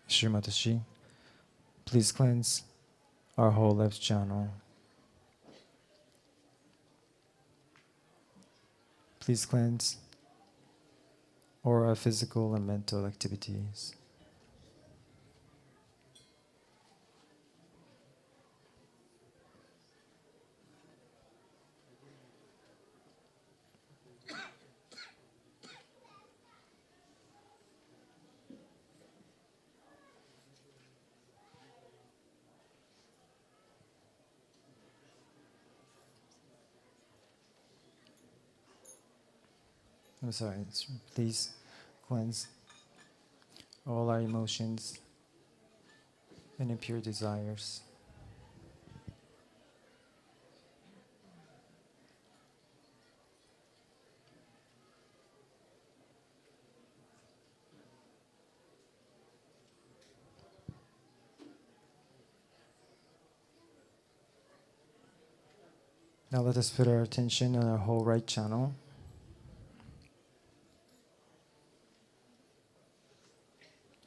Shri Mataji, please cleanse our whole left channel. Please cleanse all our physical and mental activities. I'm sorry, please cleanse all our emotions and impure desires. Now let us put our attention on our whole right channel.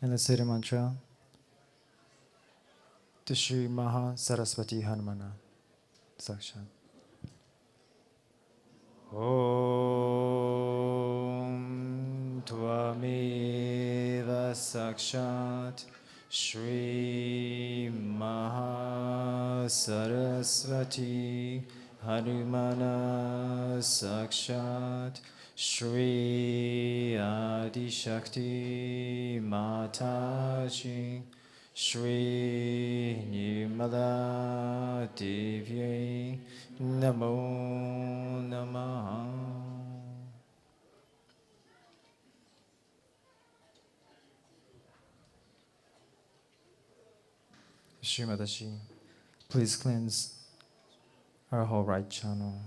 And let's say the mantra to Shri Maha Saraswati Hanumana Sakshat. Om Tvameva Sakshat Shri Maha Saraswati Hanumana Sakshat Shri Adi Shakti Mataji Shri Nirmala Devi Namo Namaha. Shri Mataji, please cleanse our whole right channel.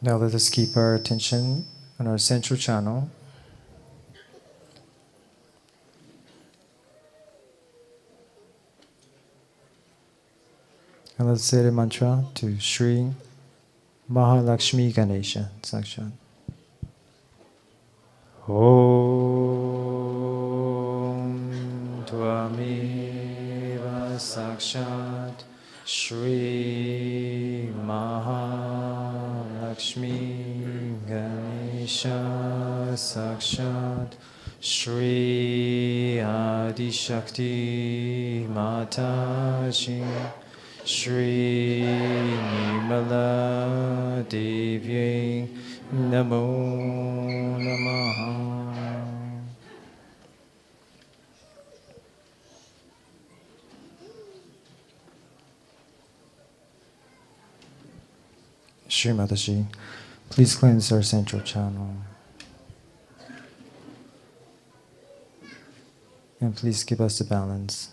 Now let us keep our attention on our central channel. And let's say the mantra to Shri Mahalakshmi Ganesha Sakshat. Om Tvameva Sakshat Shri Mahalakshmi Ganesha Sakshat Shri Adi Shakti Mataji Shri Nirmala Devi Namo Namaha. Shri Mataji, please cleanse our central channel. And please give us the balance.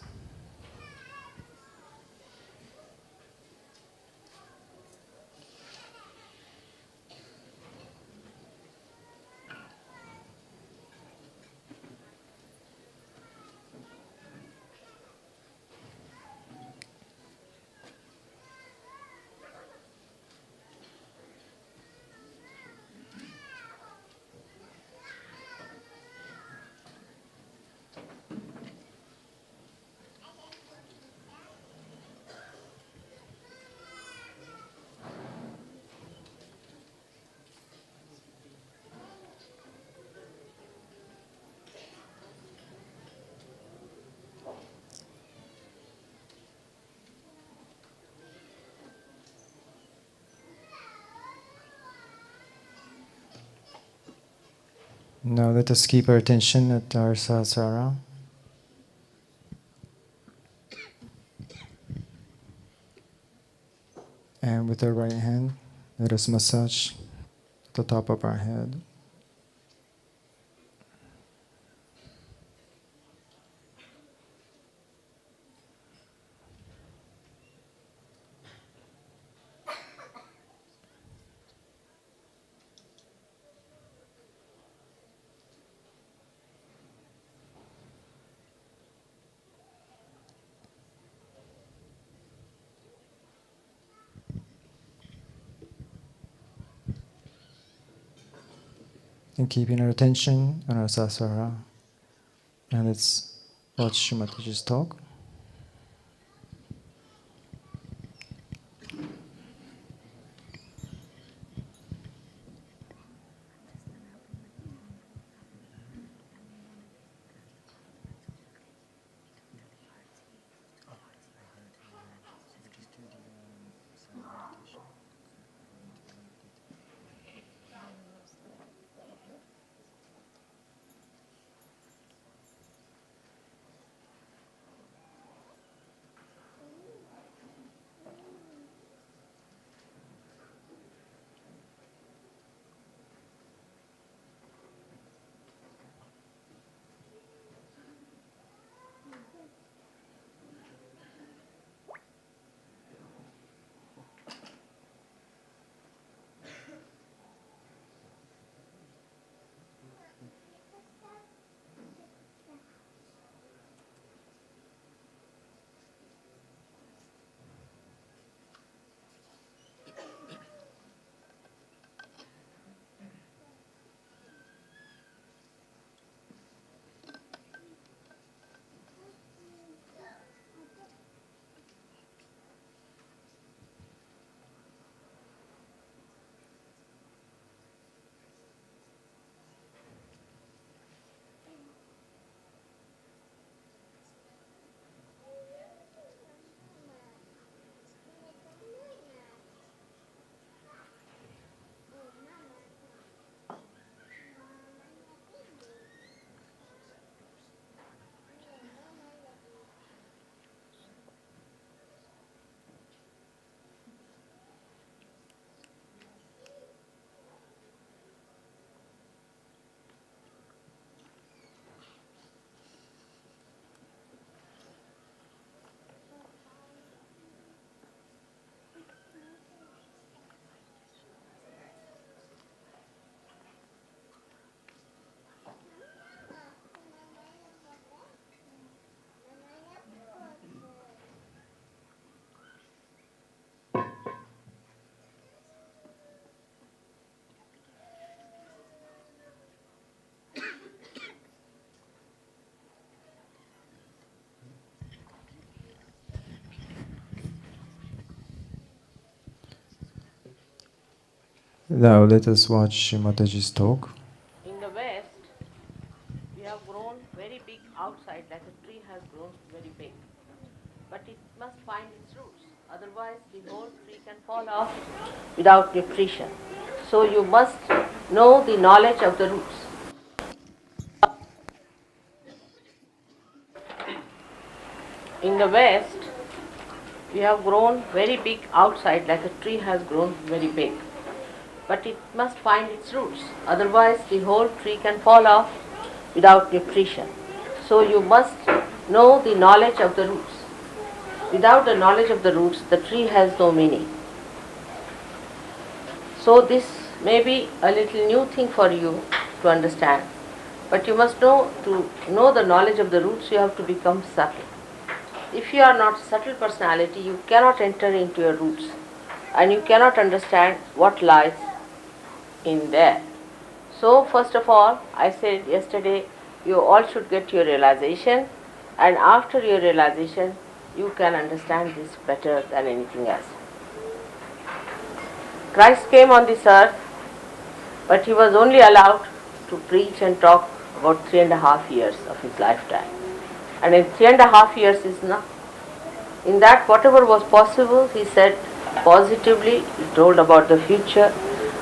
Now let us keep our attention at our Sahasrara. And with our right hand, let us massage the top of our head. and keeping our attention on our sasara. And let's watch Shri Mataji's talk. Now let us watch Shri Mataji's talk. In the West, we have grown very big outside, like a tree has grown very big. But it must find its roots, otherwise the whole tree can fall off without nutrition. So you must know the knowledge of the roots. In the West, we have grown very big outside, like a tree has grown very big. But it must find its roots, otherwise the whole tree can fall off without nutrition. So you must know the knowledge of the roots. Without the knowledge of the roots, the tree has no meaning. So this may be a little new thing for you to understand. But you must know, to know the knowledge of the roots, you have to become subtle. If you are not subtle personality, you cannot enter into your roots and you cannot understand what lies in there. So first of all, I said yesterday, you all should get your realization, and after your realization, you can understand this better than anything else. Christ came on this earth, but he was only allowed to preach and talk about 3.5 years of his lifetime. And in 3.5 years is not. In that, whatever was possible, he said positively, he told about the future,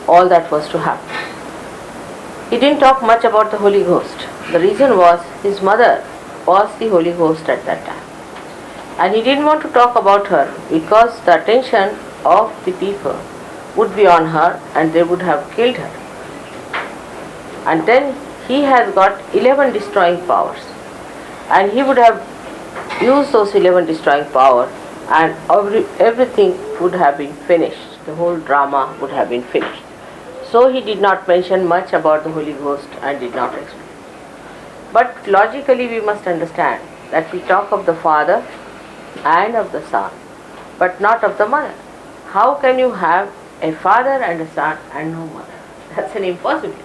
all that was to happen. He didn't talk much about the Holy Ghost. The reason was his mother was the Holy Ghost at that time. And he didn't want to talk about her because the attention of the people would be on her and they would have killed her. And then he has got 11 destroying powers. And he would have used those 11 destroying powers and everything would have been finished. The whole drama would have been finished. So he did not mention much about the Holy Ghost and did not explain. But logically we must understand that we talk of the Father and of the Son, but not of the Mother. How can you have a father and a son and no mother? That's an impossibility.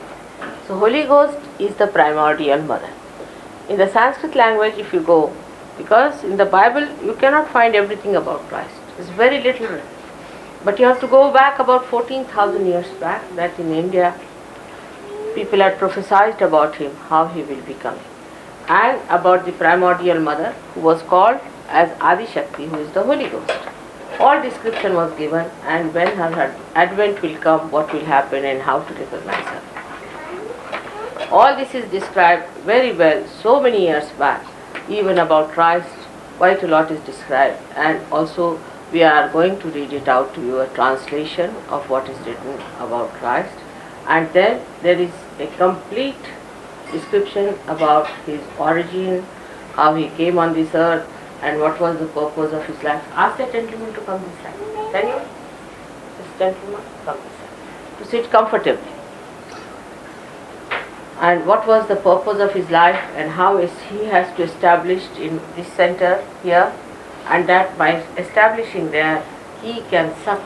So Holy Ghost is the primordial mother. In the Sanskrit language, if you go, because in the Bible you cannot find everything about Christ. It's very little written. But you have to go back about 14,000 years back, that in India people had prophesied about him, how he will be coming. And about the primordial mother who was called as Adi Shakti, who is the Holy Ghost. All description was given, and when her advent will come, what will happen and how to recognize her. All this is described very well so many years back. Even about Christ, quite a lot is described, and also we are going to read it out to you, a translation of what is written about Christ. And then there is a complete description about his origin, how he came on this earth, and what was the purpose of his life. Ask the gentleman to come this side. Can you? This gentleman, come this side. To sit comfortably. And what was the purpose of his life, and how is he has to establish in this center here, and that by establishing there, he can suck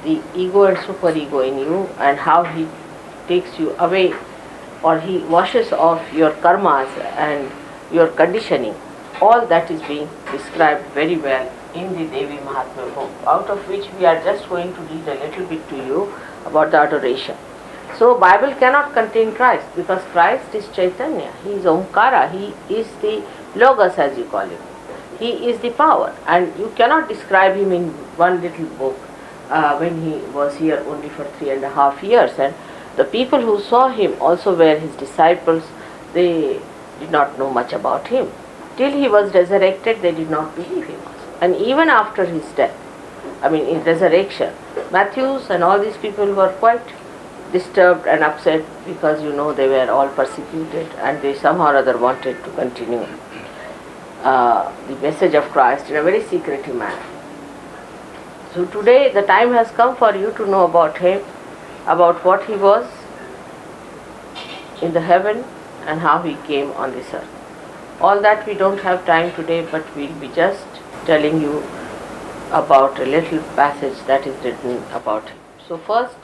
the ego and superego in you, and how he takes you away, or he washes off your karmas and your conditioning. All that is being described very well in the Devi Mahatmya book, out of which we are just going to read a little bit to you about the adoration. So Bible cannot contain Christ, because Christ is Chaitanya, he is Omkara, he is the Logos as you call him. He is the power, and you cannot describe him in one little book when he was here only for 3.5 years. And the people who saw him also were his disciples. They did not know much about him. Till he was resurrected, they did not believe him. And even after his death, in resurrection, Matthews and all these people were quite disturbed and upset, because they were all persecuted, and they somehow or other wanted to continue the message of Christ in a very secretive manner. So today the time has come for you to know about him, about what he was in the heaven and how he came on this earth. All that we don't have time today, but we'll be just telling you about a little passage that is written about him. So first,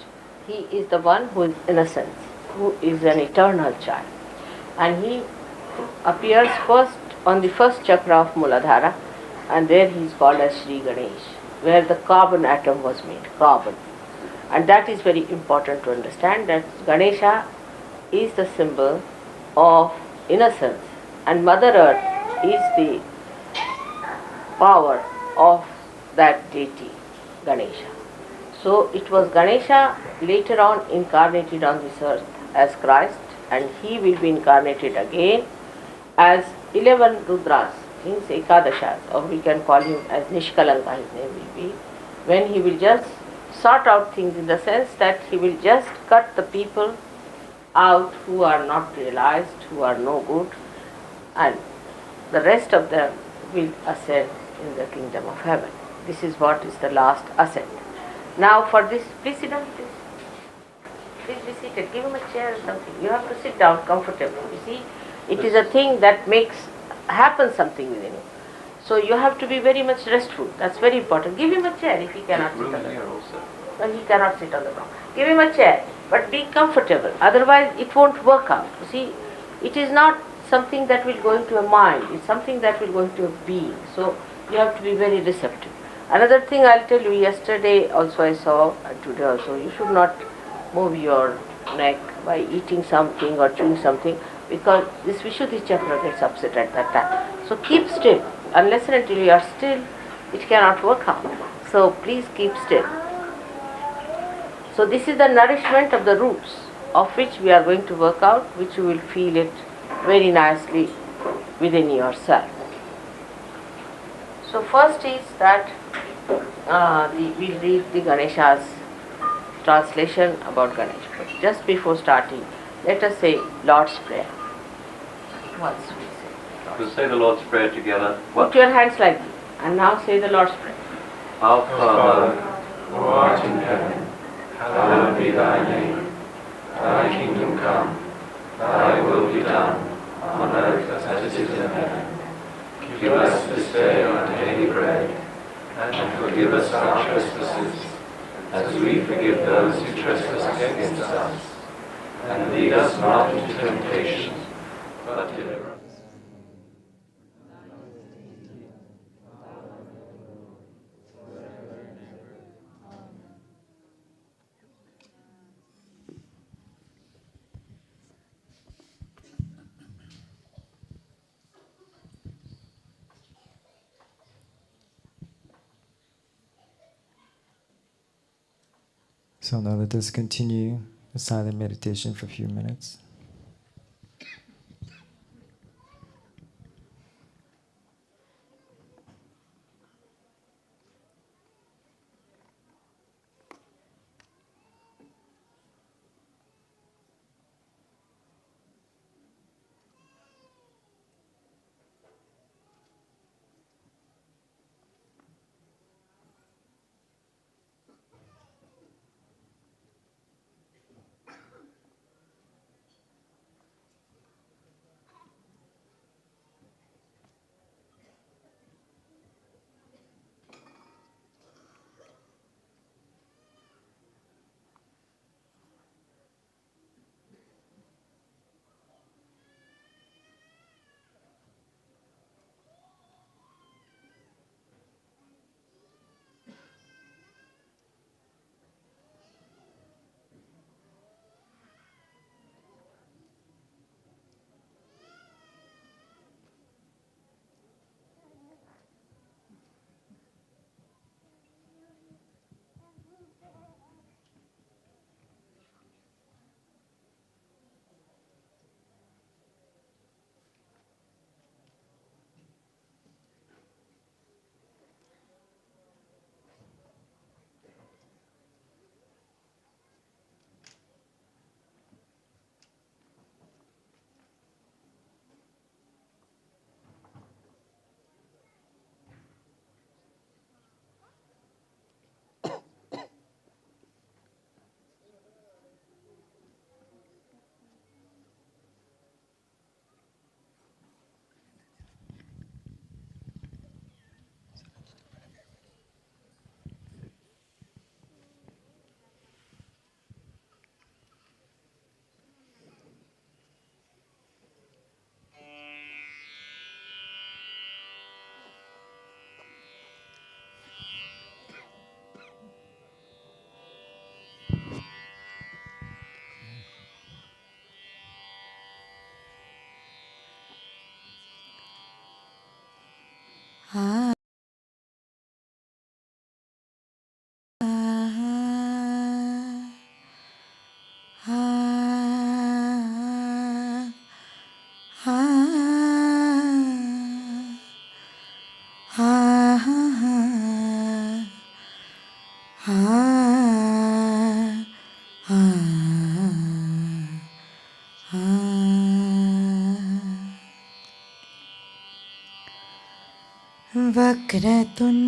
he is the one who is innocent, who is an eternal child. And he appears first on the first chakra of Muladhara, and there he is called as Shri Ganesha, where the carbon atom was made, carbon. And that is very important to understand, that Ganesha is the symbol of innocence, and Mother Earth is the power of that deity, Ganesha. So it was Ganesha later on incarnated on this earth as Christ, and he will be incarnated again as 11 Rudras, means Ekadashas, or we can call him as Nishkalanka, his name will be, when he will just sort out things, in the sense that he will just cut the people out who are not realized, who are no good, and the rest of them will ascend in the kingdom of heaven. This is what is the last ascent. Now for this, please sit down, please. Please be seated. Give him a chair or something. You have to sit down comfortably. You see, it is a thing that happens something within you. So you have to be very much restful. That's very important. Give him a chair if he cannot sit on the ground. No, he cannot sit on the ground. Give him a chair, but be comfortable. Otherwise it won't work out. You see, it is not something that will go into a mind. It's something that will go into a being. So you have to be very receptive. Another thing I'll tell you, yesterday also I saw, and today also, you should not move your neck by eating something or chewing something, because this Vishuddhi chakra gets upset at that time. So keep still. Unless and until you are still, it cannot work out. So please keep still. So this is the nourishment of the roots, of which we are going to work out, which you will feel it very nicely within yourself. So first is that we'll read the Ganesha's translation about Ganesha. But just before starting, let us say Lord's Prayer. Once we say. We'll say the Lord's Prayer together. Put your hands like this, and now say the Lord's Prayer. Our Father, who art in heaven, hallowed be thy name. Thy kingdom come, thy will be done, on earth as it is in heaven. Give us this day our daily bread, and forgive us our trespasses, as we forgive those who trespass against us. and lead us not into temptation, but deliver us. So now let us continue the silent meditation for a few minutes.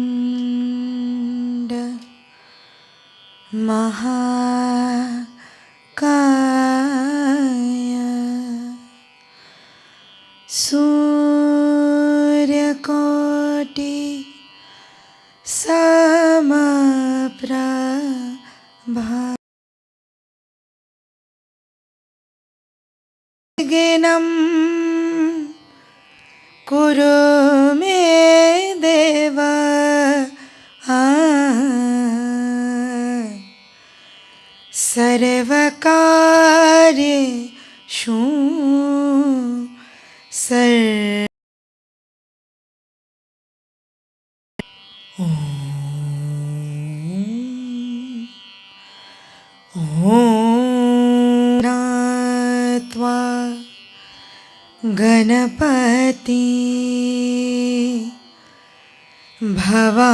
वक्रतुण्ड महाकाय सूर्यकोटि समप्रभा गिनं कुरु मे देव सर्वकार्येषु त्वा गणपति भवा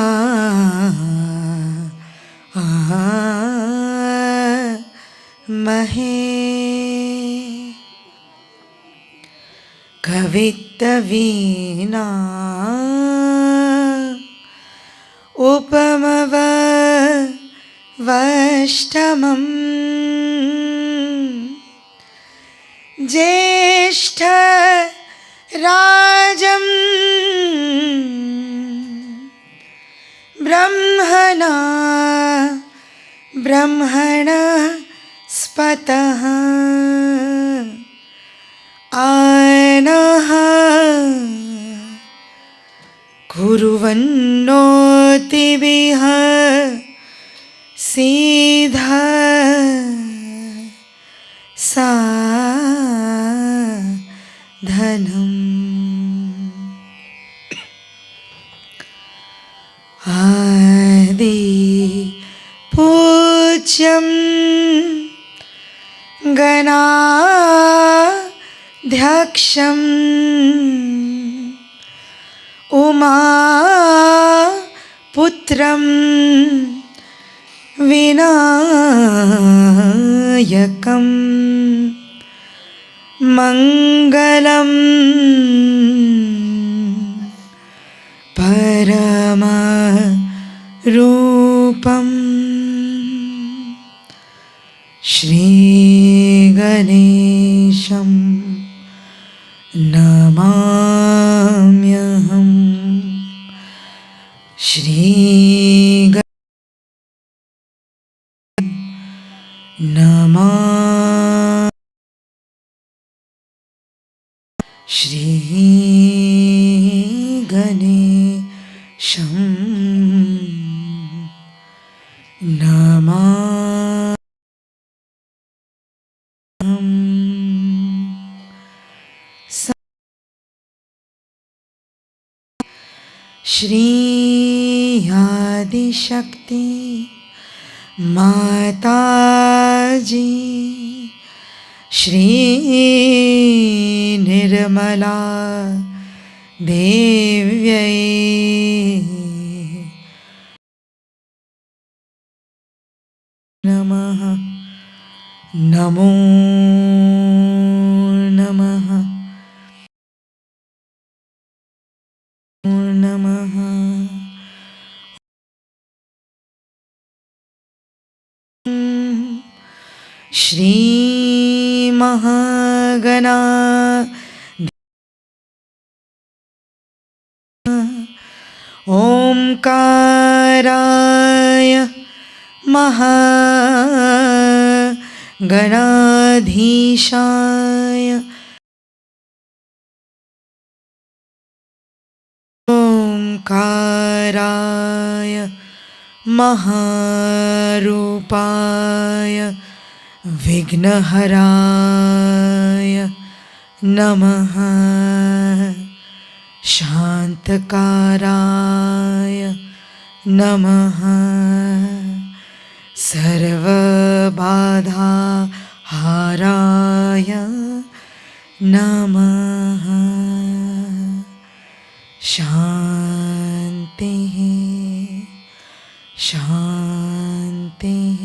महे कवित्तवीना उपमवष्टमम् ज्येष्ठ राजं ब्रह्मणा स्वतः आनः कुर्वन्नोतिभिः सीधा साधनम् आदि पूज्यं गणाध्यक्षम् उमापुत्रं विनायकं मङ्गलं परमरूपम् श्रीगणेशं नमाम्यहम् नमः श्री गणेशं नमः श्री आदिशक्ति माताजी श्री निर्मला देव्यै नमः नमो नमः नमः श्री महागणा ओंकाराय महागणाधीशाय ओंकाराय महारूपाय विघ्नहराय नमः शान्तकाराय नमः सर्वबाधाहाराय नमः शान्तिः शान्तिः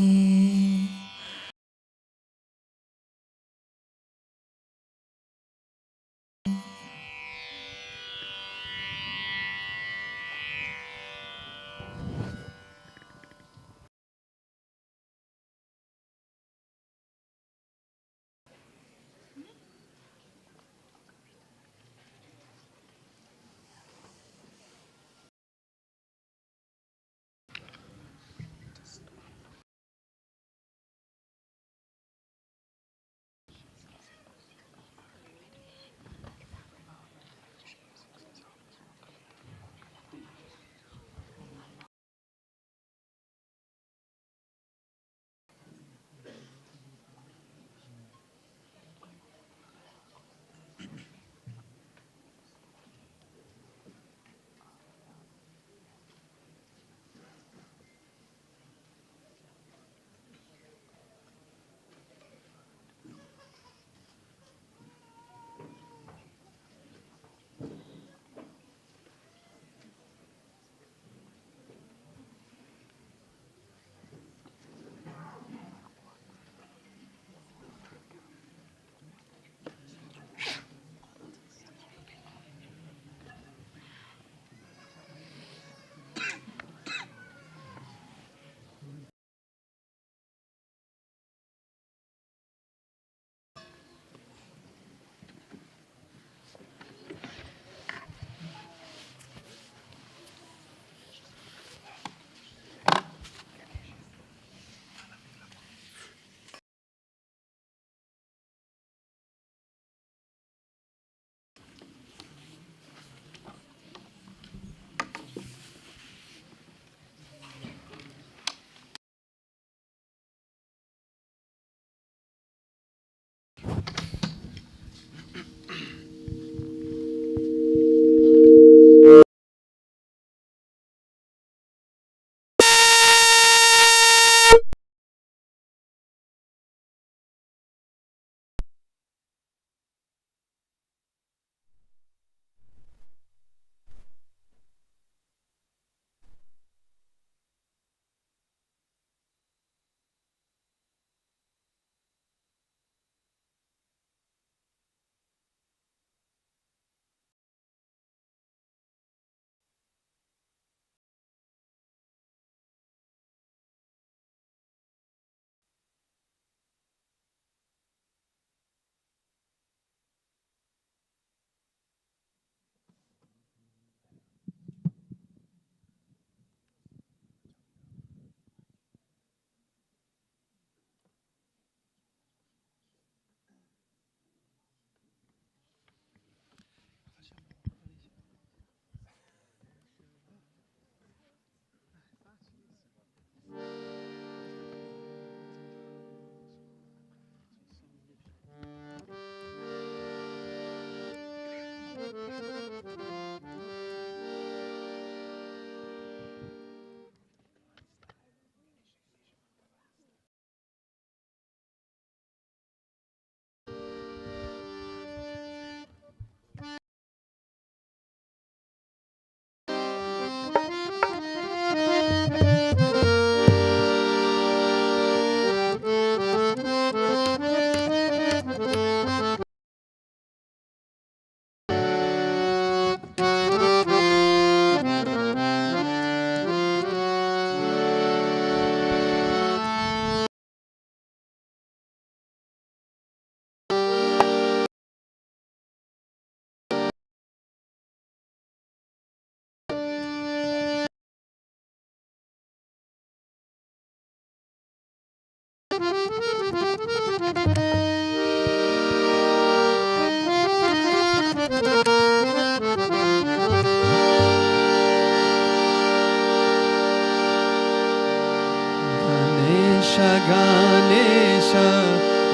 Ganesha,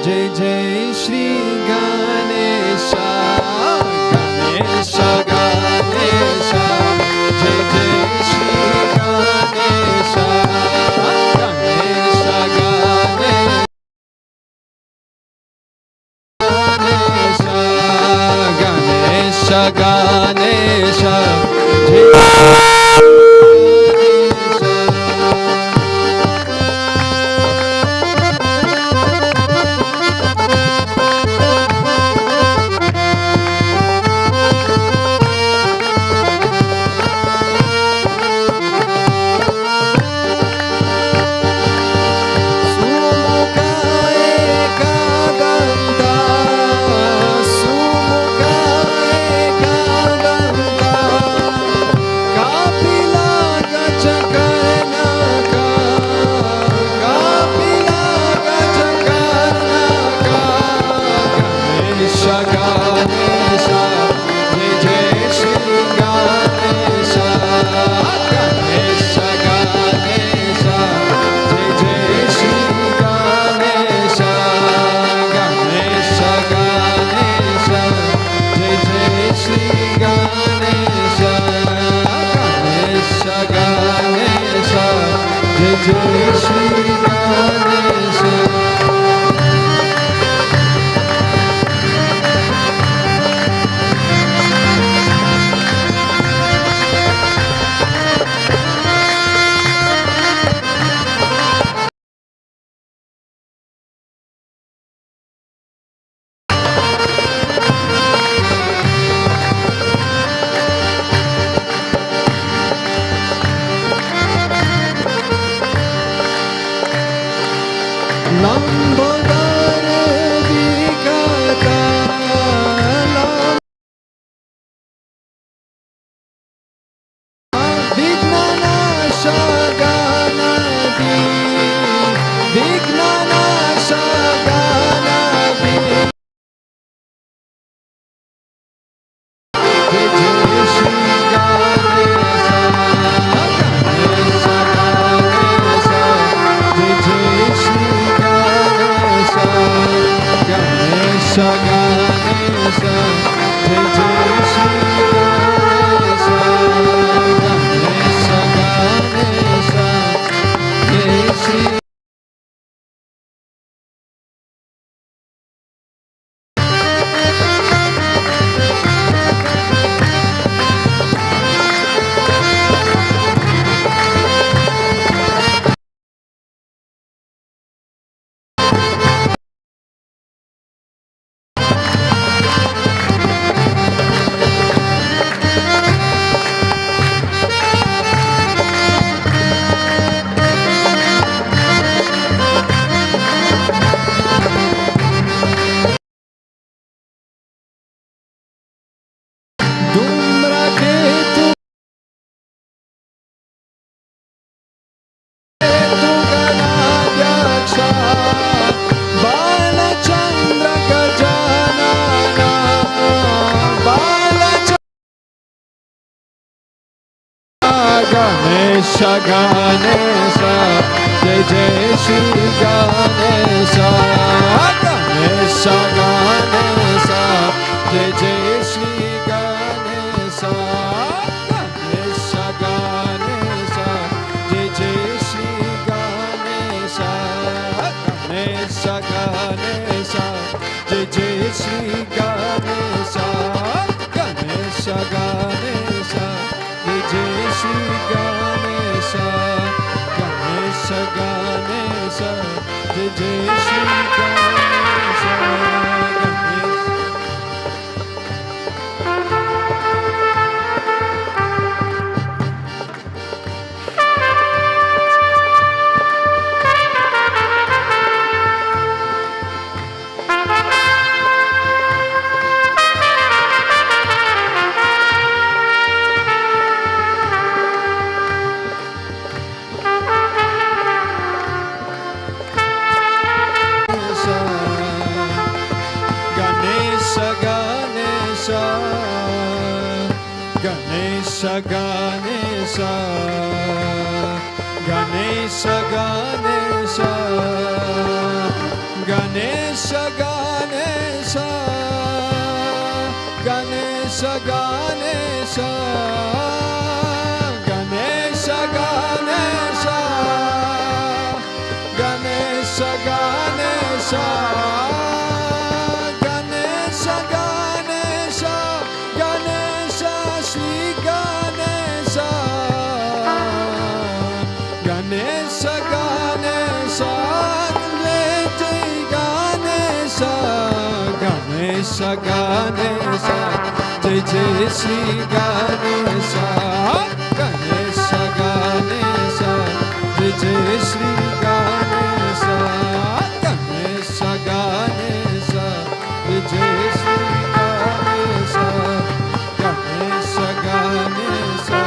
Jai Jai Shri Ganesha, Ganesha Ganesha, Jai Jai Shri Ganesha, Ganesha Ganesha, Ganesha Ganesha, Ganesha Ganesha, Jai Jai Shri Ganesha, Ganesha Ganesha, Jai Jai Shri Ganesha, Ganesha Ganesha, Jai Jai Shri Ganesha, Ganesha Ganesha, Jai Jai Shri Ganesha, Ganesha Ganesha, Jai Jai Shri Ganesha, Ganesha Ganesha, Jai Jai Shri Ganesha, Ganesha Ganesha, Ganesha Ganesha, Ganesha, Ganesha, Ganesha, Ganesha, Ganesha, Ganesha, Ganesha, Ganesha, Ganesha, Ganesha, Ganesha, Shri Ganesha, Ganesha, Ganesha, Ganesha, Ganesha, Jai Jai Shri Ganesha, Ganesha, Ganesha, Jai Jai Shri Ganesha, Ganesha, Ganesha, Jai Jai Shri Ganesha, Ganesha, Ganesha.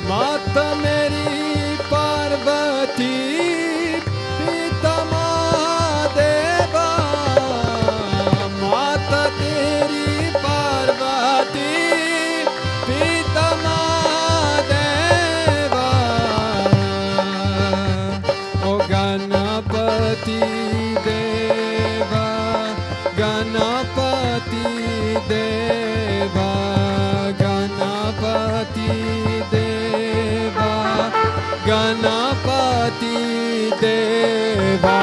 माता मेरी पार्वती पिता महादेवा, माता तेरी पार्वती पिता महादेवा, ओ गणपति देवा, गणपति देवा, गणपति देवा, गणपति देवा,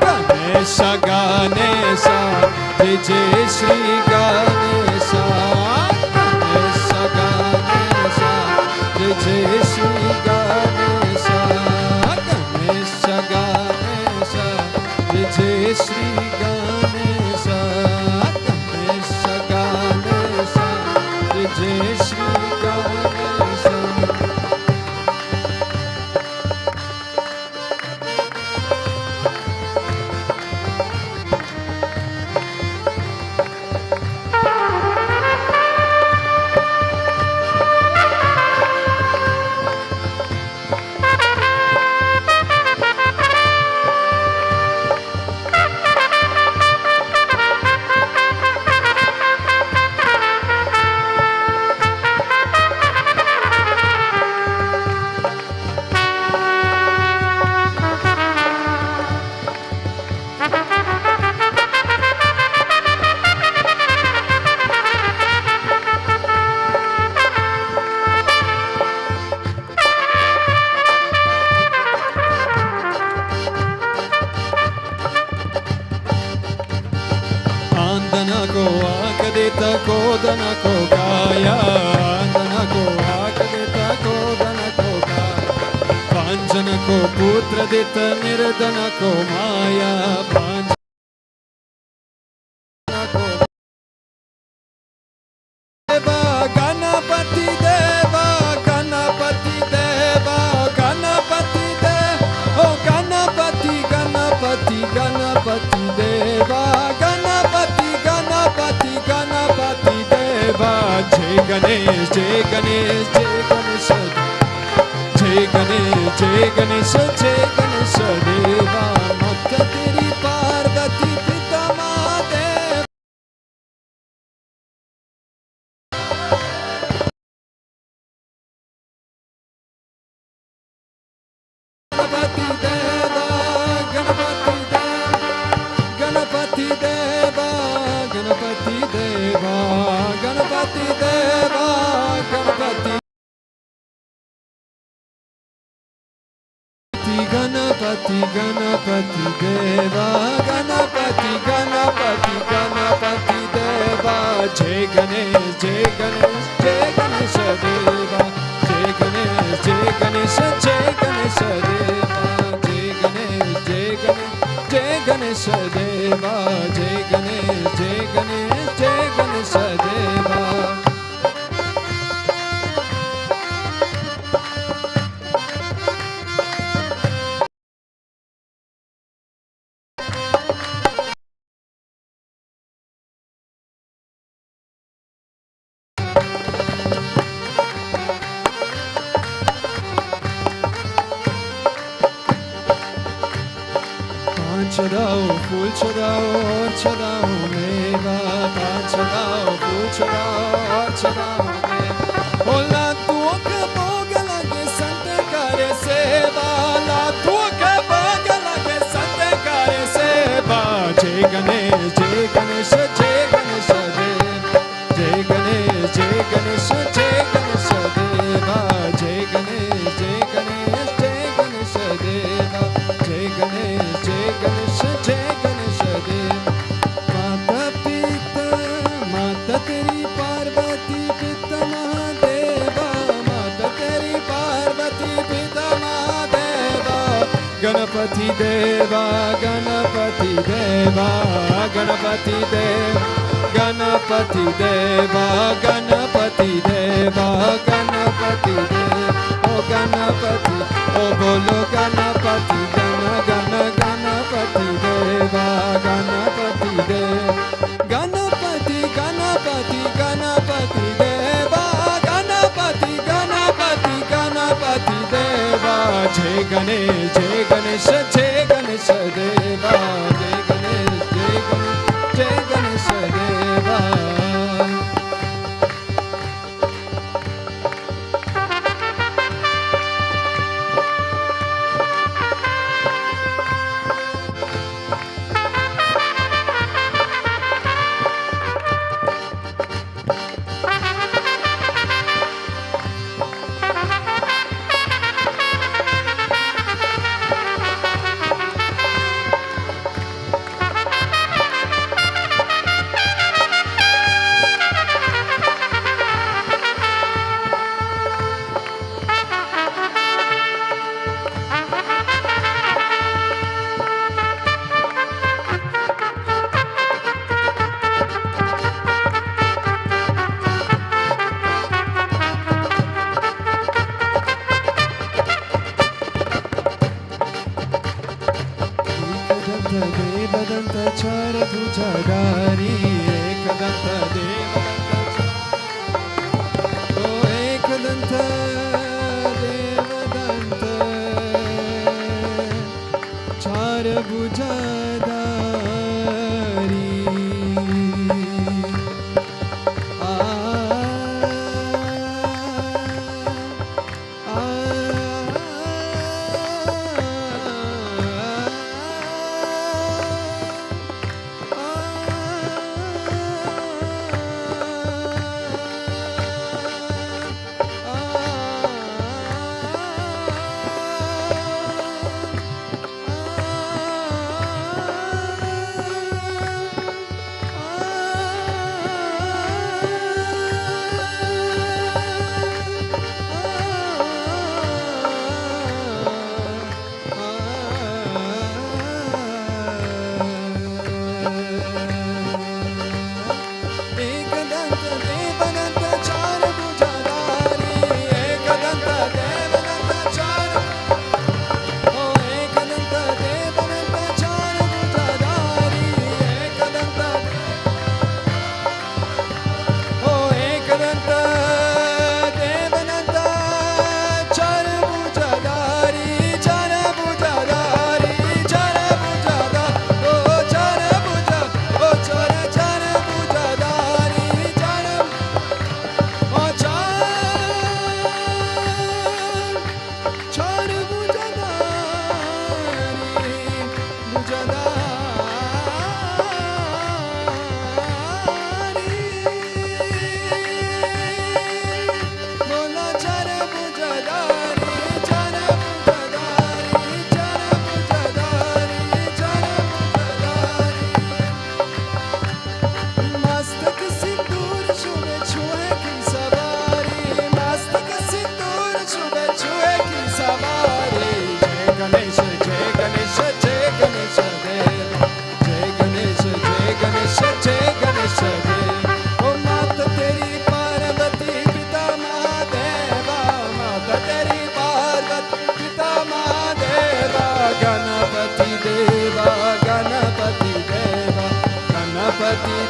Ganesha, Ganesha, Jai Jai Shri Ganesha, Ganesha, Ganesha, Jai Jai Shri Ganesha, Ganesha, Ganesha, Jai Jai Shri Ganesha, Ganesha, Ganesha, Jai Jai Shri Ganesha. को आक देता को दन को काया, दन को आक देता को दन को काया, पांचन को पुत्र देता निर्धन को माया, पांचन को देवा गणपति देवा, गणपति देवा, गणपति देव, ओ गणपति गणपति गणपति देवा, गणपति गणपति गणपति देवा, जय गणेश जय गणेश जय गणेश, जय गणेश जय गणेश जय गणेश देवा, मत तेरी पार्वती पिता महादेव, गणपति देवा, गणपति देवा, गणपति देवा, गणपति देवा, गणपति देवा, Ganpati Ganapati Ganapati Deva Ganapati Ganapati Ganapati Deva Jai Ganesh Jai Ganesh Jai Ganesha Deva Jai Ganesh Jai Ganesha Jai Ganesha Deva Jai Ganesh Jai Ganesh Jai Ganesha Deva Jai Ganesh Jai Ganesh Jai Ganesha Deva चढ़ाओ फूल चढ़ाओ और चढ़ाओ मेवा पान चढ़ाओ फूल चढ़ाओ और चढ़ाओ मेवा लातुओं का भोग लगे संत करे सेवा लातुओं का भोग लगे संत करे सेवा जय गणेश जय गणेश जय गणेश देव जय गणेश जय गणेश जय गणेश देवा जय गणेश जय गणेश जय गणेश देवा जय गणेश जय गणेश जय गणेश देव माता पिता माता तेरी पार्वती पिता महादेवा माता तेरी पार्वती पिता महादेवा गणपति देवा गणपति देवा गणपति देव गणपति देवा गणपति देवा गणपति देव ओ गणपति ओ बोलो गणपति गण गण गणपति देवा गणपति देव गणपति गणपति गणपति देवा गणपति गणपति गणपति देवा जय गणेश जय गणेश देवा जय गणेश जय गणेश देवा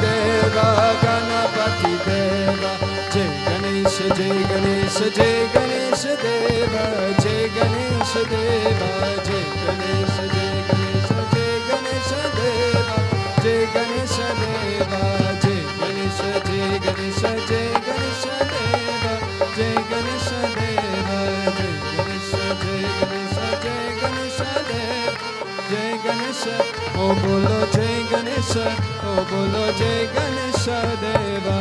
Deva, Ganapati Deva, Jai Ganesha, Jai Ganesha, Jai Ganesha Deva, Jai Ganesha Deva, Jai Ganesha, Jai Ganesha, Jai Ganesha Deva, Jai Ganesha Deva, Jai Ganesha, Jai Ganesha, Jai Ganesha Deva, Jai Ganesha Deva, Jai Ganesha, Jai Ganesha, Jai Ganesha Deva, Jai Ganesha, oh bolo Jai Ganesha, oh bolo Jai Ganesha Deva.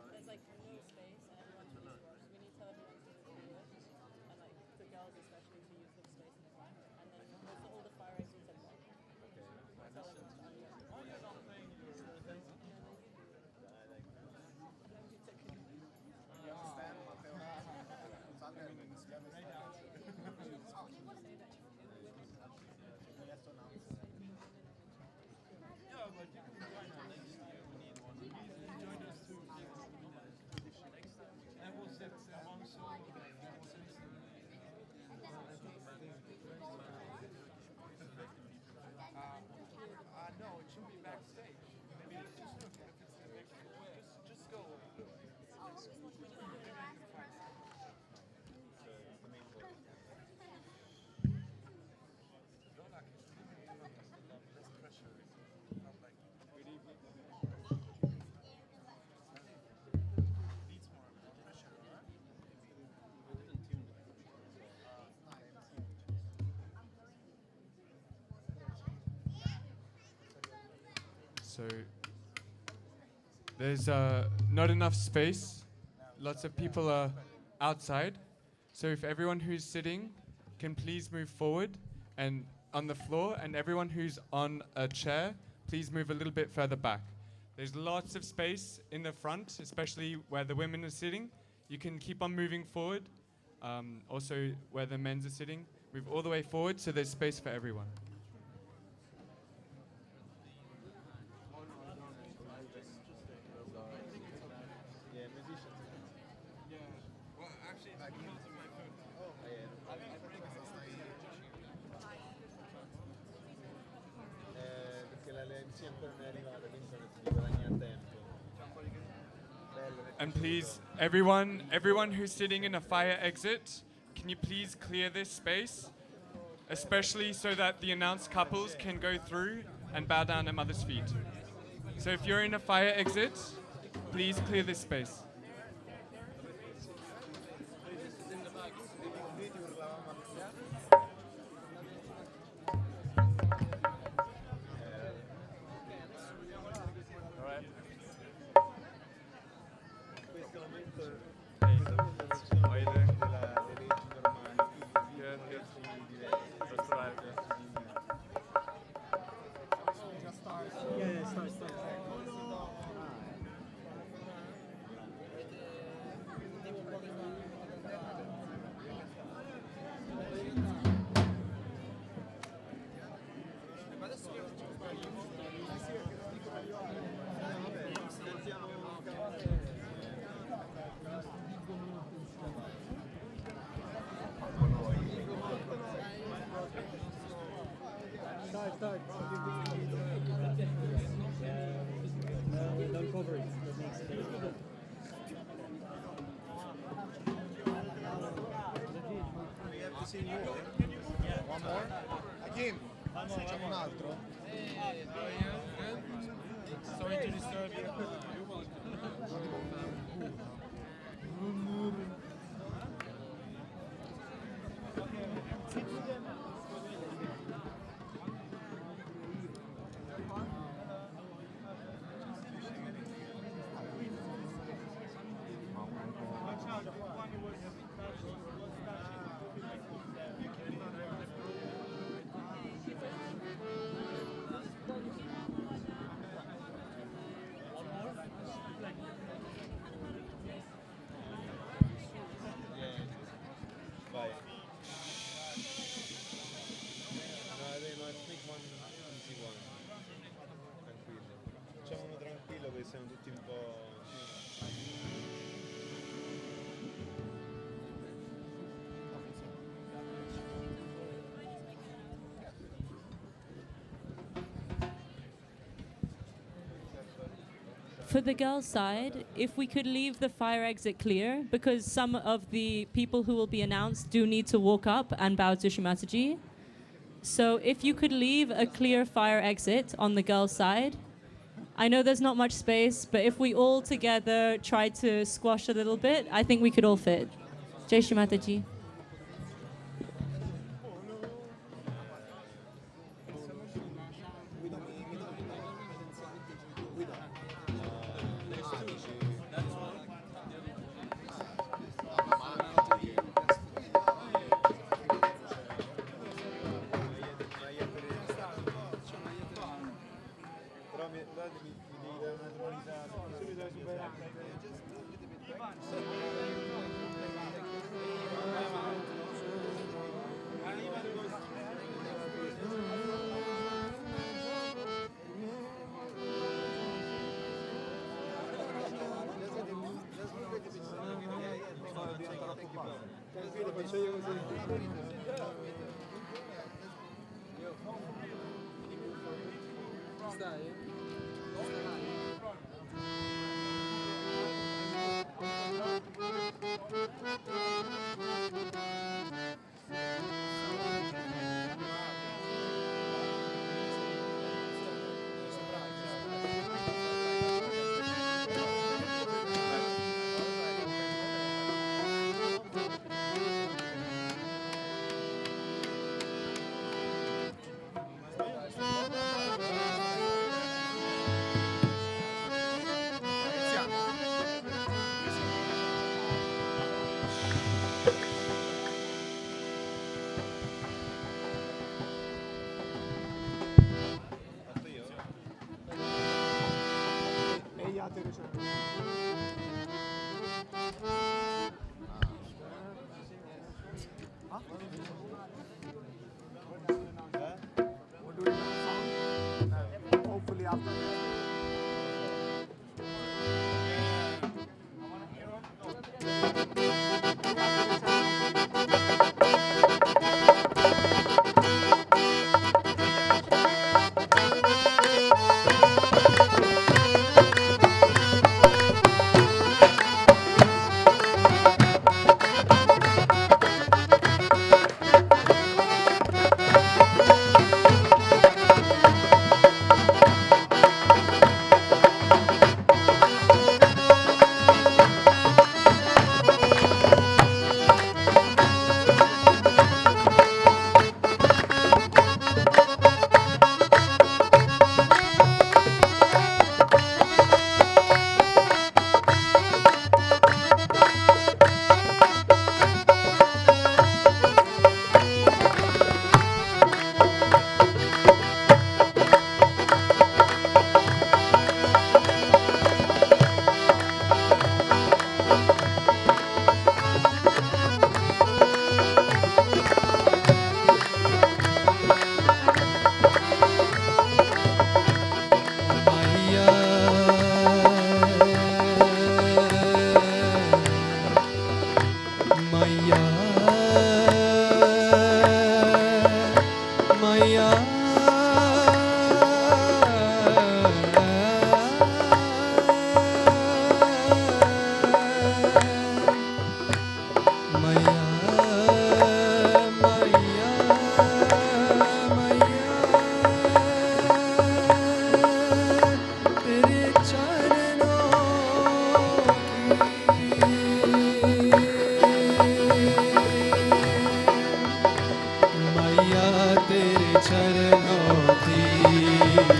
There's like no space and everyone to use yours. We need to tell everyone to do it. And like the girls especially to use the space in the front. And then also all the fire exits at the back. Okay. Tell everyone to unmute. So there's not enough space. Lots of people are outside. So if everyone who's sitting can please move forward and on the floor, and everyone who's on a chair, please move a little bit further back. There's lots of space in the front, especially where the women are sitting. You can keep on moving forward. Also where the men's are sitting, move all the way forward so there's space for everyone. And please, everyone who's sitting in a fire exit, can you please clear this space? Especially so that the announced couples can go through and bow down at mother's feet. So if you're in a fire exit, please clear this space. For the girls' side, if we could leave the fire exit clear, because some of the people who will be announced do need to walk up and bow to Shri Mataji. So if you could leave a clear fire exit on the girls' side. I know there's not much space, but if we all together try to squash a little bit, I think we could all fit. Jai Shri Mataji.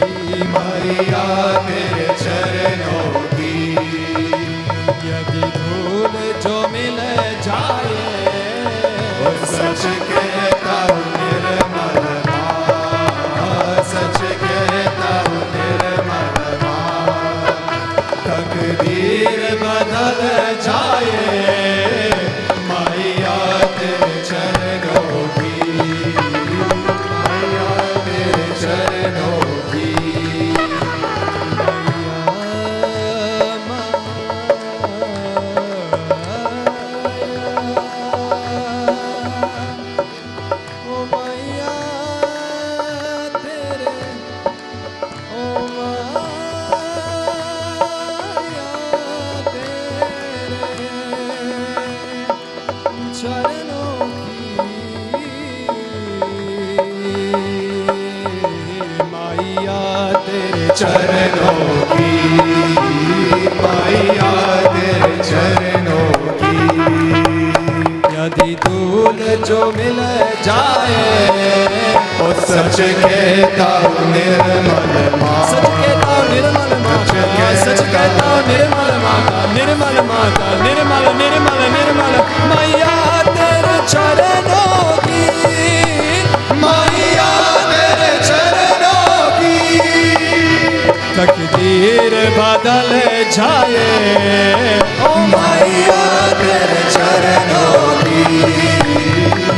मैया तेरे चरणों की यदि धूल जो मिल जाए वो सच कहता हूँ निर्मल माँ, सच कहता हूँ निर्मल माँ, तकदीर बदल जाए मैया तेरे चरणों की, मैया तेरे चरणों की। चरणों की मैया तेरे चरणों की यदि धूल जो मिल जाए वो सच कहता हूँ निर्मल माँ, सच कहता हूँ निर्मल माता, सच कहता हूँ निर्मल माता, निर्मल माता, निर्मल निर्मल निर्मल मैया तेरे चरणों की, मैया तेरे चरणों की तकदीर बदल जाए ओ मैया तेरे चरणों की,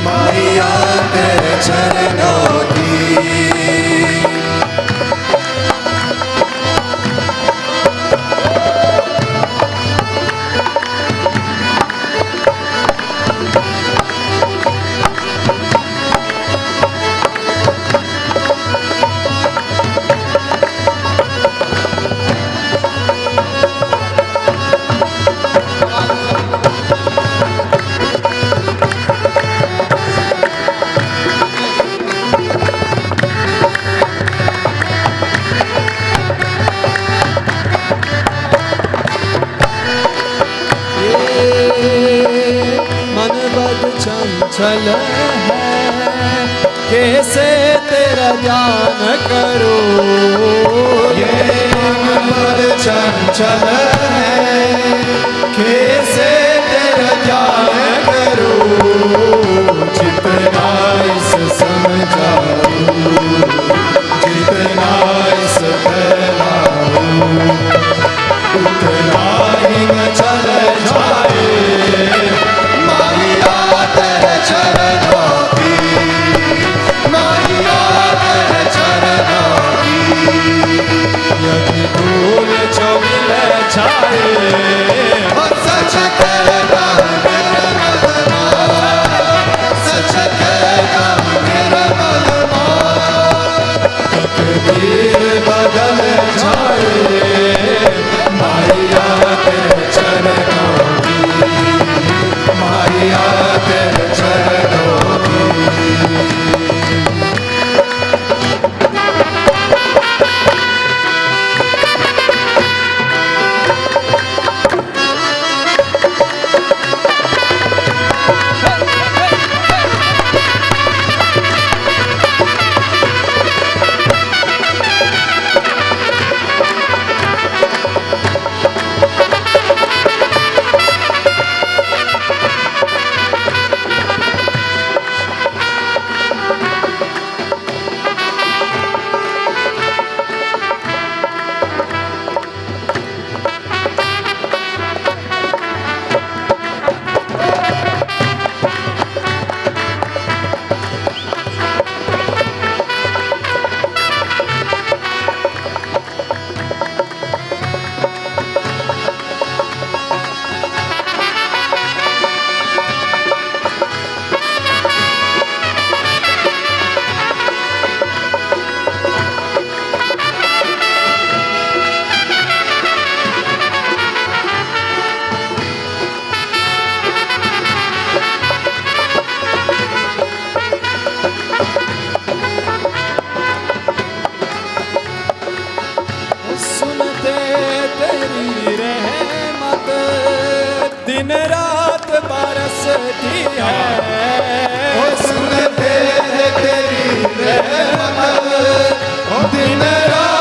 मैया तेरे चरणों की। चंचल है कैसे तेरा ध्यान करूं, ये मन चंचल है कैसे तेरा ध्यान करूं, जितना इस समझाऊं, जितना इस फैलाऊं उतना ही न चल जाए मैया तेरे चरणों की, मैया तेरे चरणों की यदि धूल जो मिल जाए वो सच कहता हूँ निर्मल माँ, सच कहता हूँ निर्मल माँ, तकदीर बदल जाए मैया तेरे चरणों की, मैया तेरे चरणों की। दिन रात बरसती है, सुनते हैं तेरी रहमत दिन रात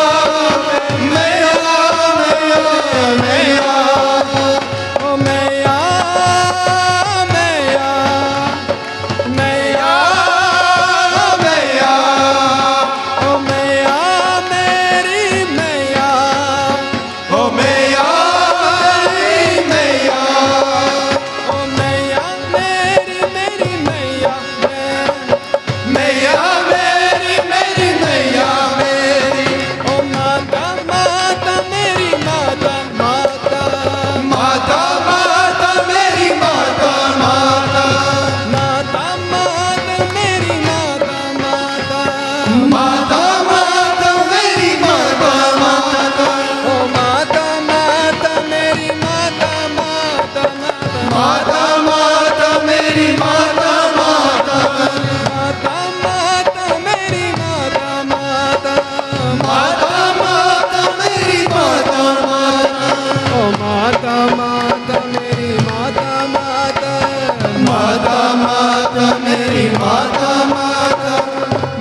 मेरी माता माता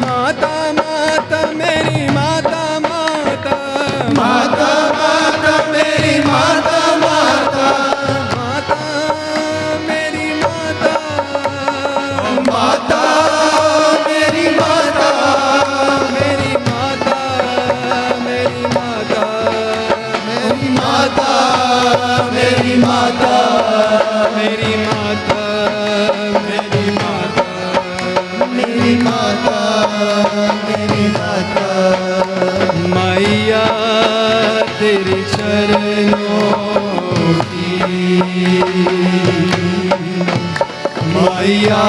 माता माता मेरी माता माता माता माता मेरी माता माता माता मेरी माता माता मेरी माता मेरी माता मेरी माता मेरी माता मेरी माता मेरी माता मेरी माता मेरी माता मेरी माता मैया तेरे चरणों की मैया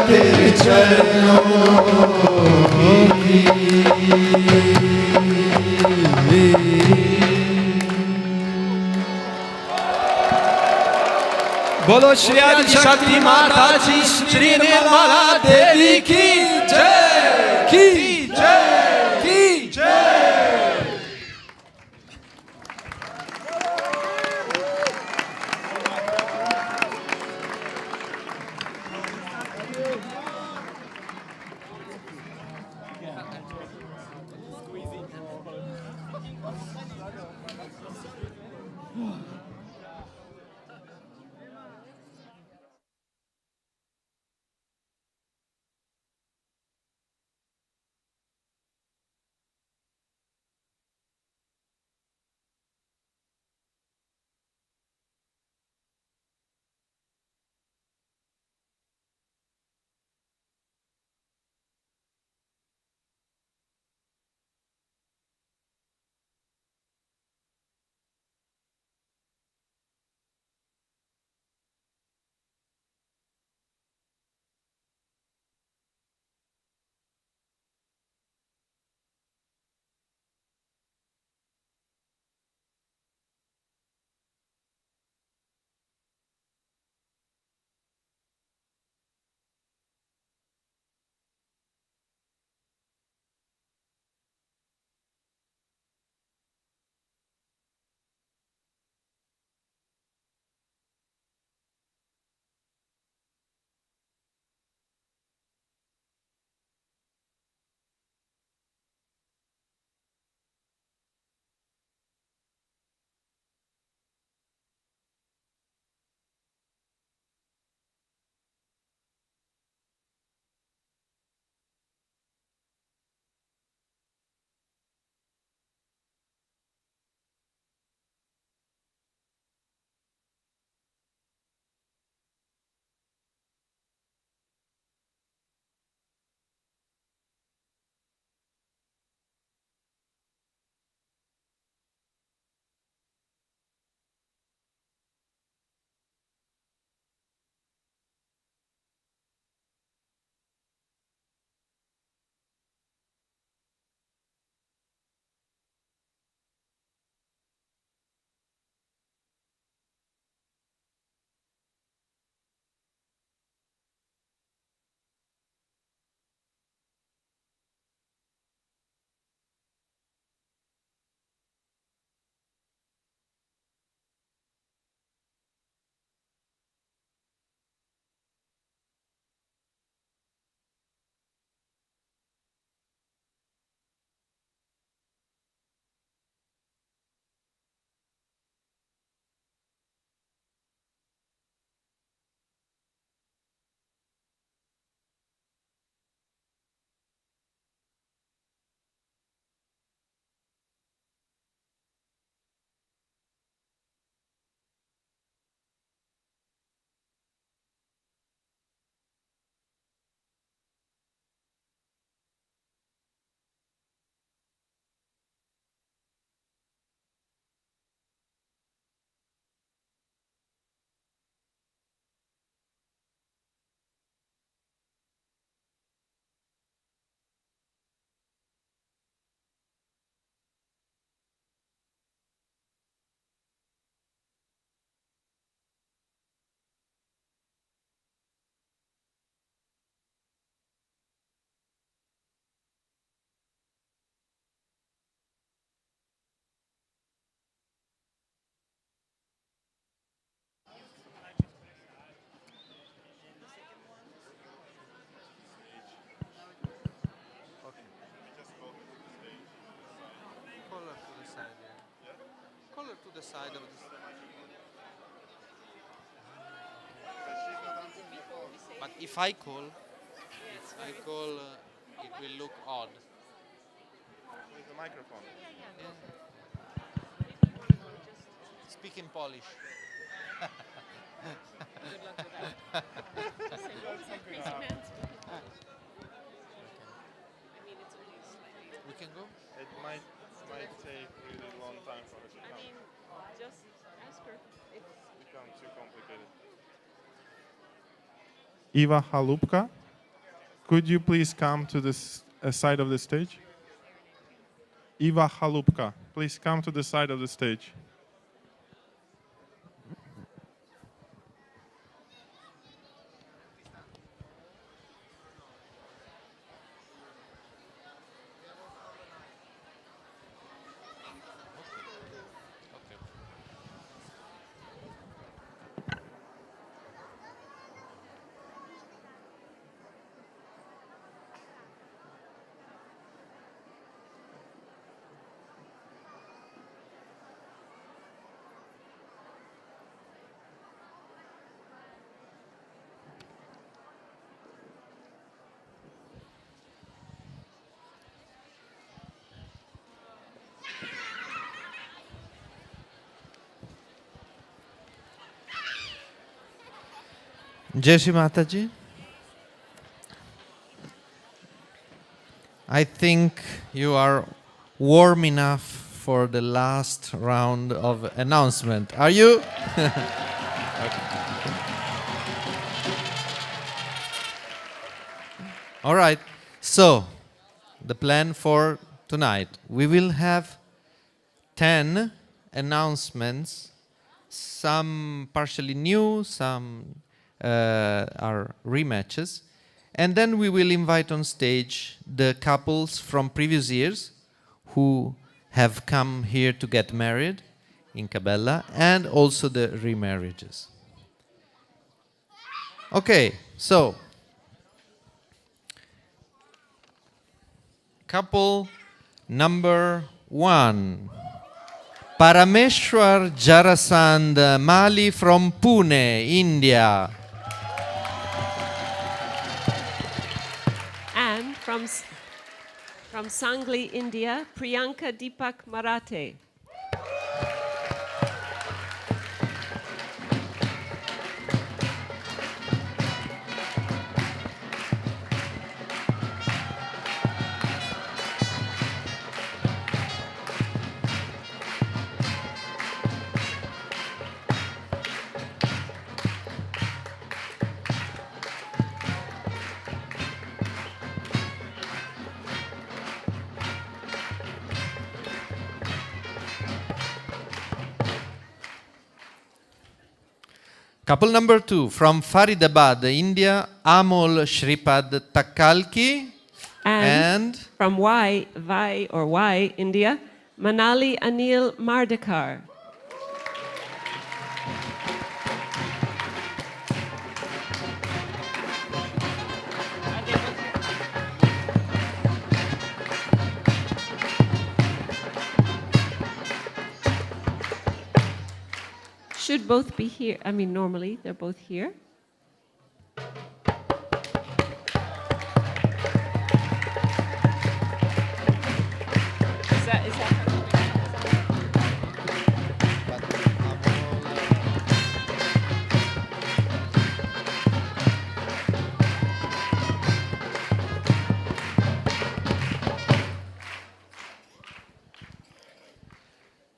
तेरे चरणों की बोलो श्री आदि शक्ति माता जी श्री निर्मला देवी की जय की जय की जय। the side of this. But if I call, it will look odd. With the microphone. Speak in Polish. Good luck with that. Crazy man. I mean, it's only slightly. We can go? It might take really long time for it to I come. mean, just ask her. It's Become too complicated. Eva Halupka, could you please come to this side of the stage? Eva Halupka, please come to the side of the stage. Shri Mataji, I think you are warm enough for the last round of announcement. Are you? All right. So, the plan for tonight. We will have 10 announcements, some partially new, some are rematches. And then we will invite on stage the couples from previous years who have come here to get married in Cabella, and also the remarriages. Okay, so couple number 1. Parameshwar Jarasand Mali from Pune, India. And from Sangli, India, Priyanka Deepak Marathe. Couple number 2, from Faridabad, India, Amol Shripad Takalki. And from Y, India, Manali Anil Mardekar. Should both be here. I mean, normally they're both here. Is that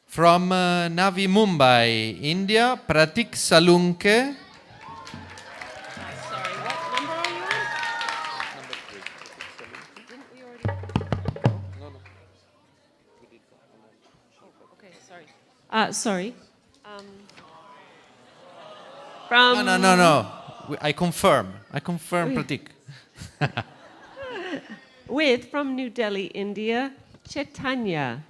From Navi Mumbai, India, Pratik Salunke. Sorry, what number are you on? Number 3. Didn't we already? No. Oh, okay, sorry. Sorry. From No. I confirm, Pratik. With from New Delhi, India, Chaitanya.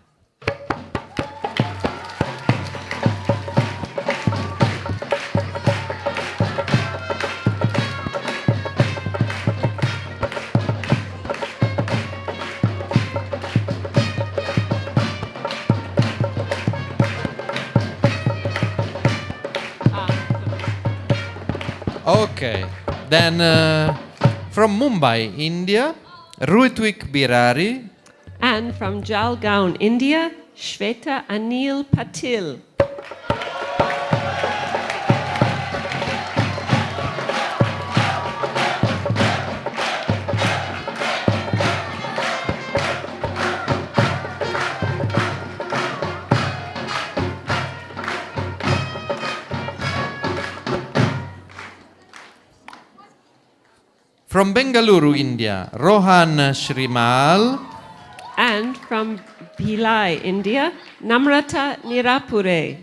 Okay. Then from Mumbai, India, Ruitwik Birari. And from Jalgaon, India, Shweta Anil Patil. From Bengaluru, India, Rohan Shrimal. And from Bhilai, India, Namrata Nirapure.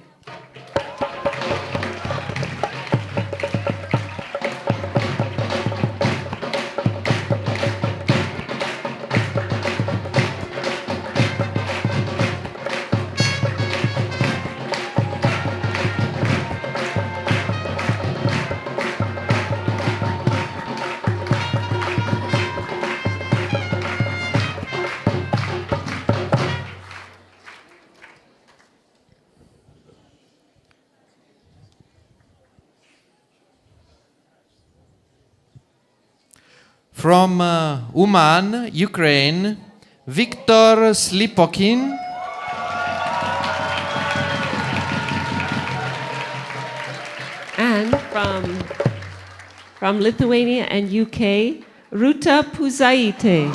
From Uman, Ukraine, Viktor Slipokin. And from Lithuania and UK, Ruta Puzaite.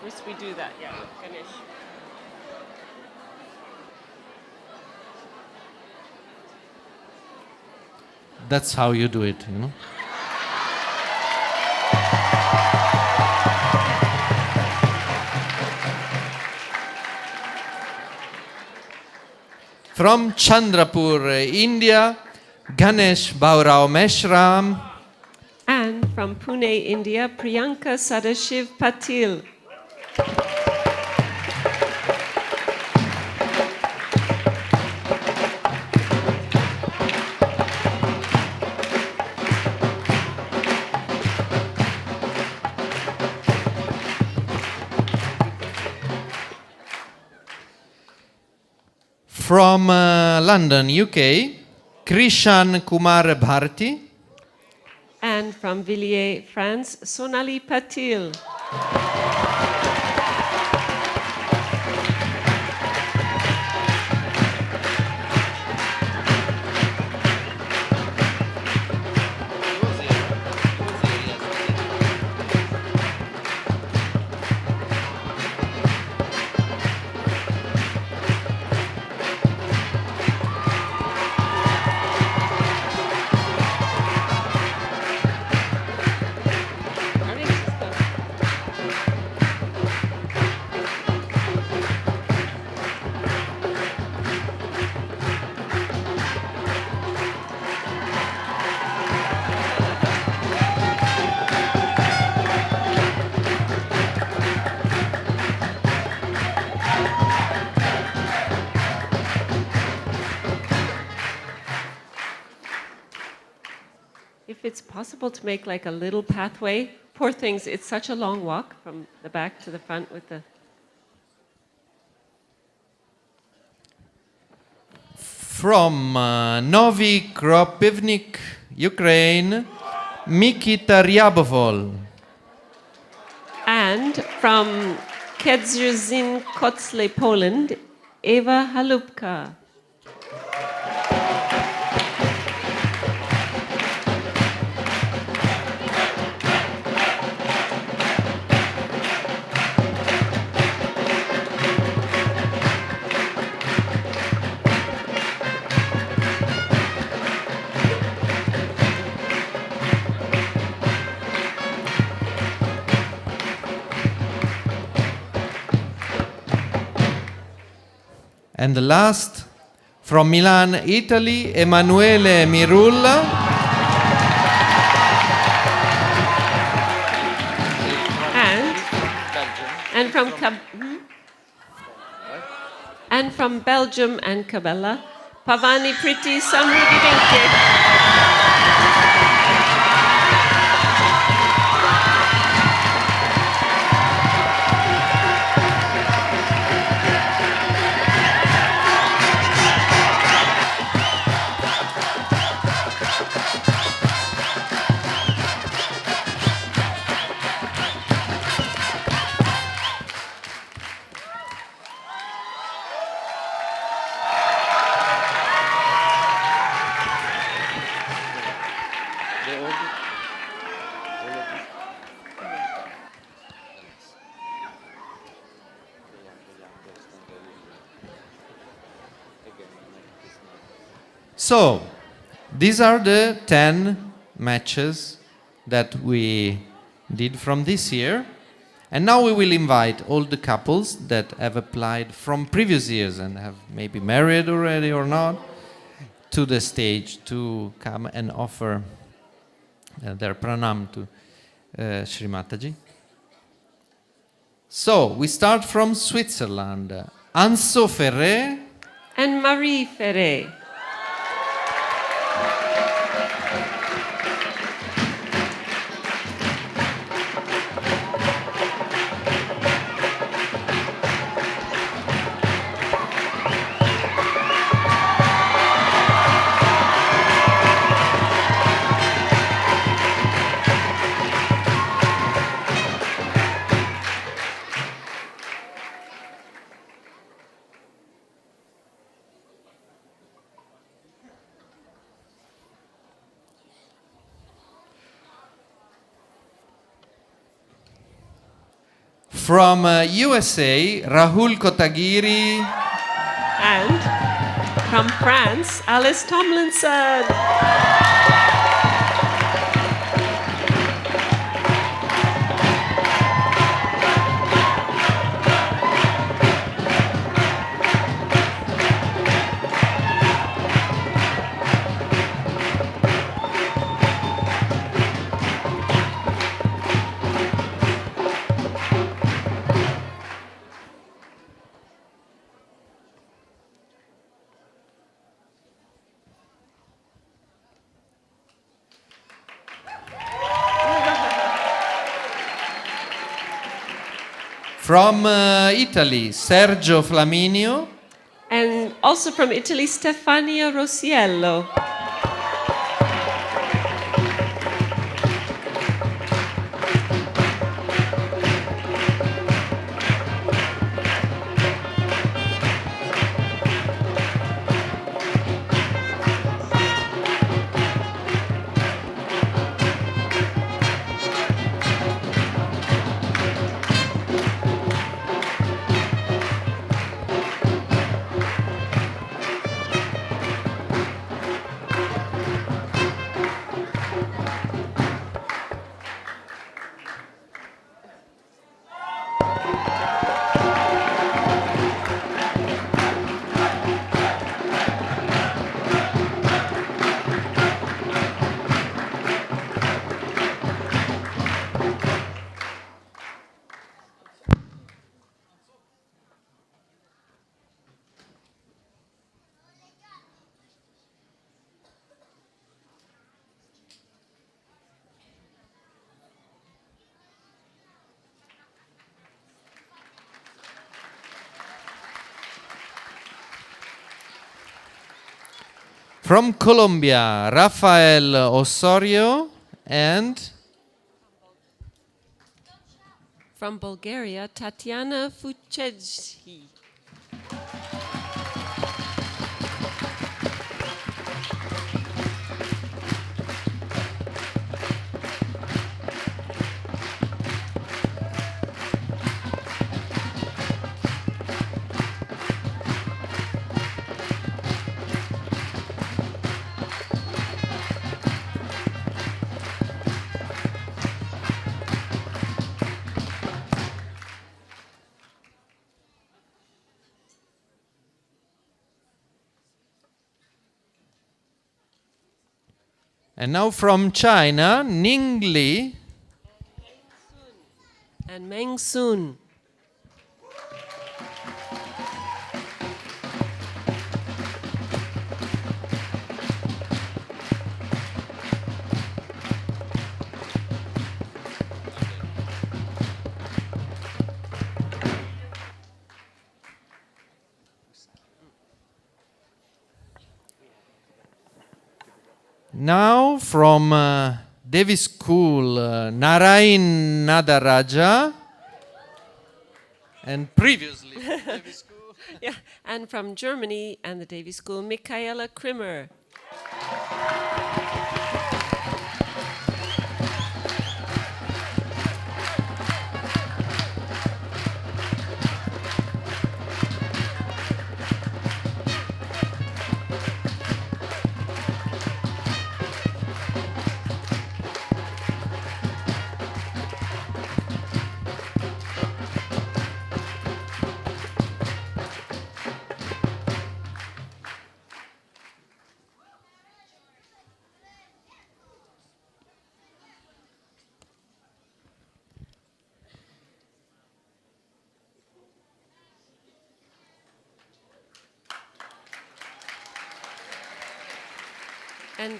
First we do that, yeah, Ganesh. That's how you do it, you know. From Chandrapur, India, Ganesh Baurao Meshram. And from Pune, India, Priyanka Sadashiv Patil. From London, UK, Krishan Kumar Bharti. And from Villiers, France, Sonali Patil. If it's possible to make like a little pathway, poor things, it's such a long walk from the back to the front with the... From Novi Kropivnik, Ukraine, Mikita Ryabovol. And from Kedzierzyn Kotle, Poland, Eva Halupka. And the last, from Milan, Italy, Emanuele Mirulla. And from Belgium and Cabella, Pavani Priti Samrugidenke. So, these are the 10 matches that we did from this year. And now we will invite all the couples that have applied from previous years and have maybe married already or not to the stage to come and offer their pranam to Shri Mataji. So, we start from Switzerland. Anso Ferré and Marie Ferré. From USA, Rahul Kotagiri. And from France, Alice Tomlinson. From Italy, Sergio Flaminio. And also from Italy, Stefania Rosiello. From Colombia, Rafael Osorio and From Bulgaria, Tatiana Fuchejhi. And now from China, Ningli. And Meng Sun. Now from Devi School, Narain Nadaraja. And previously from Devi School. Yeah, and from Germany and the Devi School, Michaela Krimmer. And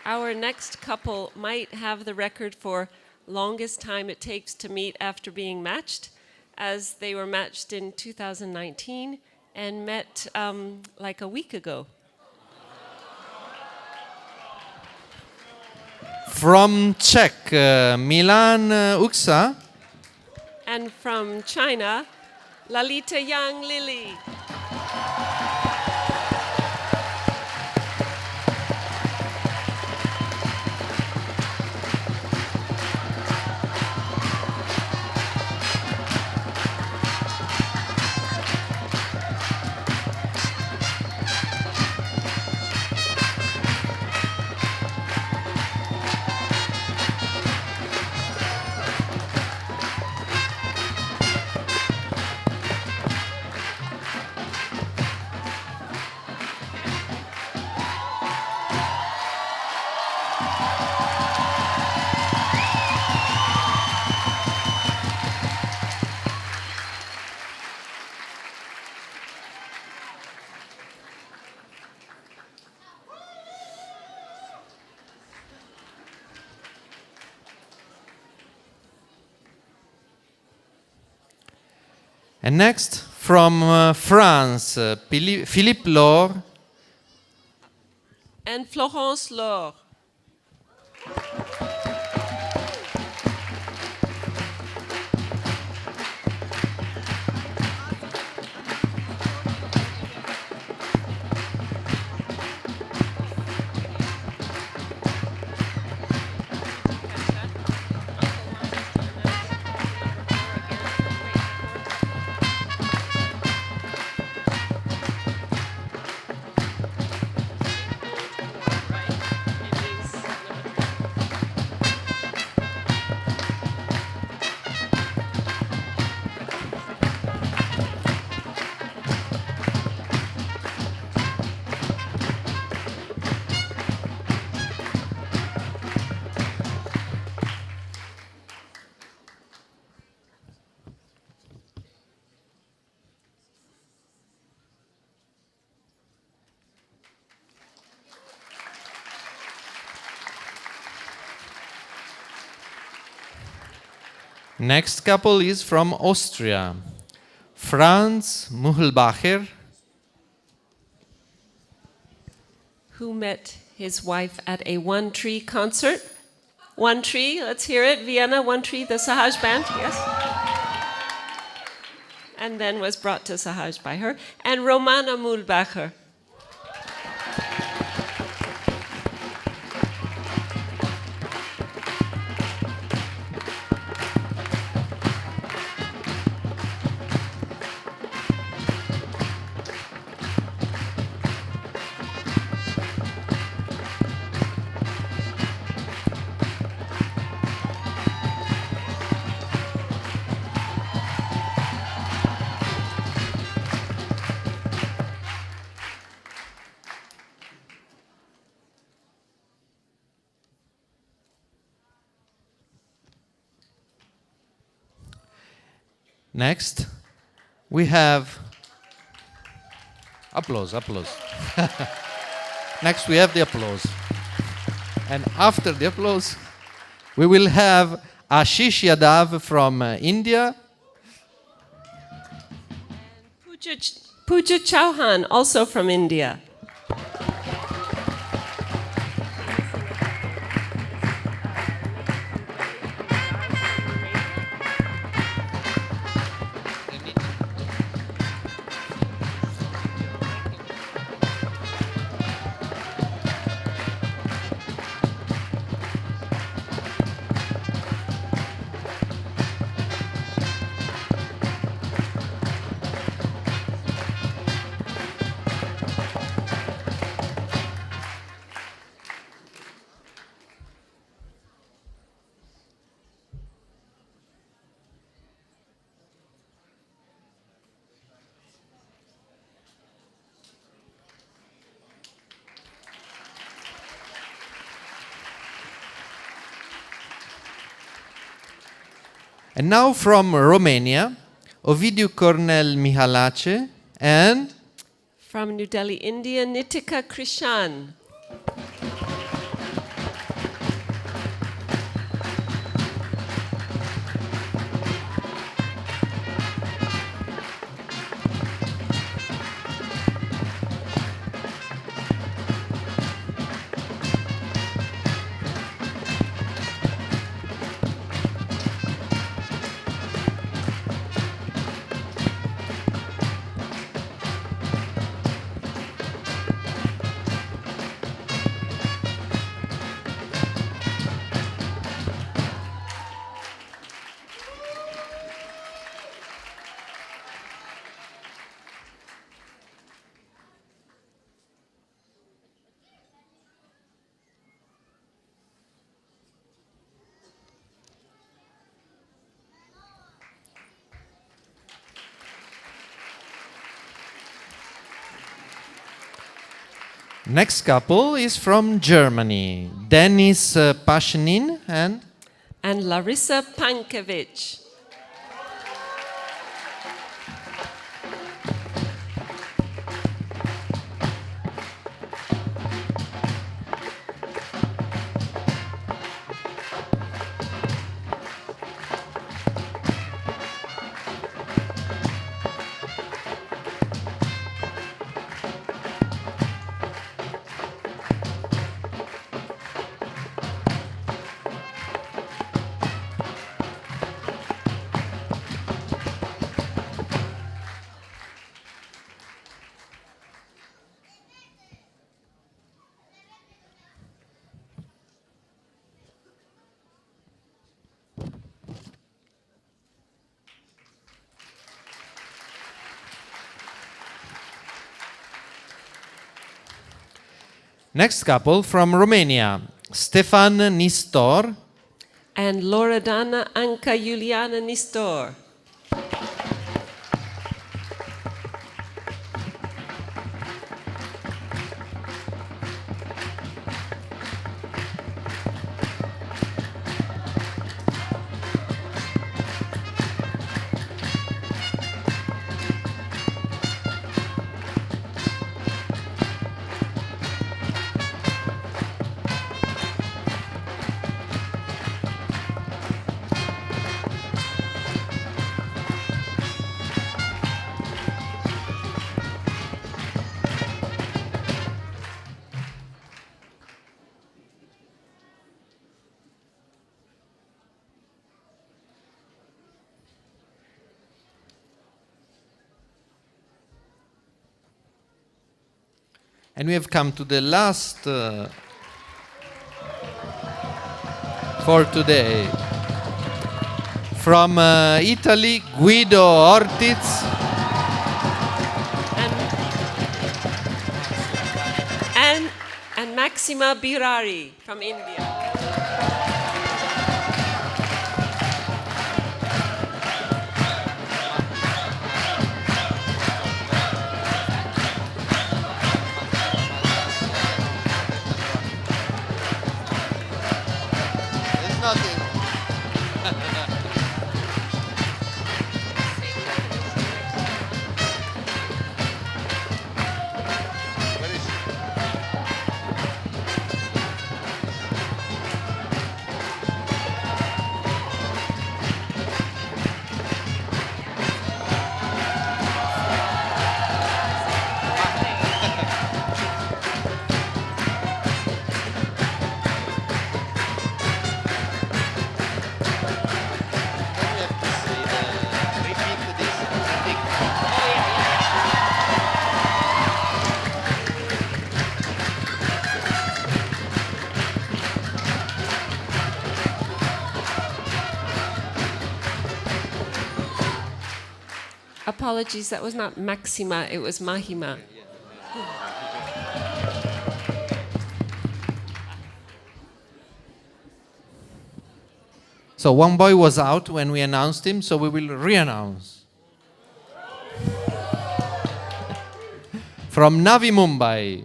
our next couple might have the record for longest time it takes to meet after being matched, as they were matched in 2019 and met like a week ago. From Czech, Milan Uksa. And from China, Lalita Yang Lily. And next, from France, Philippe Laure. And Florence Laure. Next couple is from Austria, Franz Muhlbacher. Who met his wife at a One Tree concert. One Tree, let's hear it. Vienna, One Tree, the Sahaja band, yes? And then was brought to Sahaja by her. And Romana Muhlbacher. Next, we have applause. Next, we have the applause. And after the applause, we will have Ashish Yadav from India. Pooja Chauhan, also from India. And now from Romania, Ovidiu Cornel Mihalace and From New Delhi, India, Nitika Krishan. next couple is from Germany, Dennis Pashinin and Larissa Pankevich. next couple from Romania, Stefan Nistor And Loredana Anca Iuliana Nistor. And we have come to the last for today. From Italy, Guido Ortiz. And Maxima Birari from India. Apologies, that was not Maxima, it was Mahima. So one boy was out when we announced him, so we will re-announce. From Navi Mumbai,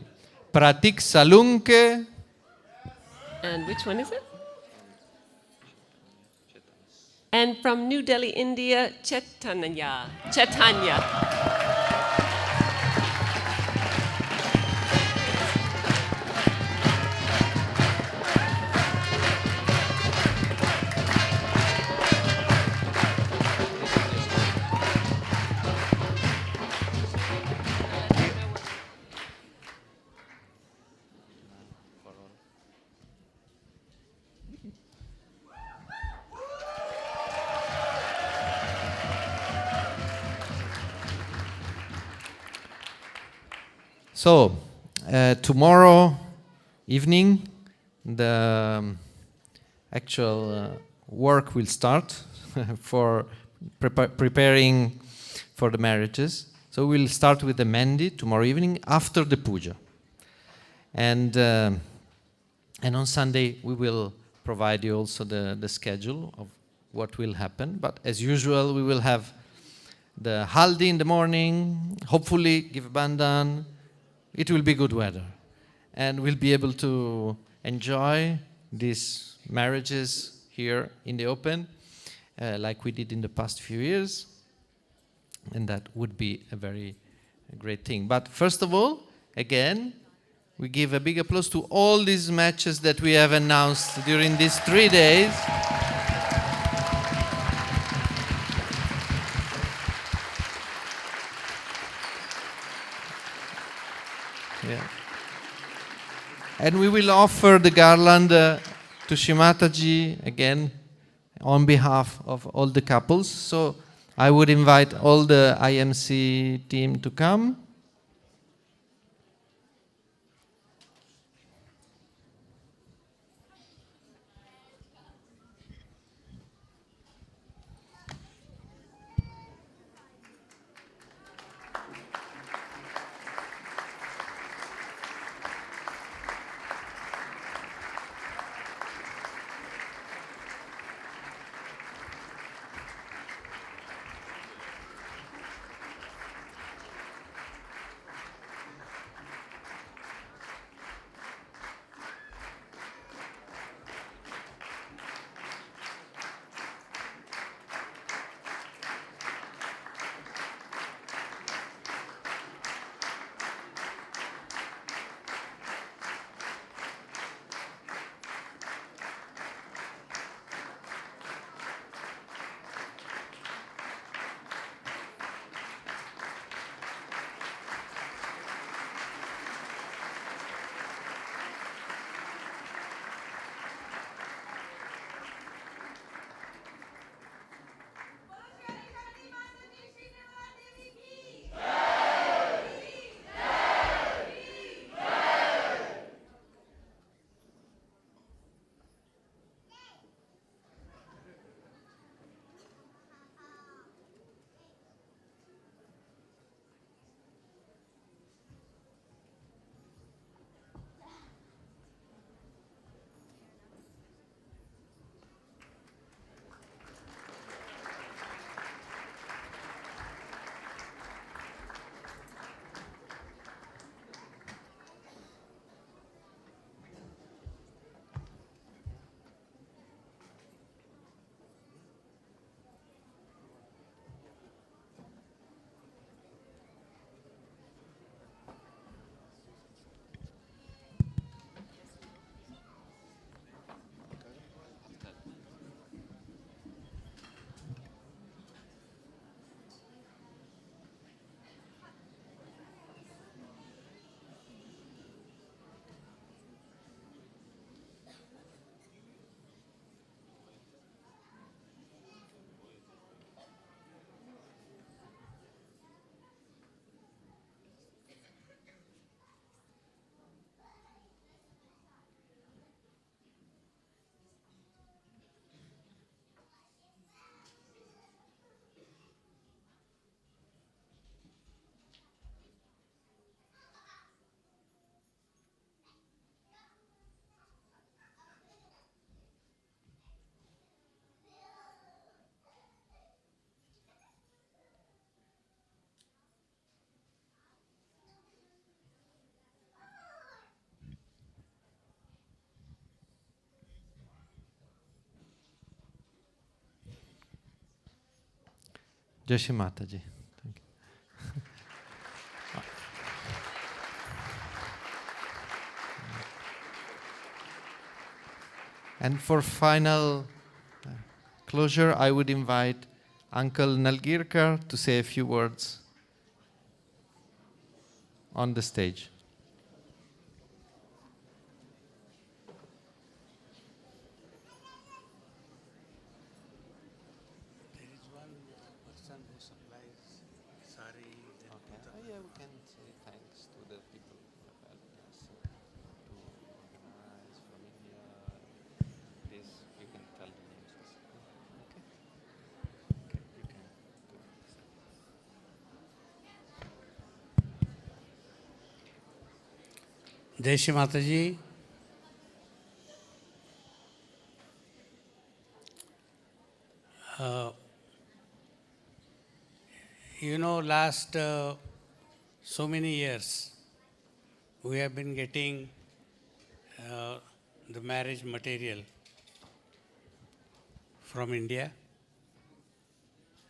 Pratik Salunke. And which one is it? And from New Delhi, India, Chaitanya. So, tomorrow evening, the actual work will start for preparing for the marriages. So we'll start with the Mehndi tomorrow evening after the puja. And on Sunday, we will provide you also the schedule of what will happen. But as usual, we will have the haldi in the morning, hopefully give bandan. It will be good weather. And we'll be able to enjoy these marriages here in the open, like we did in the past few years. And that would be a very great thing. But first of all, again, we give a big applause to all these matches that we have announced during these 3 days. Yeah. And we will offer the garland to Shri Mataji again on behalf of all the couples. So I would invite all the IMC team to come. Jai Shri Mataji. Thank you. And for final closure, I would invite Uncle Nalgirkar to say a few words on the stage. There is one person who supplies sari. Yeah, we can say thanks to the people who have helped us to organize from India. Please, you can tell the names. Okay. Okay, you can go. Jai Shri Mataji. Last so many years, we have been getting the marriage material from India,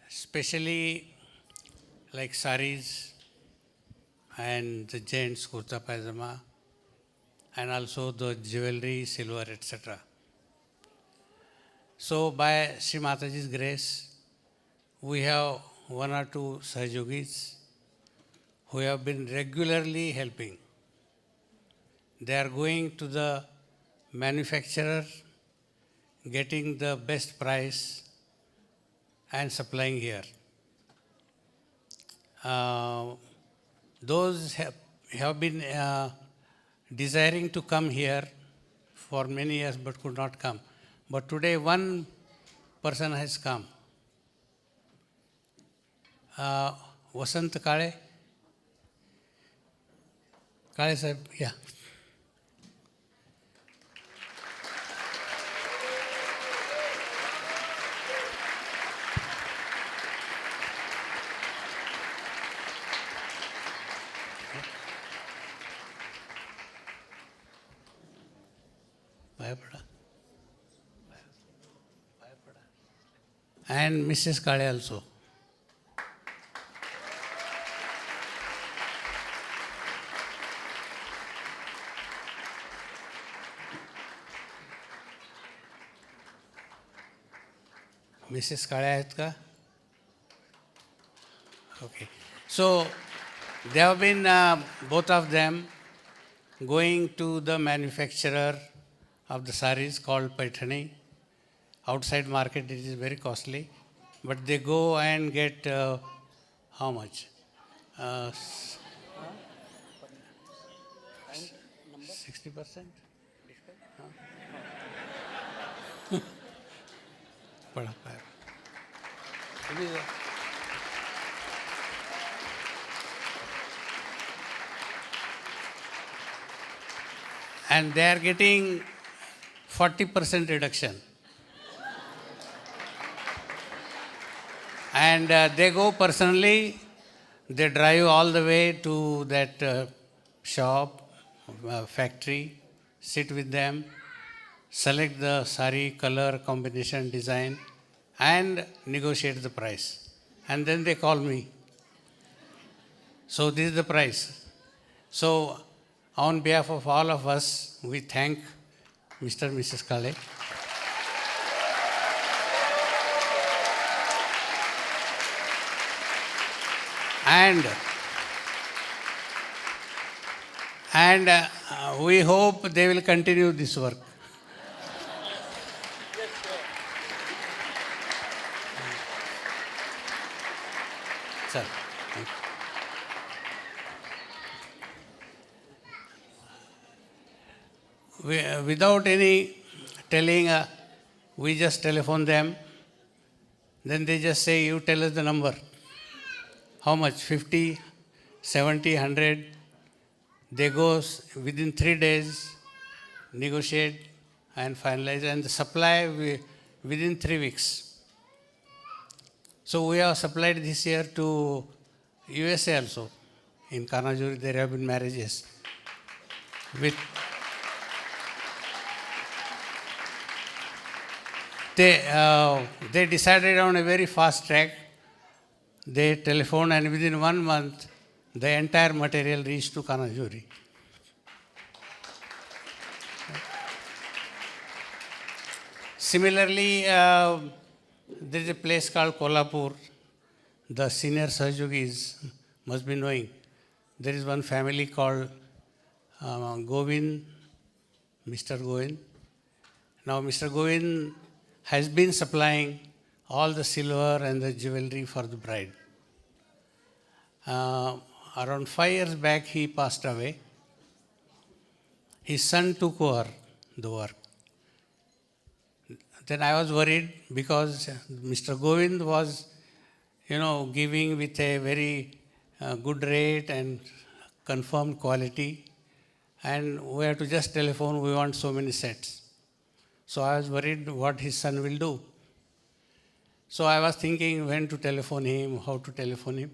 especially like saris and the gents kurta pajama, and also the jewelry, silver, etc. So by Shri Mataji's grace, we have one or two Sahajogis who have been regularly helping. They are going to the manufacturer, getting the best price and supplying here. Those have been desiring to come here for many years but could not come. But today one person has come. Vasant Kale. Kale Sahib, yeah. And Mrs. Kale also. Mrs. Kale आहेत का? Okay. So, they have been, both of them, going to the manufacturer of the saris called Paithani. Outside market it is very costly, but they go and get how much? 60%? बड़ा पाया। And they are getting 40% reduction. And they go personally, they drive all the way to that shop, factory, sit with them, select the sari color, combination, design, and negotiate the price. And then they call me. So this is the price. So on behalf of all of us, we thank Mr. and Mrs. Kale. And we hope they will continue this work. Sir, thank you. Without any telling, we just telephone them. Then they just say, you tell us the number. How much? 50, 70, 100. They go within 3 days, negotiate and finalize, and the supply within 3 weeks. So we have supplied this year to USA also. In Kanajuri there have been marriages. They decided on a very fast track They telephoned, and within 1 month, the entire material reached to Kanajuri. Similarly, there is a place called Kolhapur. The senior Sahajogis must be knowing. There is one family called Govind, Mr. Govind. Now, Mr. Govind has been supplying all the silver and the jewelry for the bride. Around 5 years back, he passed away. His son took over the work. Then I was worried because Mr. Govind was, giving with a very good rate and confirmed quality. And we have to just telephone, we want so many sets. So I was worried what his son will do. So I was thinking when to telephone him, how to telephone him.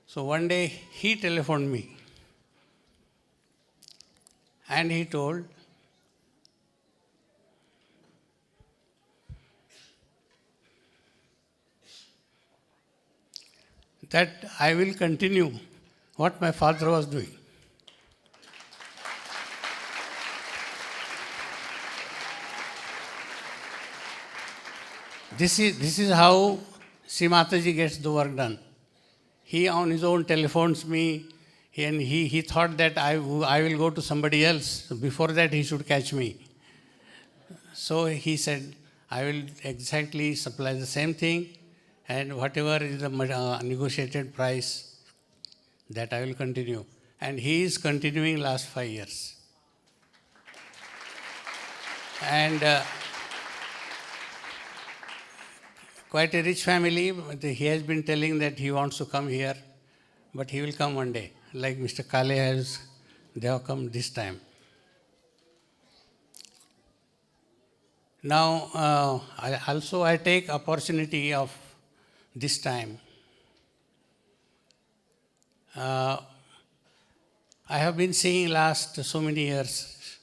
So one day he telephoned me. And he told, that I will continue what my father was doing. This is how Shri Mataji gets the work done. He on his own telephones me, and he thought that I will go to somebody else. Before that, he should catch me. So he said, I will exactly supply the same thing, and whatever is the negotiated price, that I will continue. And he is continuing last 5 years. And quite a rich family. He has been telling that he wants to come here, but he will come one day. Like Mr. Kale they have come this time. Now, I take opportunity of this time. I have been seeing last so many years.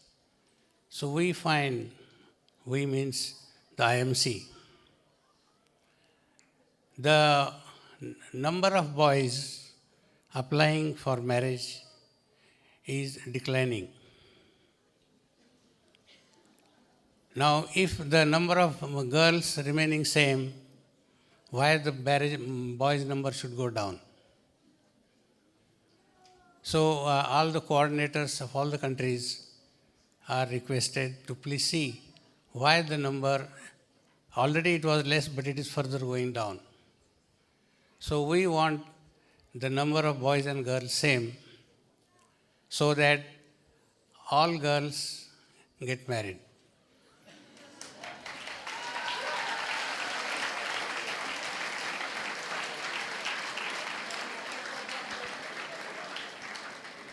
So we find, we means the IMC. The number of boys applying for marriage is declining. Now, if the number of girls remaining same, why the boys' number should go down? So, all the coordinators of all the countries are requested to please see why the number, already it was less, but it is further going down. So, we want the number of boys and girls same, so that all girls get married.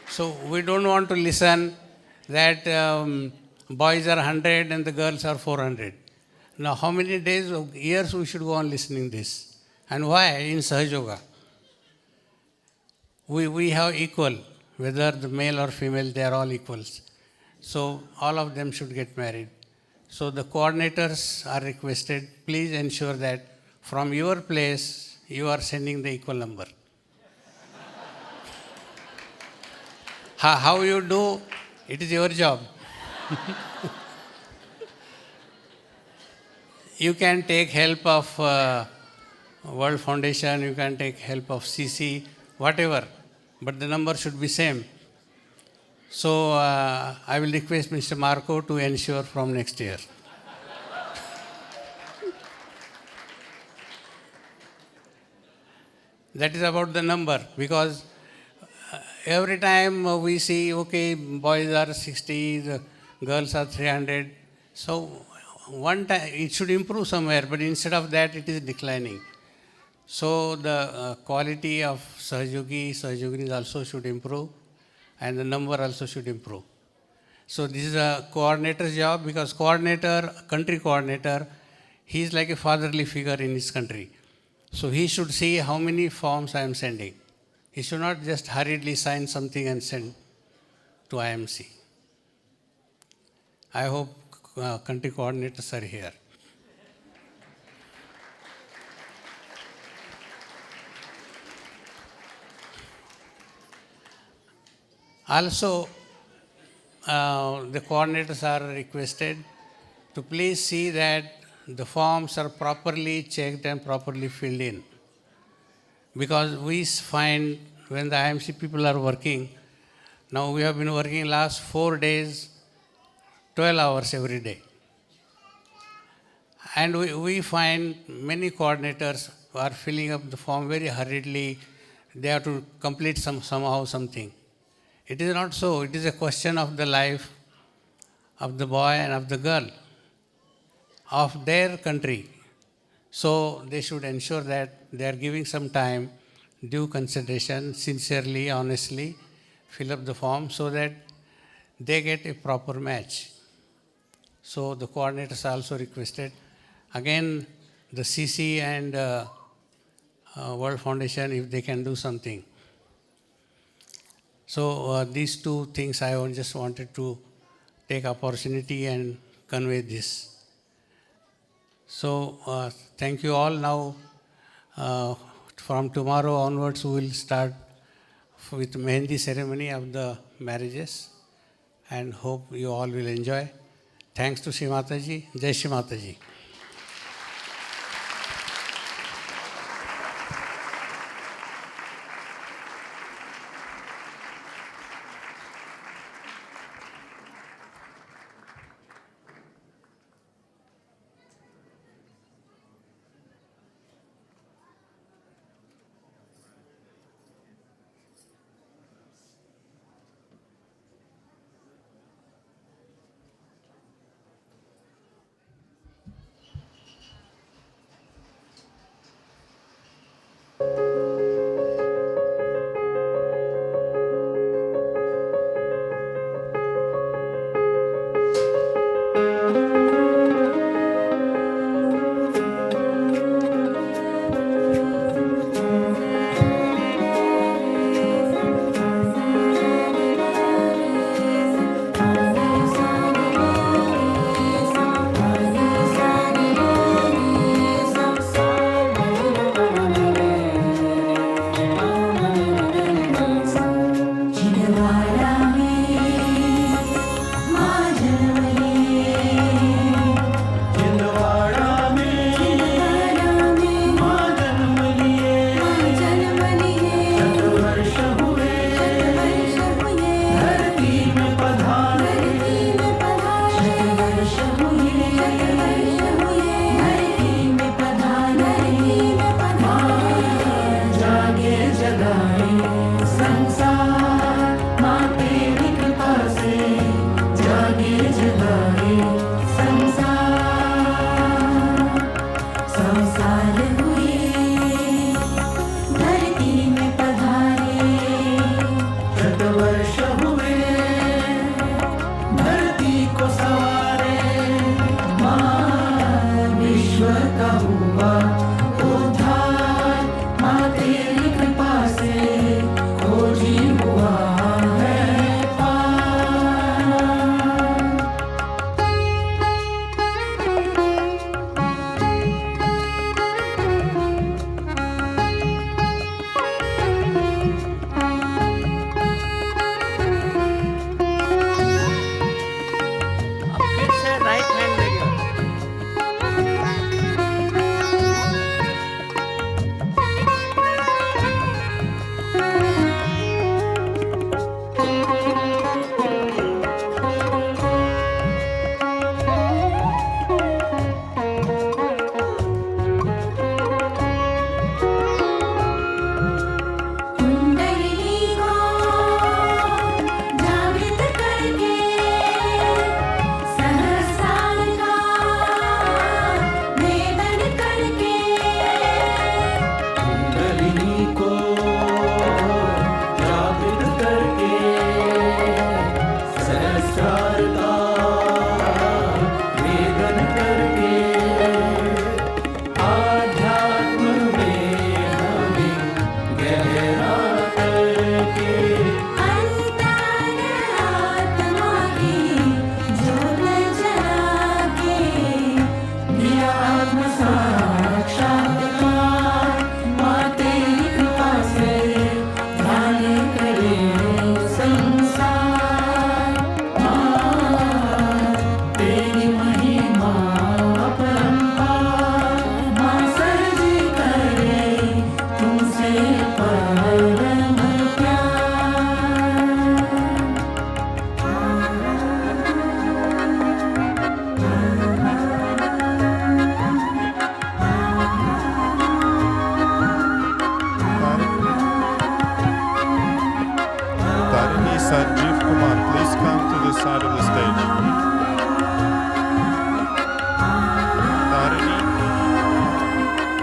So we don't want to listen that boys are 100 and the girls are 400. Now how many days or years we should go on listening this? And why in Sahaja Yoga? We have equal, whether the male or female, they are all equals. So all of them should get married. So the coordinators are requested, please ensure that from your place, you are sending the equal number. How you do, it is your job. You can take help of World Foundation, you can take help of CC, whatever, but the number should be same. So I will request Mr. Marco to ensure from next year. That is about the number, because every time we see, okay, boys are 60, the girls are 300. So one time it should improve somewhere, but instead of that, it is declining. So the quality of Sahajoginis also should improve, and the number also should improve. So this is a coordinator's job, because coordinator, country coordinator, he is like a fatherly figure in his country. So he should see how many forms I am sending. He should not just hurriedly sign something and send to IMC. I hope country coordinators are here. Also, the coordinators are requested to please see that the forms are properly checked and properly filled in. Because we find when the IMC people are working, now we have been working last 4 days, 12 hours every day. And we find many coordinators who are filling up the form very hurriedly. They have to complete somehow something. It is not so. It is a question of the life of the boy and of the girl, of their country. So they should ensure that they are giving some time, due consideration, sincerely, honestly, fill up the form so that they get a proper match. So the coordinators also requested. Again, the CC and World Foundation, if they can do something. So these two things I just wanted to take opportunity and convey this. So thank you all. Now from tomorrow onwards we will start with Mehendi ceremony of the marriages and hope you all will enjoy. Thanks to Shri Mataji. Jai Shri Mataji.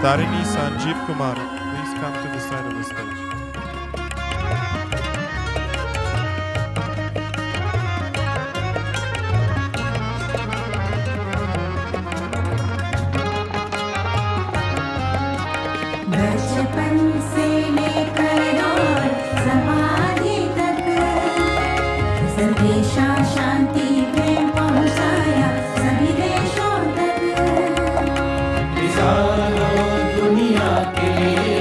Tarini Sanjeev Kumar, please come to the side of the stage. बचपन से लेकर और समाधि तक संदेशा शांति प्रेम पहुंचाया सभी देशों तक। किसानों दुनिया के लिए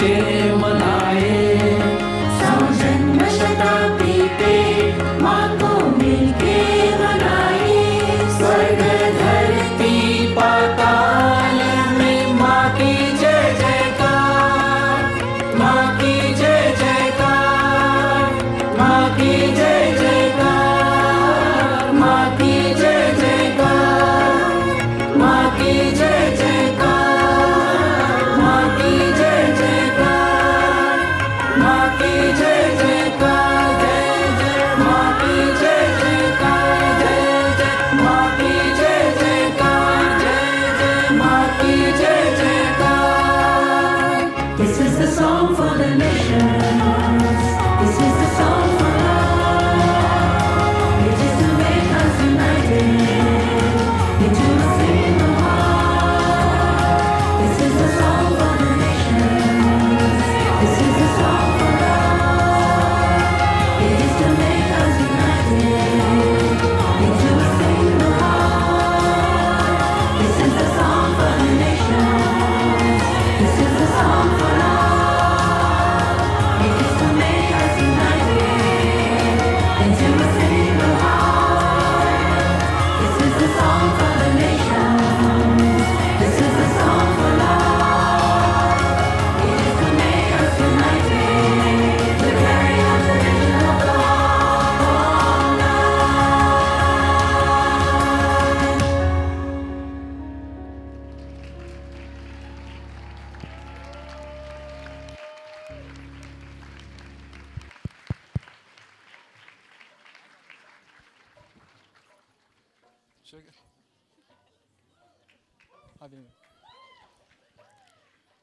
बच्चे मनाए सौ जन्म शताब्दी पे माँ को मिलके मनाए स्वर्ग धरती पाताल में माँ की जय जयकार माँ की जय जयकार माँ की जय जयकार माँ की जय जयकार माँ की जय जयकार माँ की जय जयकार माँ की जय जयकार जय जय माँ की जय जयकार जय जय माँ की जय जयकार जय जय माँ की जय जयकार. This is the song for the nations. This is the song for love. It is to make us united into a single heart. This is the song for the nations. This is the song for love. It is to make us united into a single heart. This is the song for the nations. This is the song for love. It is to make us united into a single heart. This is the song for the nations. This is the song for love. It is to make us united to carry out the vision of God.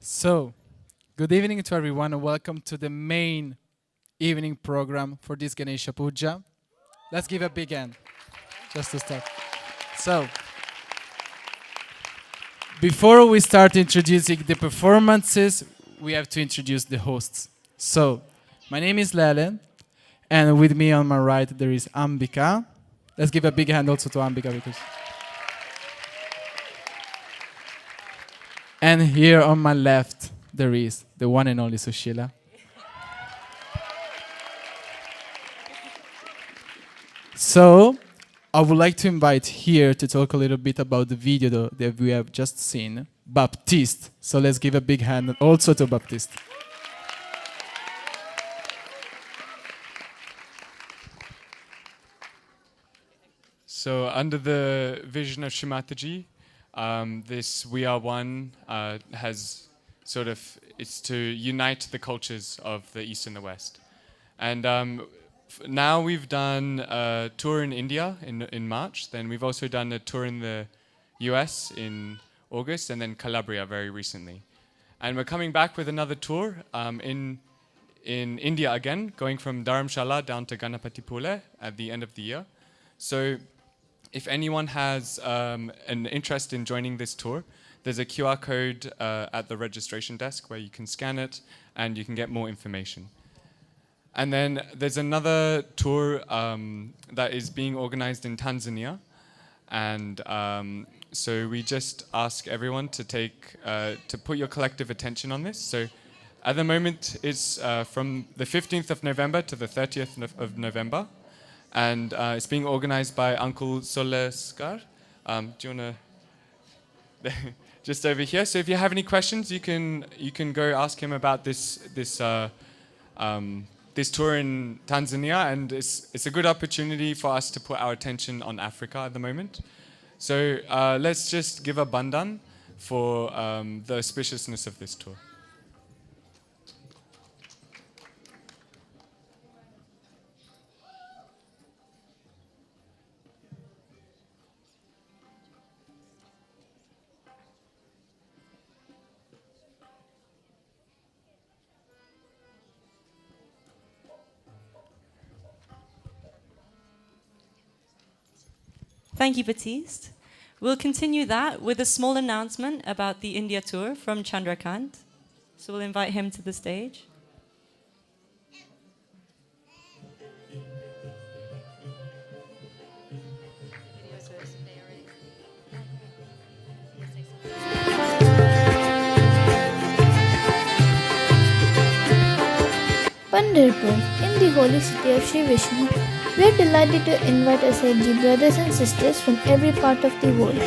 So, good evening to everyone and welcome to the main evening program for this Ganesha Puja. Let's give a big hand just to start. So, before we start introducing the performances, we have to introduce the hosts. So, my name is Lele, and with me on my right there is Ambika. Let's give a big hand also to Ambika because. And here on my left there is the one and only Sushila. So, I would like to invite here to talk a little bit about the video that we have just seen, Baptiste. So let's give a big hand also to Baptiste. So under the vision of Shri Mataji, this We Are One has sort of, it's to unite the cultures of the East and the West. And now we've done a tour in India in March, then we've also done a tour in the US in August, and then Calabria very recently. And we're coming back with another tour in India again, going from Dharamshala down to Ganapatipule at the end of the year. So if anyone has an interest in joining this tour, there's a QR code at the registration desk where you can scan it and you can get more information. And then there's another tour that is being organized in Tanzania. And so we just ask everyone to to put your collective attention on this. So at the moment, it's from the 15th of November to the 30th of November. And it's being organized by Uncle Soleskar. Do you want to just over here? So if you have any questions, you can go ask him about this tour in Tanzania, and it's a good opportunity for us to put our attention on Africa at the moment. So let's just give a bandan for the auspiciousness of this tour. Thank you, Baptiste. We'll continue that with a small announcement about the India tour from Chandrakant. So we'll invite him to the stage. Pandharpur, in the holy city of Shri Vishnu, we are delighted to invite our Sahaji brothers and sisters from every part of the world.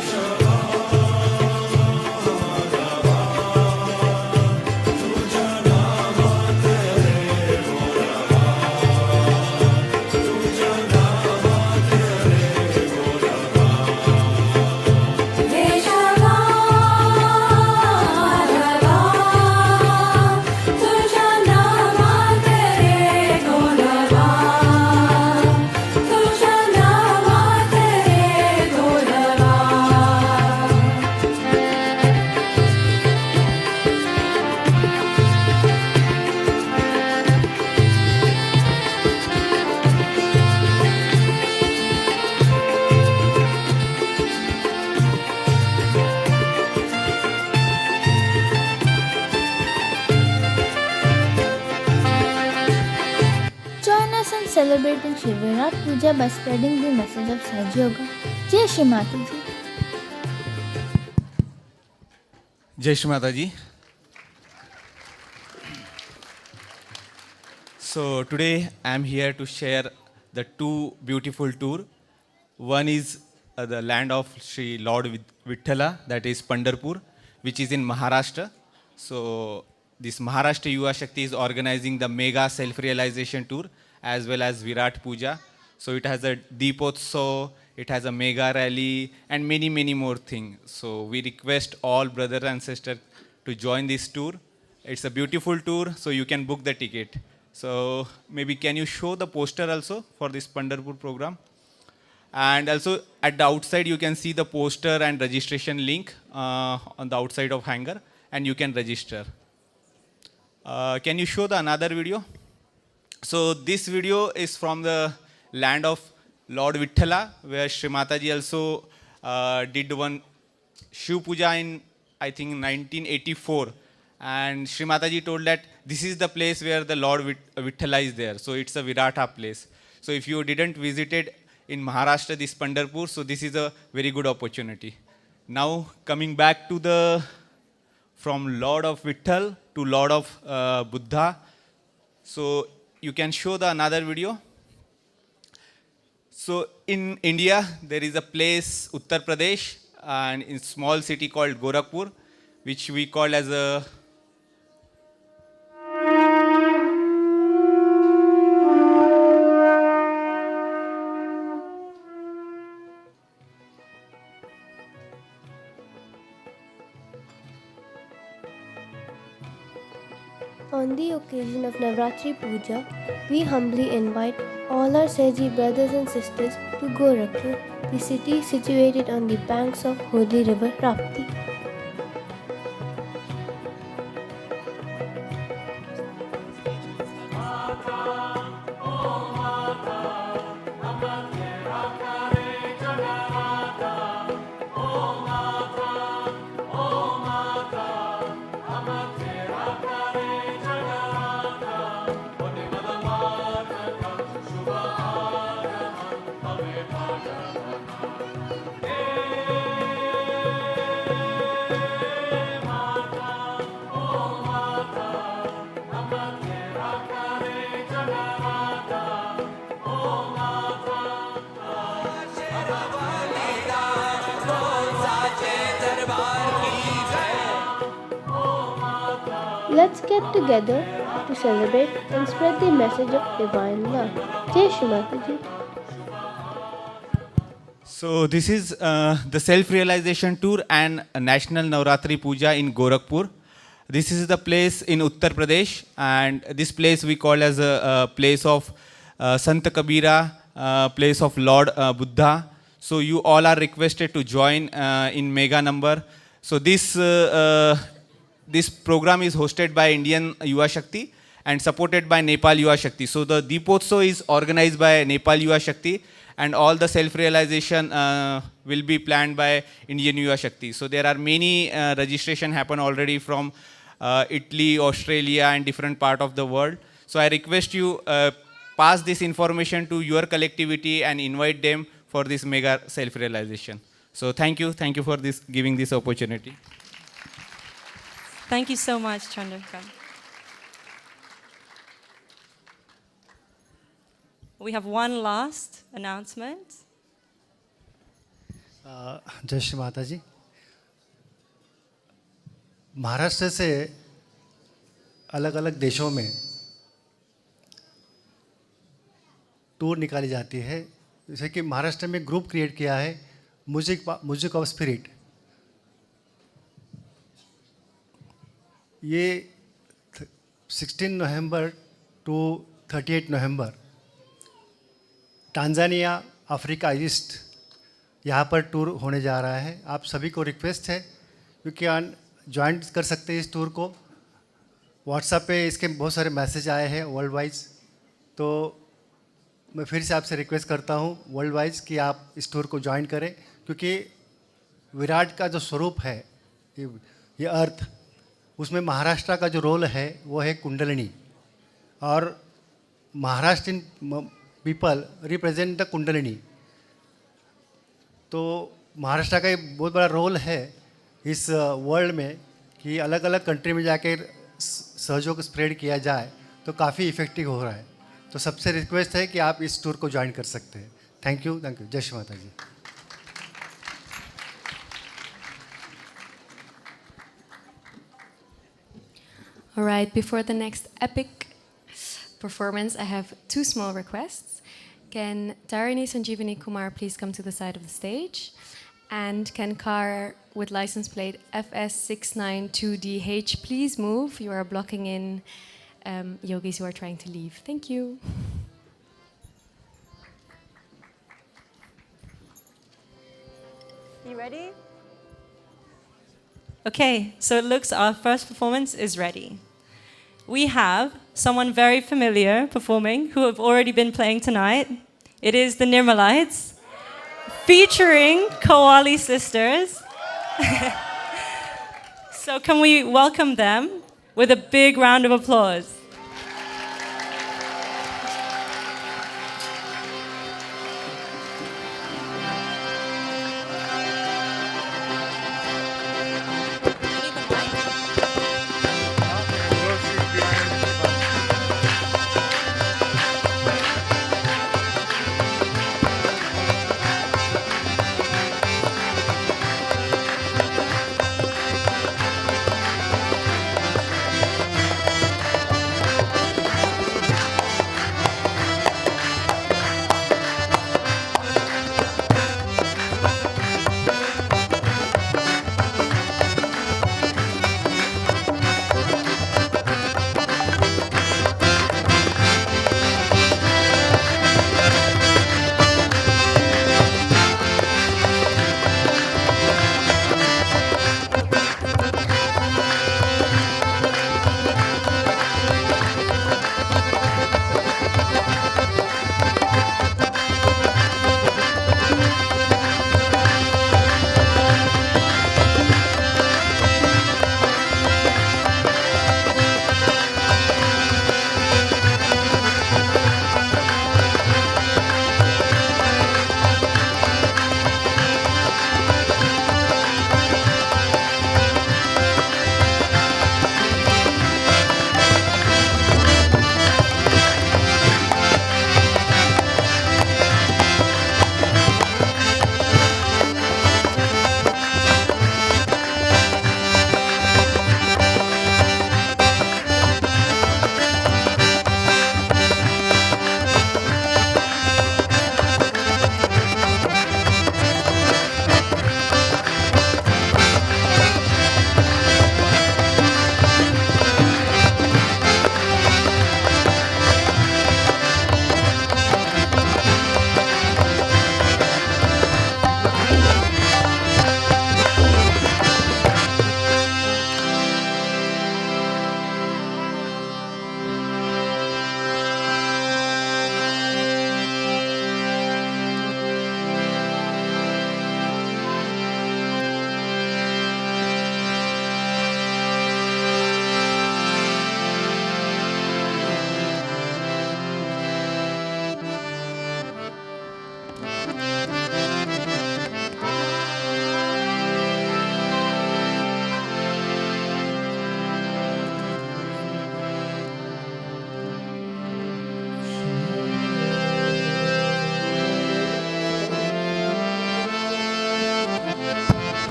Join us in celebrating Shri Virat Puja by spreading the message of Sahaja Yoga. Jai Shri Mataji. Jai Shri Mataji. So today I am here to share the two beautiful tours. One is the land of Sri Lord Vithala, that is Pandharpur, which is in Maharashtra. So this Maharashtra Yuva Shakti is organizing the mega self-realization tour as well as Virat Puja. So it has a Deepotsav, it has a mega rally and many more things. So we request all brothers and sisters to join this tour. It's a beautiful tour, so you can book the ticket. So maybe can you show the poster also for this Pandharpur program? And also at the outside you can see the poster and registration link on the outside of hanger, and you can register. Can you show the another video? So this video is from the land of Lord Vithala, where Shri Mataji also did one Shiv Puja in, I think, 1984. And Shri Mataji told that this is the place where the Lord Vithala is there. So it's a Virata place. So if you didn't visited in Maharashtra this Pandharpur, so this is a very good opportunity. Now coming back to the, from Lord of Vitthal to Lord of Buddha. So you can show the another video. So in India, there is a place, Uttar Pradesh, and in small city called Gorakhpur, which we call as a On the occasion of Navratri Puja, we humbly invite all our Sahaji brothers and sisters to Gorakhpur, the city situated on the banks of holy river Rapti. Let's get together to celebrate and spread the message of divine love. Jai Shri Mataji. So this is the self-realization tour and a national Navratri Puja in Gorakhpur. This is the place in Uttar Pradesh, and this place we call as a place of Sant Kabira, place of Lord Buddha. So you all are requested to join in mega number. So this program is hosted by Indian Yuva Shakti and supported by Nepal Yuva Shakti. So the Deepotsav is organized by Nepal Yuva Shakti, and all the self-realization will be planned by Indian Yuva Shakti. So there are many registration happen already from Italy, Australia and different part of the world. So I request you pass this information to your collectivity and invite them for this mega self-realization. So thank you for this giving this opportunity. Thank you so much, Chandrakant. We have one last announcement. जय श्री माता जी। महाराष्ट्र से अलग अलग देशों में tour निकाली जाती है। जैसे कि महाराष्ट्र में ग्रुप क्रिएट किया है म्यूजिक ऑफ स्पिरिट। ये 16 नवंबर टू 38 नवंबर टांजानिया, अफ्रीका ईस्ट यहाँ पर टूर होने जा रहा है। आप सभी को रिक्वेस्ट है क्योंकि ज्वाइन कर सकते हैं इस टूर को। व्हाट्सएप पे इसके बहुत सारे मैसेज आए हैं वर्ल्ड वाइज, तो मैं फिर से आपसे रिक्वेस्ट करता हूँ वर्ल्ड वाइज कि आप इस टूर को ज्वाइन करें, क्योंकि विराट का जो स्वरूप है ये अर्थ, उसमें महाराष्ट्र का जो रोल है वो है कुंडलिनी, और Maharashtrian people represent the kundalini. तो महाराष्ट्र का एक बहुत बड़ा रोल है इस वर्ल्ड में कि अलग अलग कंट्री में जाकर सहयोग स्प्रेड किया जाए तो काफ़ी इफ़ेक्टिव हो रहा है। तो सबसे रिक्वेस्ट है कि आप इस टूर को ज्वाइन कर सकते हैं। Thank you. जय श्री माता जी। All right, before the next epic performance, I have two small requests. Can Tarini Sanjeevani Kumar please come to the side of the stage? And can car with license plate FS692DH please move? You are blocking in yogis who are trying to leave. Thank you. You ready? Okay, so it looks our first performance is ready. We have someone very familiar performing who have already been playing tonight. It is the Nirmalites, featuring Koali sisters. So can we welcome them with a big round of applause?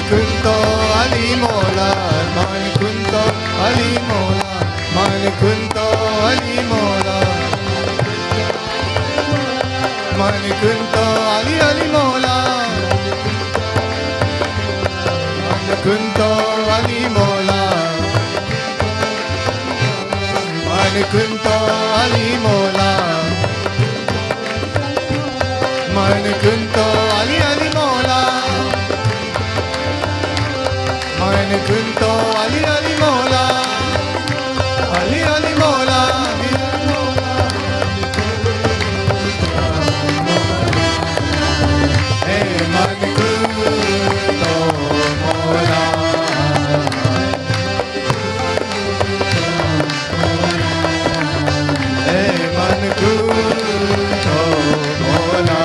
Kunto Ali Mola, Man Kunto Ali Mola, Man Kunto Ali Mola, Man Kunto Ali Ali Mola, Man Kunto Ali Mola, Man Kunto Ali Mola, Man Kunto Ali Ali Mola. Man Kunto Ali Ali Mola, Ali Ali Mola, hey Man Kunto Mola, hey Man Kunto Mola.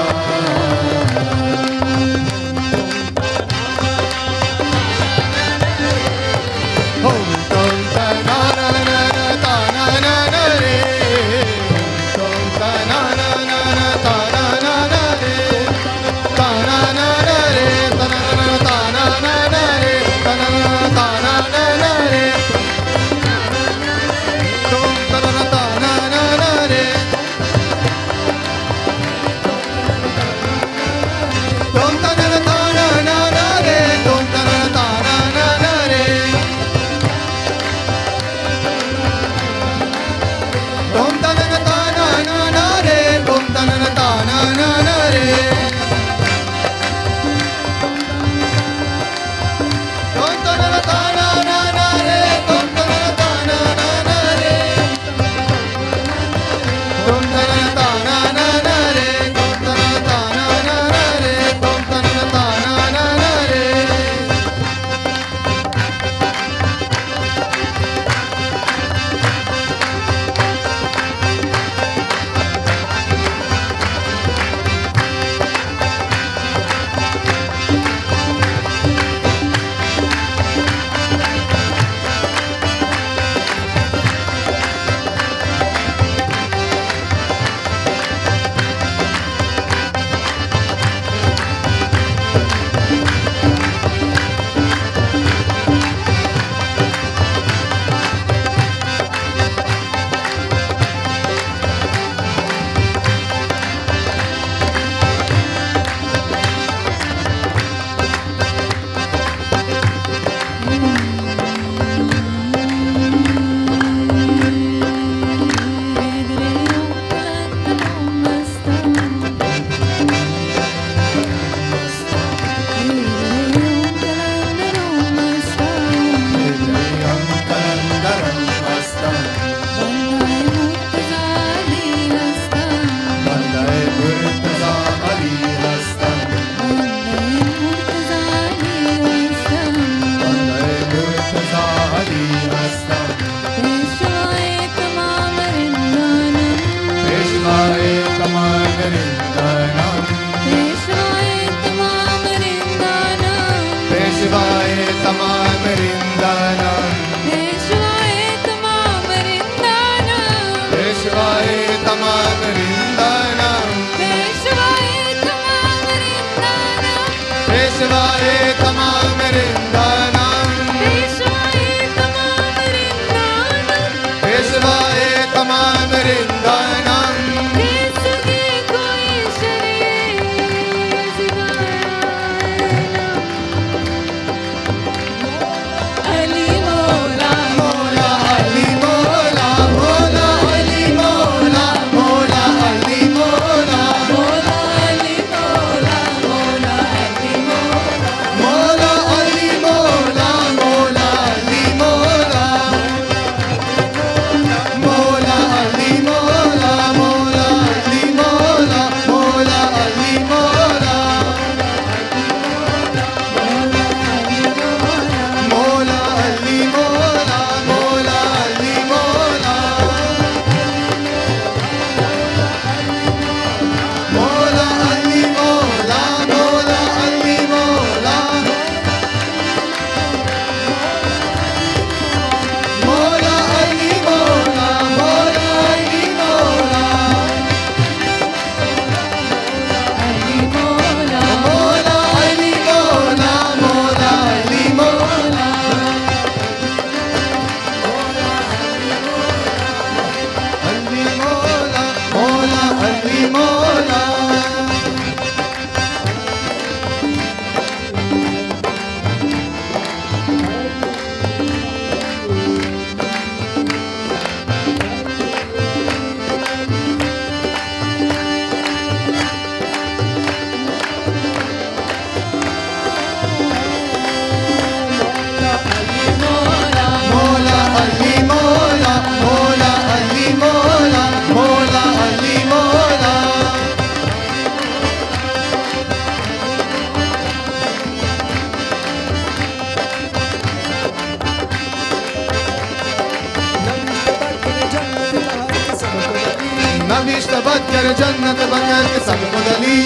कर जन्नत बकर के सब बदली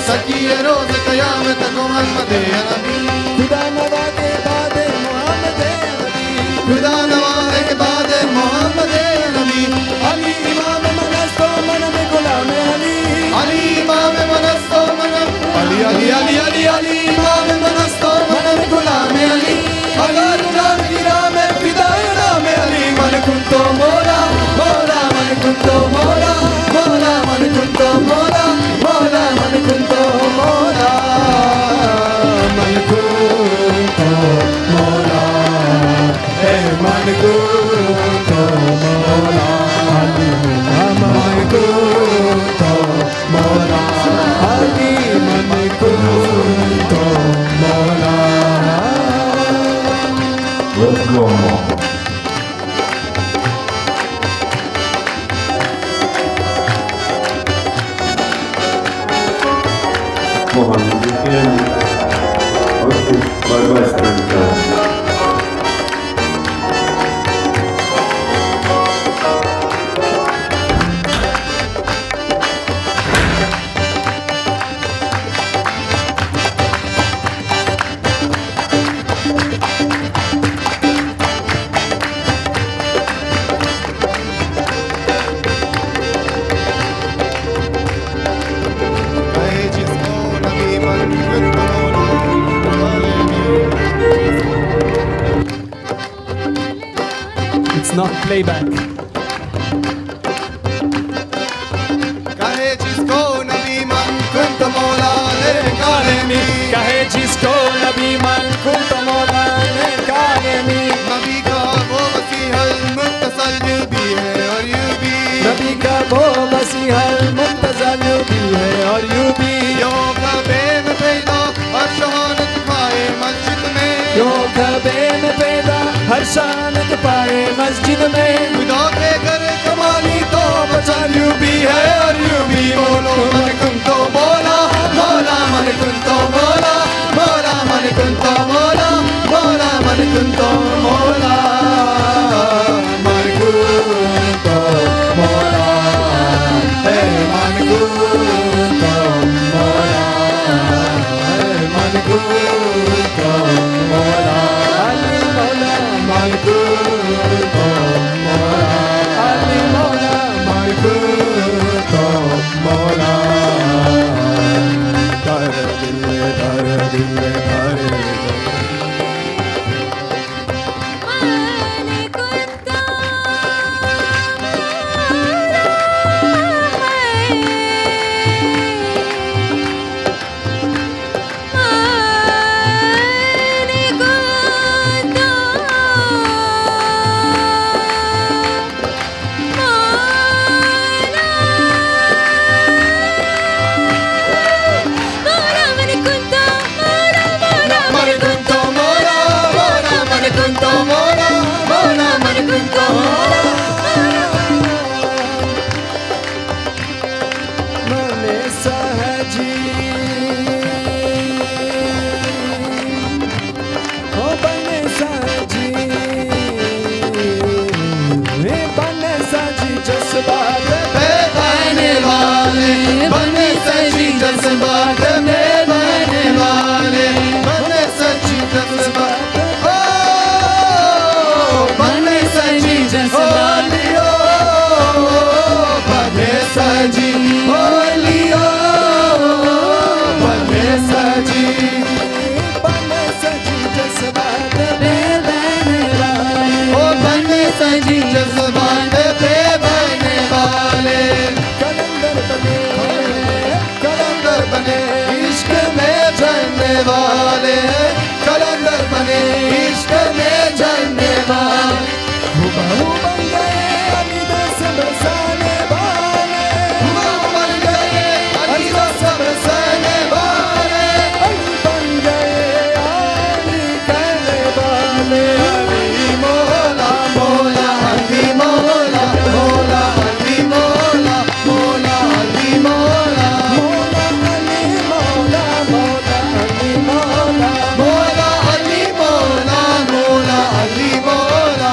सकी रोज कयामत मोहम्मद नबी खुदा नवा के बाद मोहम्मद नबी खुदा नवा के बाद मोहम्मद नबी अली इमाम मनस्तो मन में गुलाम अली इमाम मनस्तो मन अली अली अली अली अली इमाम मनस्तो मन में गुलाम अली अगर गुलाम गिरा में फिदाए नाम अली मन कुंतो मोला मोला मन कुंतो मोला मोला मन कुंतो मोला मोला मन कुंतो मोला मन कुंतो मोला हे मन कुंतो मोला मन कुंतो मोला अली मन कुंतो मोला Let's go on. It's not playback. कहे जिसको नबी मन कुंत मौला ने काले मी कहे जिसको नबी मन कुंत मौला ने काले मी नबी का वो वसीहल मुत्तसल भी है और यू भी नबी का वो वसीहल मुत्तसल भी है और यू भी यो कबे में पैदा और शहानत पाए मस्जिद में यो कबे में पैदा हर शानत पाए मस्जिद में खुदा के घर कमाली तो बचा यू भी है और यू भी बोलो मन कुन तो बोला बोला मन कुन तो बोला बोला मन कुन तो बोला बोला मन कुन तो बोला मन कुन तो बोला हे मन कुन तो बोला मन कुन तो बोला वाले कलंदर बने इश्क में जलने वाले हुबहू बन गए अली दस बरसाने वाले हुबहू बन गए अली दस बरसाने वाले अली बन गए अली कहने वाले अली मौला मौला अली मौला मौला अली मौला मौला अली मौला मौला अली मौला मौला अली मौला मौला अली मौला मौला अली मौला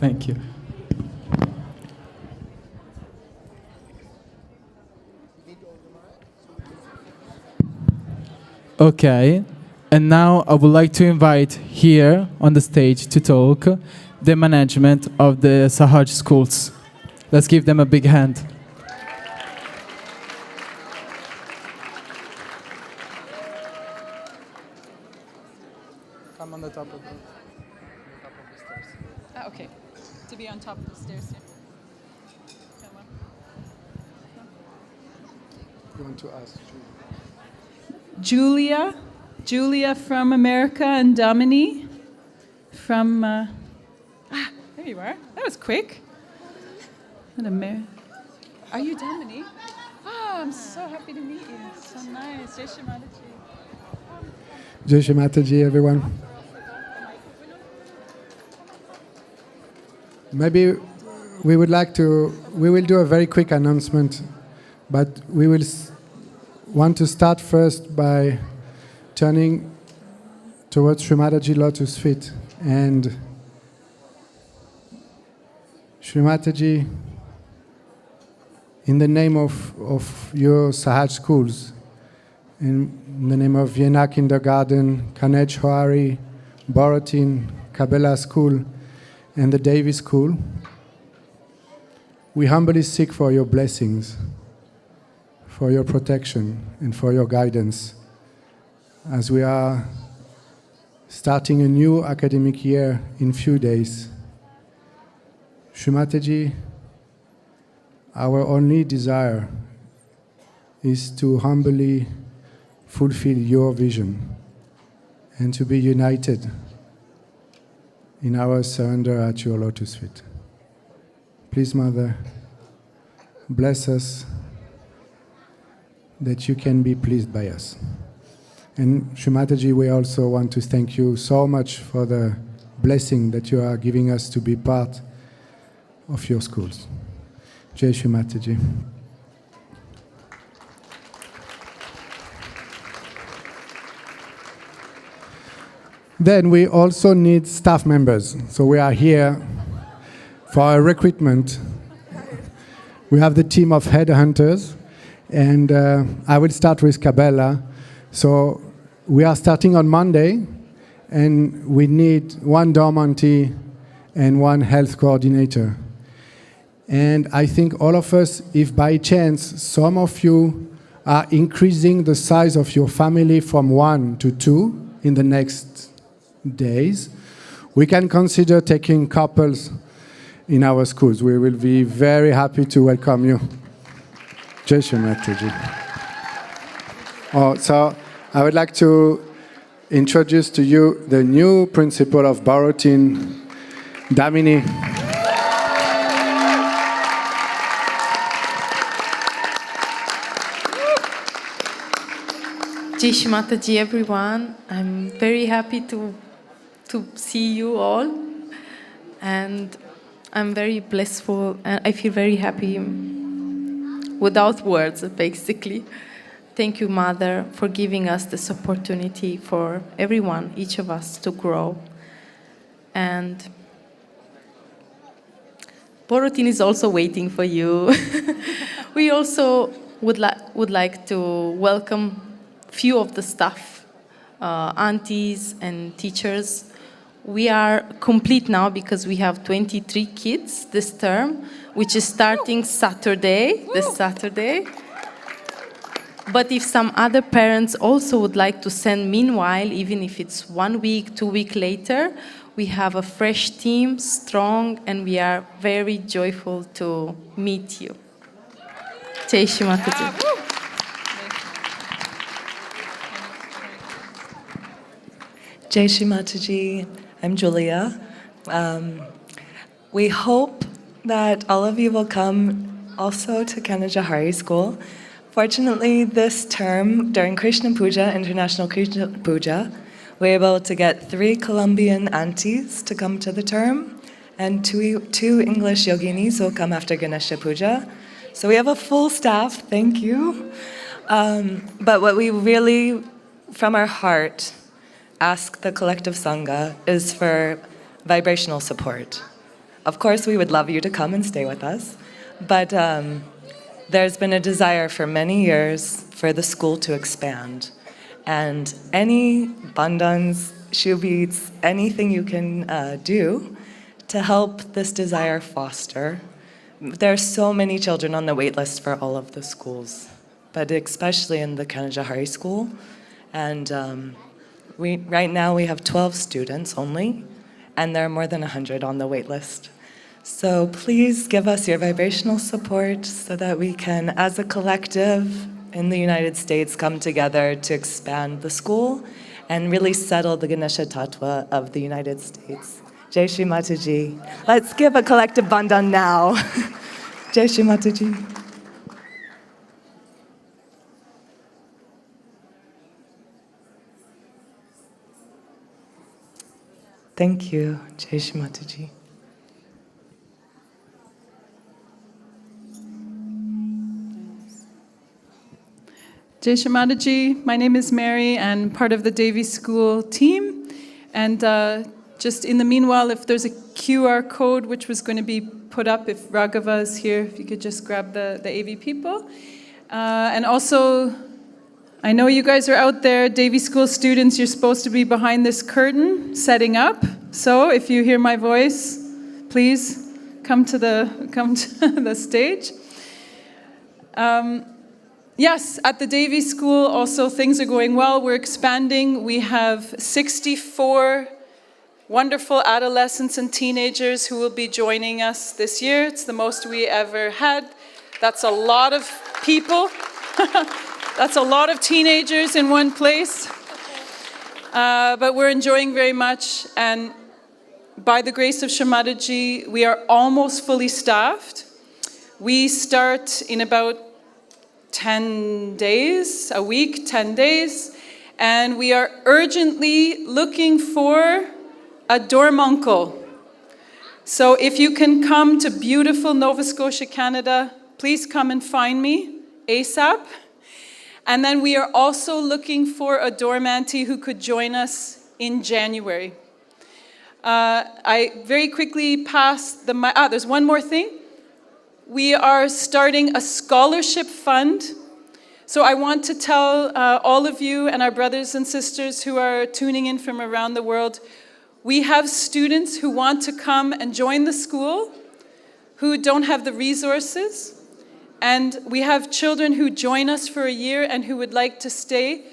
Thank you. Okay, and now I would like to invite here on the stage to talk the management of the Sahaja schools. Let's give them a big hand. Come on the top of the stairs. Okay, to be on top of the stairs. Come on. You want to ask? Julia from America, and Domini from. There you are. That was quick. Are you Domini? Oh, I'm so happy to meet you. So nice. Jai Shri Mataji. Jai Shri Mataji, everyone. Maybe we will do a very quick announcement, but we will want to start first by turning towards Shri Mataji Lotus feet. And Shri Mataji, in the name of your Sahaja schools, in the name of Vienna Kindergarten, Kanej Hoari, Borotin, Cabella School, and the Davis School, we humbly seek for your blessings, for your protection, and for your guidance as we are starting a new academic year in few days. Shri Mataji, our only desire is to humbly fulfill your vision and to be united in our surrender at your lotus feet. Please, Mother, bless us that you can be pleased by us. And Shri Mataji, we also want to thank you so much for the blessing that you are giving us to be part of your schools. Jai Shri Mataji. Then we also need staff members. So we are here for our recruitment. We have the team of headhunters, and I will start with Cabella. So we are starting on Monday, and we need one dormantee and one health coordinator. And I think all of us, if by chance some of you are increasing the size of your family from 1 to 2 in the next days, we can consider taking couples in our schools. We will be very happy to welcome you. Jai Shri Mataji. So I would like to introduce to you the new principal of Borotin, Damini. Jai Shri Mataji, everyone. I'm very happy to see you all, and I'm very blissful, and I feel very happy without words, basically. Thank you, Mother, for giving us this opportunity for everyone, each of us, to grow. And Borotin is also waiting for you. We also would like to welcome few of the staff, aunties and teachers. We are complete now because we have 23 kids this term, which is starting Saturday, this Saturday. But if some other parents also would like to send meanwhile, even if it's 1 week, 2 weeks later, we have a fresh team, strong, and we are very joyful to meet you. Jai Shri Mataji. Jai Shri Mataji, I'm Julia. We hope that all of you will come also to Kanajahari School. Fortunately, this term, during Krishna Puja, International Krishna Puja, we're able to get 3 Colombian aunties to come to the term, and two English yoginis will come after Ganesha Puja. So we have a full staff, thank you. But what we really, from our heart, ask the collective Sangha is for vibrational support. Of course, we would love you to come and stay with us, but there's been a desire for many years for the school to expand. And any bandhans, shubits, anything you can do to help this desire foster. There are so many children on the wait list for all of the schools, but especially in the Kanajahari school. And right now we have 12 students only, and there are more than 100 on the wait list. So please give us your vibrational support so that we can, as a collective in the United States, come together to expand the school and really settle the Ganesha Tattva of the United States. Jai Shri Mataji. Let's give a collective bandhan now. Jai Shri Mataji. Thank you, Jai Shri Mataji. Jai Shri Mataji, my name is Mary and part of the Devi School team. And just in the meanwhile, if there's a QR code which was going to be put up, if Raghava is here, if you could just grab the AV people. And also, I know you guys are out there, Devi School students, you're supposed to be behind this curtain setting up. So if you hear my voice, please come to the stage. Yes, at the Devi School also things are going well. We're expanding. We have 64 wonderful adolescents and teenagers who will be joining us this year. It's the most we ever had. That's a lot of people. That's a lot of teenagers in one place. But we're enjoying very much. And by the grace of Shri Mataji, we are almost fully staffed. We start in about 10 days, a week, 10 days. And we are urgently looking for a dormuncle. So if you can come to beautiful Nova Scotia, Canada, please come and find me ASAP. And then we are also looking for a dormanty who could join us in January. I very quickly passed there's one more thing. We are starting a scholarship fund. So I want to tell all of you and our brothers and sisters who are tuning in from around the world, we have students who want to come and join the school who don't have the resources. And we have children who join us for a year and who would like to stay,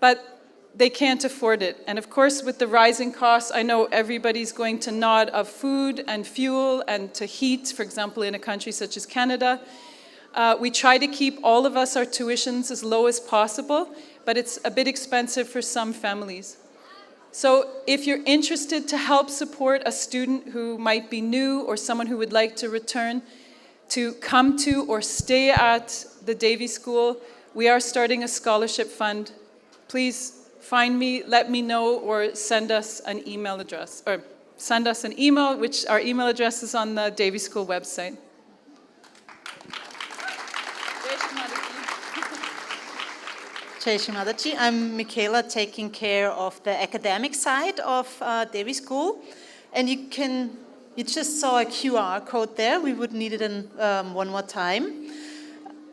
but they can't afford it. And of course, with the rising costs, I know everybody's going to nod of food and fuel and to heat, for example, in a country such as Canada. We try to keep all of us our tuitions as low as possible, but it's a bit expensive for some families. So if you're interested to help support a student who might be new or someone who would like to return to come to or stay at the Devi School, we are starting a scholarship fund. Please find me, let me know, or send us an email address, or send us an email, which our email address is on the Devi School website. Jai Shri Mataji. I'm Michaela, taking care of the academic side of Devi School. And you just saw a QR code there. We would need it in one more time.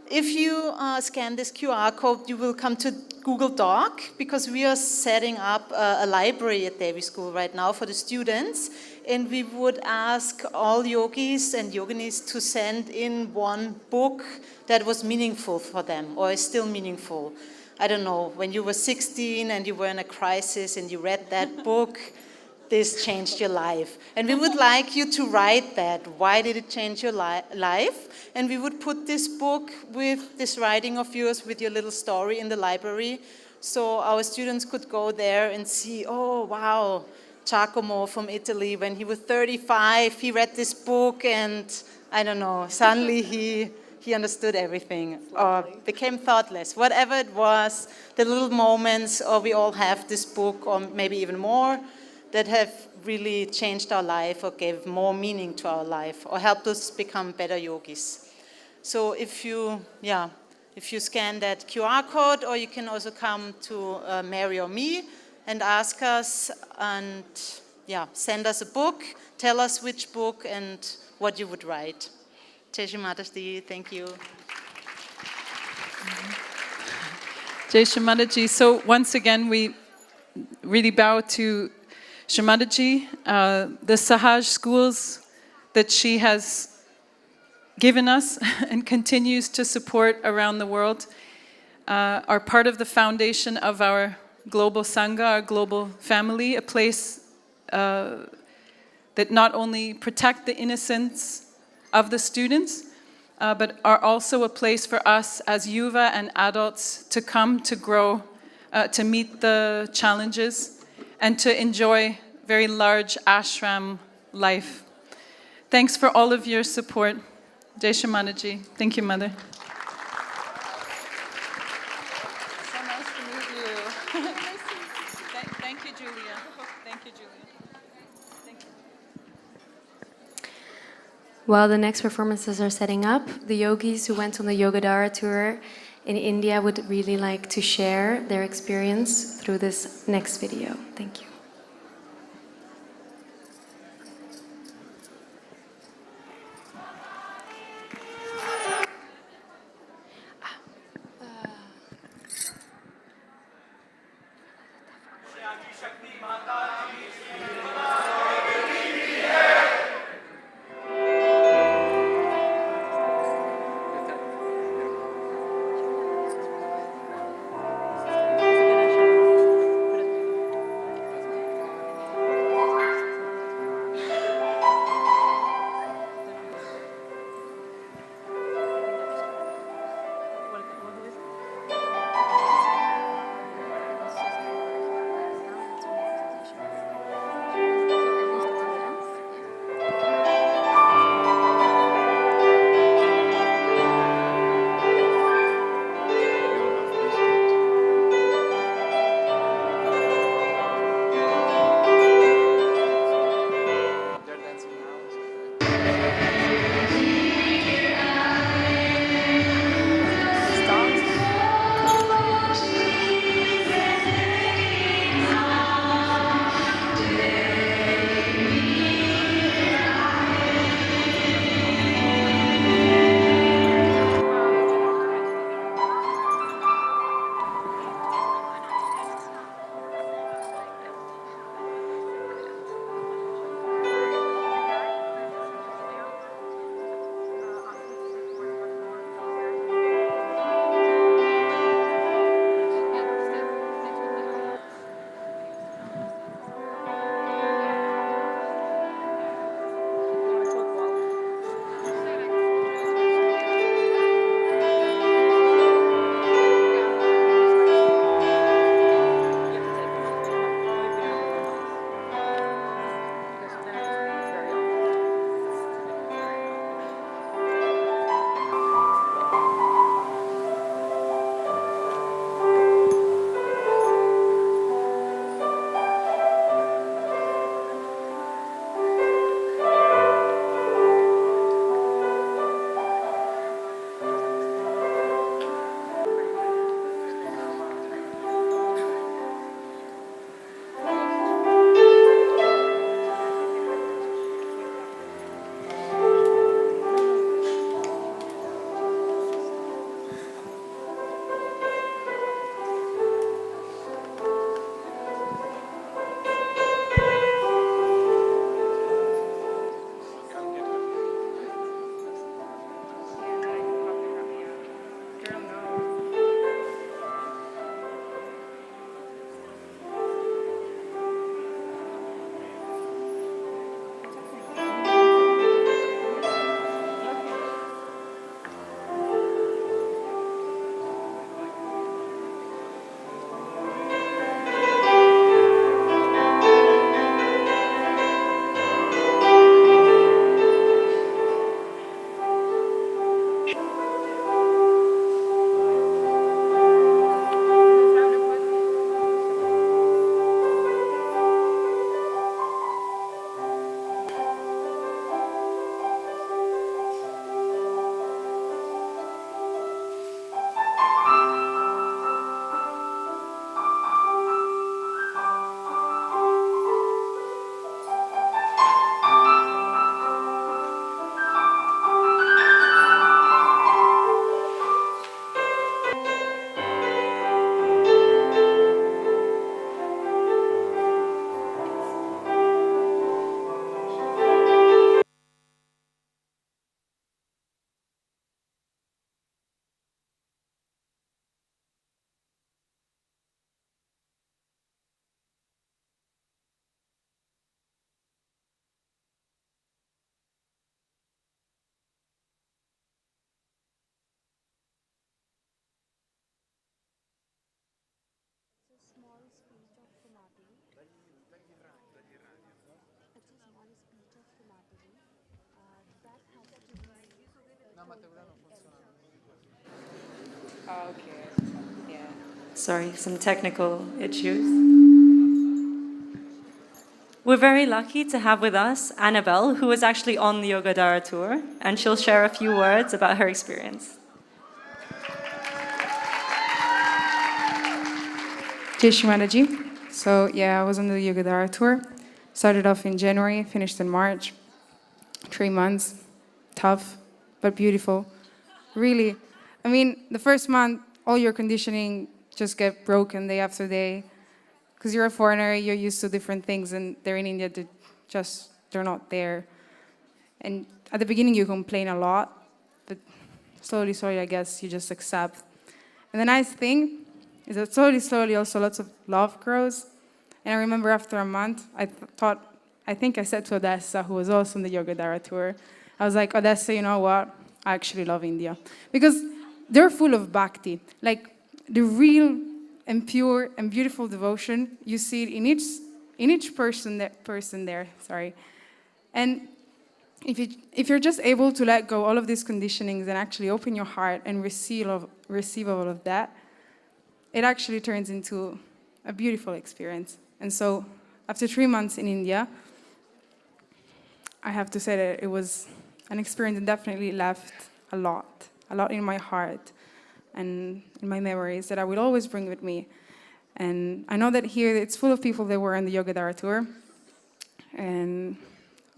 If you scan this QR code, you will come to Google Doc, because we are setting up a library at Devi School right now for the students. And we would ask all yogis and yoginis to send in one book that was meaningful for them, or is still meaningful. I don't know, when you were 16 and you were in a crisis and you read that book, this changed your life. And we would like you to write that. Why did it change your life? And we would put this book with this writing of yours, with your little story, in the library. So our students could go there and see, oh, wow, Giacomo from Italy, when he was 35, he read this book and, I don't know, suddenly he understood everything, or became thoughtless. Whatever it was, the little moments, or we all have this book, or maybe even more, that have really changed our life or gave more meaning to our life or helped us become better yogis. So if you scan that QR code, or you can also come to Mary or me and ask us, and send us a book, tell us which book and what you would write. Jai Shri Mataji, thank you. Jai Shri Mataji. So once again, we really bow to Shri Mataji, the Sahaja schools that she has given us and continues to support around the world are part of the foundation of our global Sangha, our global family, a place that not only protect the innocence of the students, but are also a place for us as yuva and adults to come, to grow, to meet the challenges, and to enjoy very large ashram life. Thanks for all of your support. Jai Shri Mataji. Thank you, Mother. So nice to meet you. Thank you, Julia. Thank you, Julia. Thank you. While the next performances are setting up, the yogis who went on the Yogadara tour in India would really like to share their experience through this next video. Thank you. Okay. Yeah. Sorry, some technical issues. We're very lucky to have with us Annabelle, who was actually on the Yogadara tour, and she'll share a few words about her experience. Jai Shri Mataji. So yeah, I was on the Yogadara tour. Started off in January, finished in March. 3 months, tough, but beautiful. Really, I mean, the first month, all your conditioning just get broken day after day. Because you're a foreigner, you're used to different things, and they're in India, they're not there. And at the beginning, you complain a lot, but slowly, I guess, you just accept. And the nice thing is that slowly, also lots of love grows. And I remember after a month, I think I said to Odessa, who was also on the Yogadara tour, I was like, Odessa, you know what? I actually love India. Because they're full of bhakti. Like, the real and pure and beautiful devotion, you see it in each person there. And if you're just able to let go all of these conditionings and actually open your heart and receive all of that, it actually turns into a beautiful experience. And so, after 3 months in India, I have to say that it was an experience that definitely left a lot in my heart and in my memories that I will always bring with me. And I know that here it's full of people that were on the Yogadara tour. And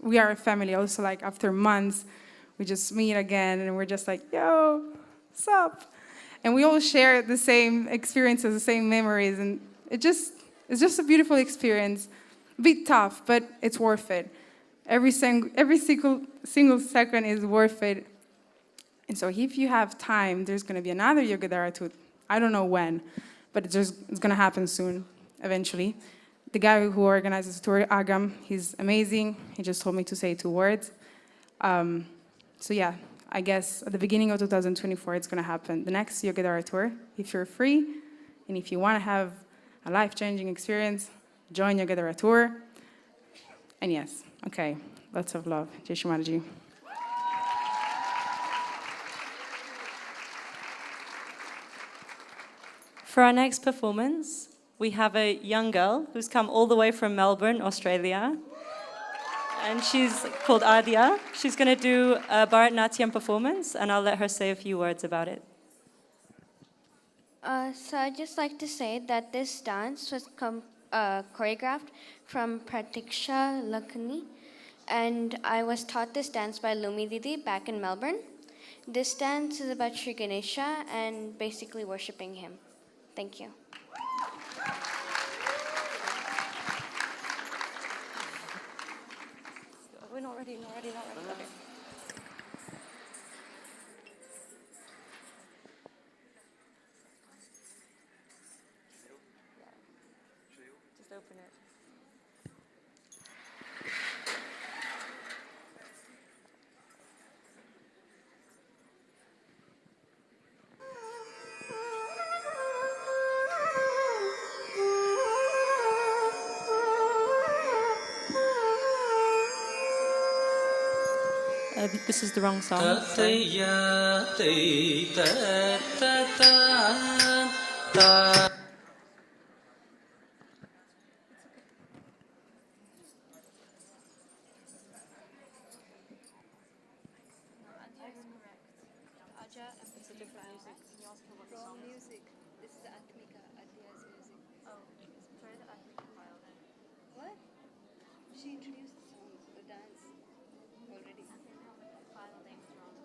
we are a family also, like after months, we just meet again and we're just like, yo, what's up? And we all share the same experiences, the same memories. And it's just a beautiful experience. A bit tough, but it's worth it. Every single second is worth it. And so if you have time, there's going to be another Yogadara tour. I don't know when, but it's going to happen soon, eventually. The guy who organizes the tour, Agam, he's amazing. He just told me to say 2 words. So yeah, I guess at the beginning of 2024, it's going to happen. The next Yogadara tour, if you're free, and if you want to have a life-changing experience, join Yogadara tour. And yes, okay, lots of love. Jai Shri Mataji. For our next performance, we have a young girl who's come all the way from Melbourne, Australia. And she's called Adia. She's going to do a Bharatanatyam performance, and I'll let her say a few words about it. So I'd just like to say that this dance was choreographed from Pratiksha Lakani, and I was taught this dance by Lumi Didi back in Melbourne. This dance is about Shri Ganesha and basically worshipping him. Thank you. We're not ready. Okay. Just open it. This is the wrong song. Sorry. Wrong music. This is Atmika, Adya's music. Oh, try the Atmika file then. What? She introduced the song, the dance, already. File name is wrong.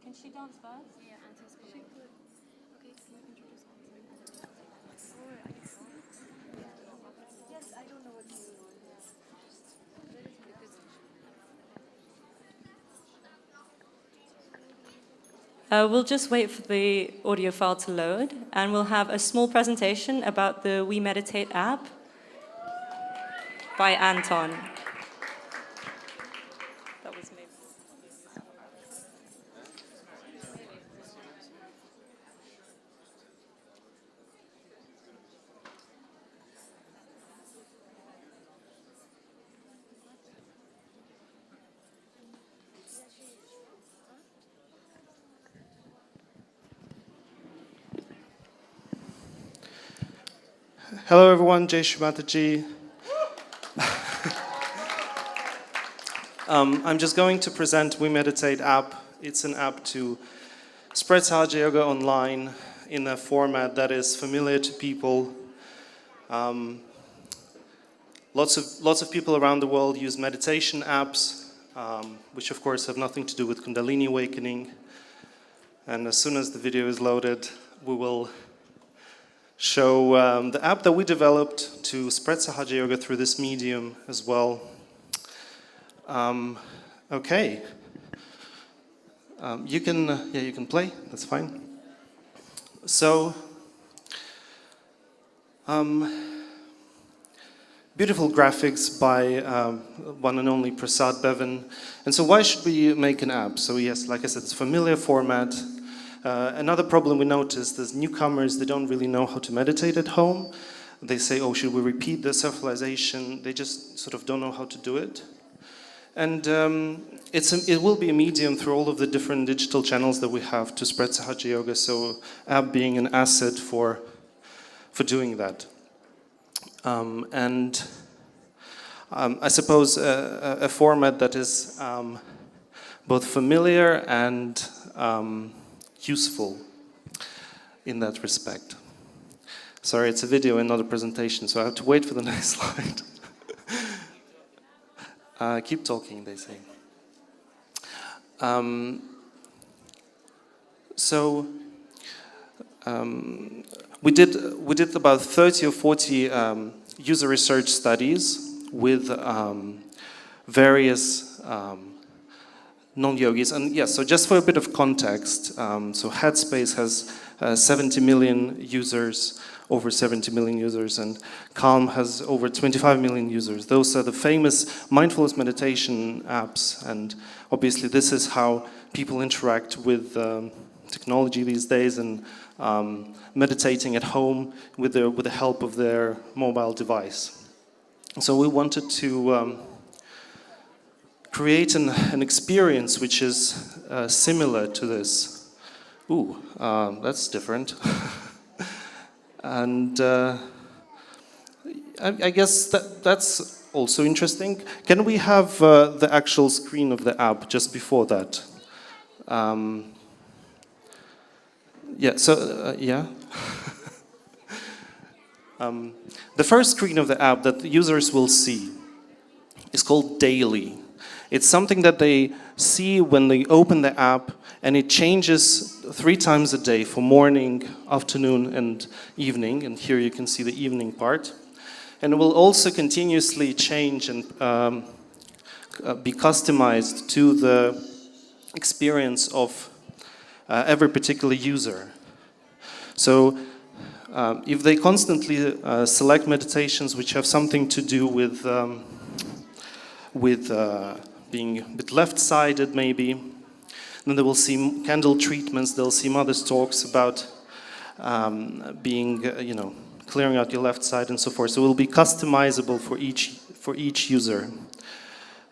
Can she dance first? Yeah, until she could. Okay, so you introduce We'll just wait for the audio file to load, and we'll have a small presentation about the We Meditate app by Anton. That was me. Hello everyone, Jai Shri Mataji. I'm just going to present We Meditate app. It's an app to spread Sahaja Yoga online in a format that is familiar to people. Lots of people around the world use meditation apps, which of course have nothing to do with Kundalini awakening. And as soon as the video is loaded, we will show the app that we developed to spread Sahaja Yoga through this medium as well. Okay. You can play, that's fine. So, beautiful graphics by one and only Prasad Bevan. And so why should we make an app? So yes, like I said, it's a familiar format. Another problem we noticed is newcomers, they don't really know how to meditate at home. They say, oh, should we repeat the self-realization? They just sort of don't know how to do it. And it will be a medium through all of the different digital channels that we have to spread Sahaja Yoga, so app being an asset for doing that. I suppose a format that is both familiar and useful in that respect. Sorry, it's a video and not a presentation, so I have to wait for the next slide. Keep talking, they say. We did about 30 or 40 user research studies with various non-yogis. And yes, so just for a bit of context, so Headspace has 70 million users, over 70 million users, and Calm has over 25 million users. Those are the famous mindfulness meditation apps, and obviously this is how people interact with technology these days, and meditating at home with the help of their mobile device. So we wanted to create an experience which is similar to this. Ooh, that's different. And I guess that's also interesting. Can we have the actual screen of the app just before that? Yeah, so, yeah. The first screen of the app that the users will see is called Daily. It's something that they see when they open the app, and it changes 3 times a day for morning, afternoon, and evening. And here you can see the evening part. And it will also continuously change and be customized to the experience of every particular user. So if they constantly select meditations which have something to do with being a bit left-sided maybe, then they will see candle treatments, they'll see mother's talks about being, clearing out your left side and so forth. So it will be customizable for each user.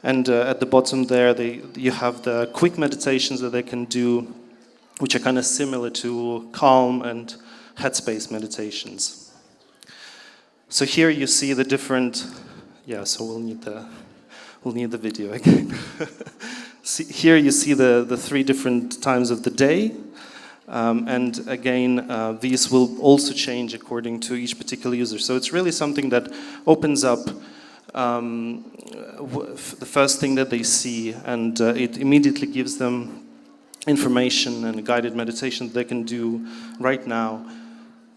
And at the bottom there, you have the quick meditations that they can do, which are kind of similar to Calm and Headspace meditations. So here you see the different, so we'll need the video again. Here you see the 3 different times of the day. And again, these will also change according to each particular user. So it's really something that opens up the first thing that they see, and it immediately gives them information and guided meditation that they can do right now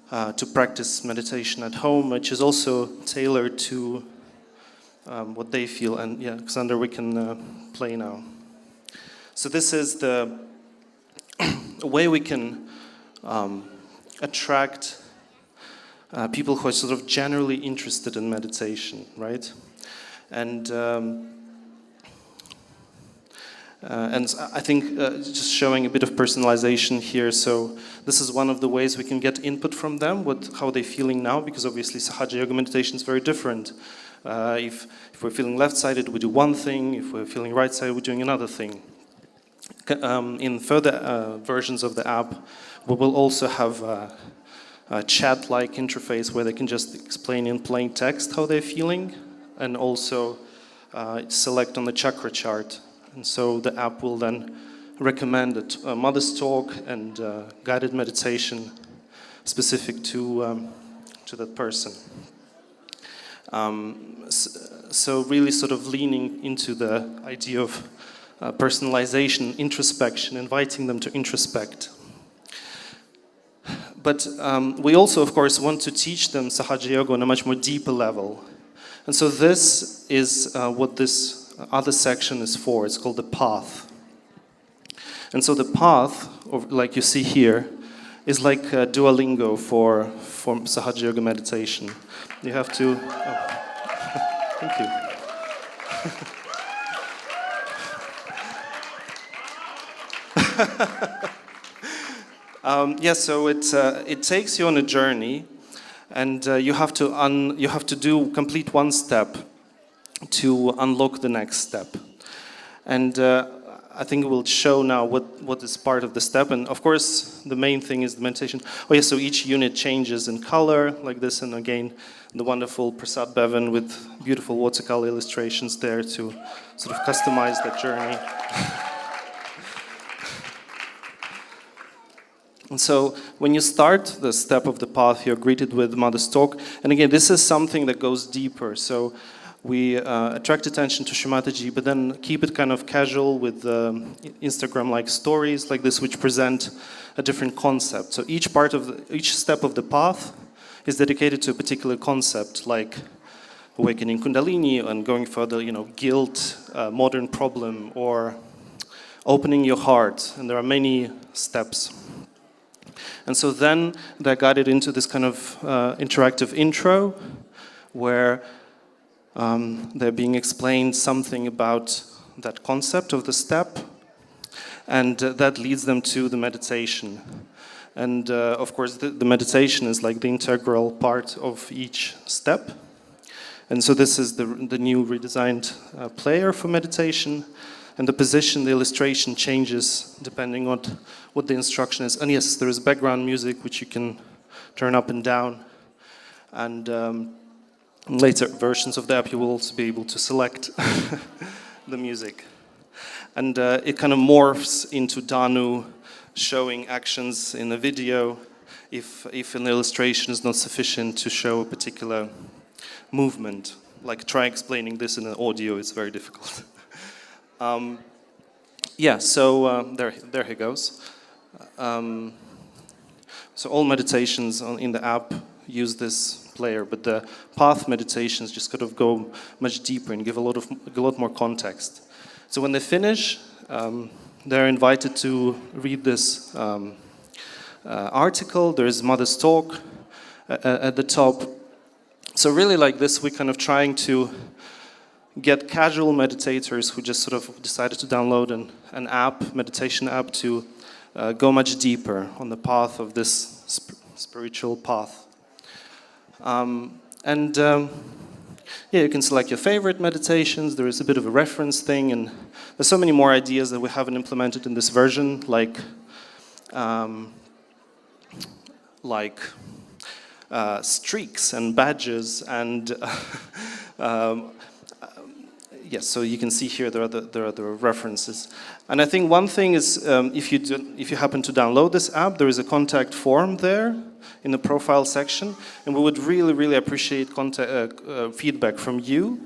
to practice meditation at home, which is also tailored to what they feel. And yeah, Xander, we can play now. So this is the a way we can attract people who are sort of generally interested in meditation, right? And I think just showing a bit of personalization here. So this is one of the ways we can get input from them, how they're feeling now, because obviously Sahaja Yoga meditation is very different. If we're feeling left-sided, we do one thing. If we're feeling right-sided, we're doing another thing. In further versions of the app, we will also have a chat-like interface where they can just explain in plain text how they're feeling, and also select on the chakra chart. And so the app will then recommend a mother's talk and guided meditation specific to that person. So really sort of leaning into the idea of personalization, introspection, inviting them to introspect. But we also, of course, want to teach them Sahaja Yoga on a much more deeper level. And so this is what this other section is for. It's called the path. And so the path, like you see here, is like Duolingo for Sahaja Yoga meditation. You have to... Oh, thank you. So it takes you on a journey, and you have to complete one step to unlock the next step. And I think we'll show now what is part of the step. And of course, the main thing is the meditation. Oh yeah, so each unit changes in color like this, and again, the wonderful Prasad Bevan with beautiful watercolor illustrations there to sort of customize that journey. And so when you start the step of the path, you're greeted with Mother's Talk. And again, this is something that goes deeper. So we attract attention to Shri Mataji, but then keep it kind of casual with Instagram-like stories like this, which present a different concept. So each step of the path is dedicated to a particular concept, like awakening Kundalini and going further, guilt, modern problem, or opening your heart. And there are many steps. And so then they're guided into this kind of interactive intro where they're being explained something about that concept of the step, and that leads them to the meditation. And of course, the meditation is like the integral part of each step. And so this is the new redesigned player for meditation. And the position, the illustration changes depending on what the instruction is. And yes, there is background music which you can turn up and down. And in later versions of the app, you will also be able to select the music. And it kind of morphs into Danu showing actions in a video if an illustration is not sufficient to show a particular movement. Like try explaining this in an audio, it's very difficult. There he goes. So all meditations in the app use this player, but the path meditations just kind of go much deeper and give a lot more context. So when they finish, they're invited to read this article. There's Mother's Talk at the top. So really like this, we're kind of trying to get casual meditators who just sort of decided to download an app, meditation app, to go much deeper on the path of this spiritual path. You can select your favorite meditations. There is a bit of a reference thing, and there's so many more ideas that we haven't implemented in this version, like streaks and badges and yes, so you can see here there are the references. And I think one thing is if you happen to download this app, there is a contact form there in the profile section, and we would really, really appreciate feedback from you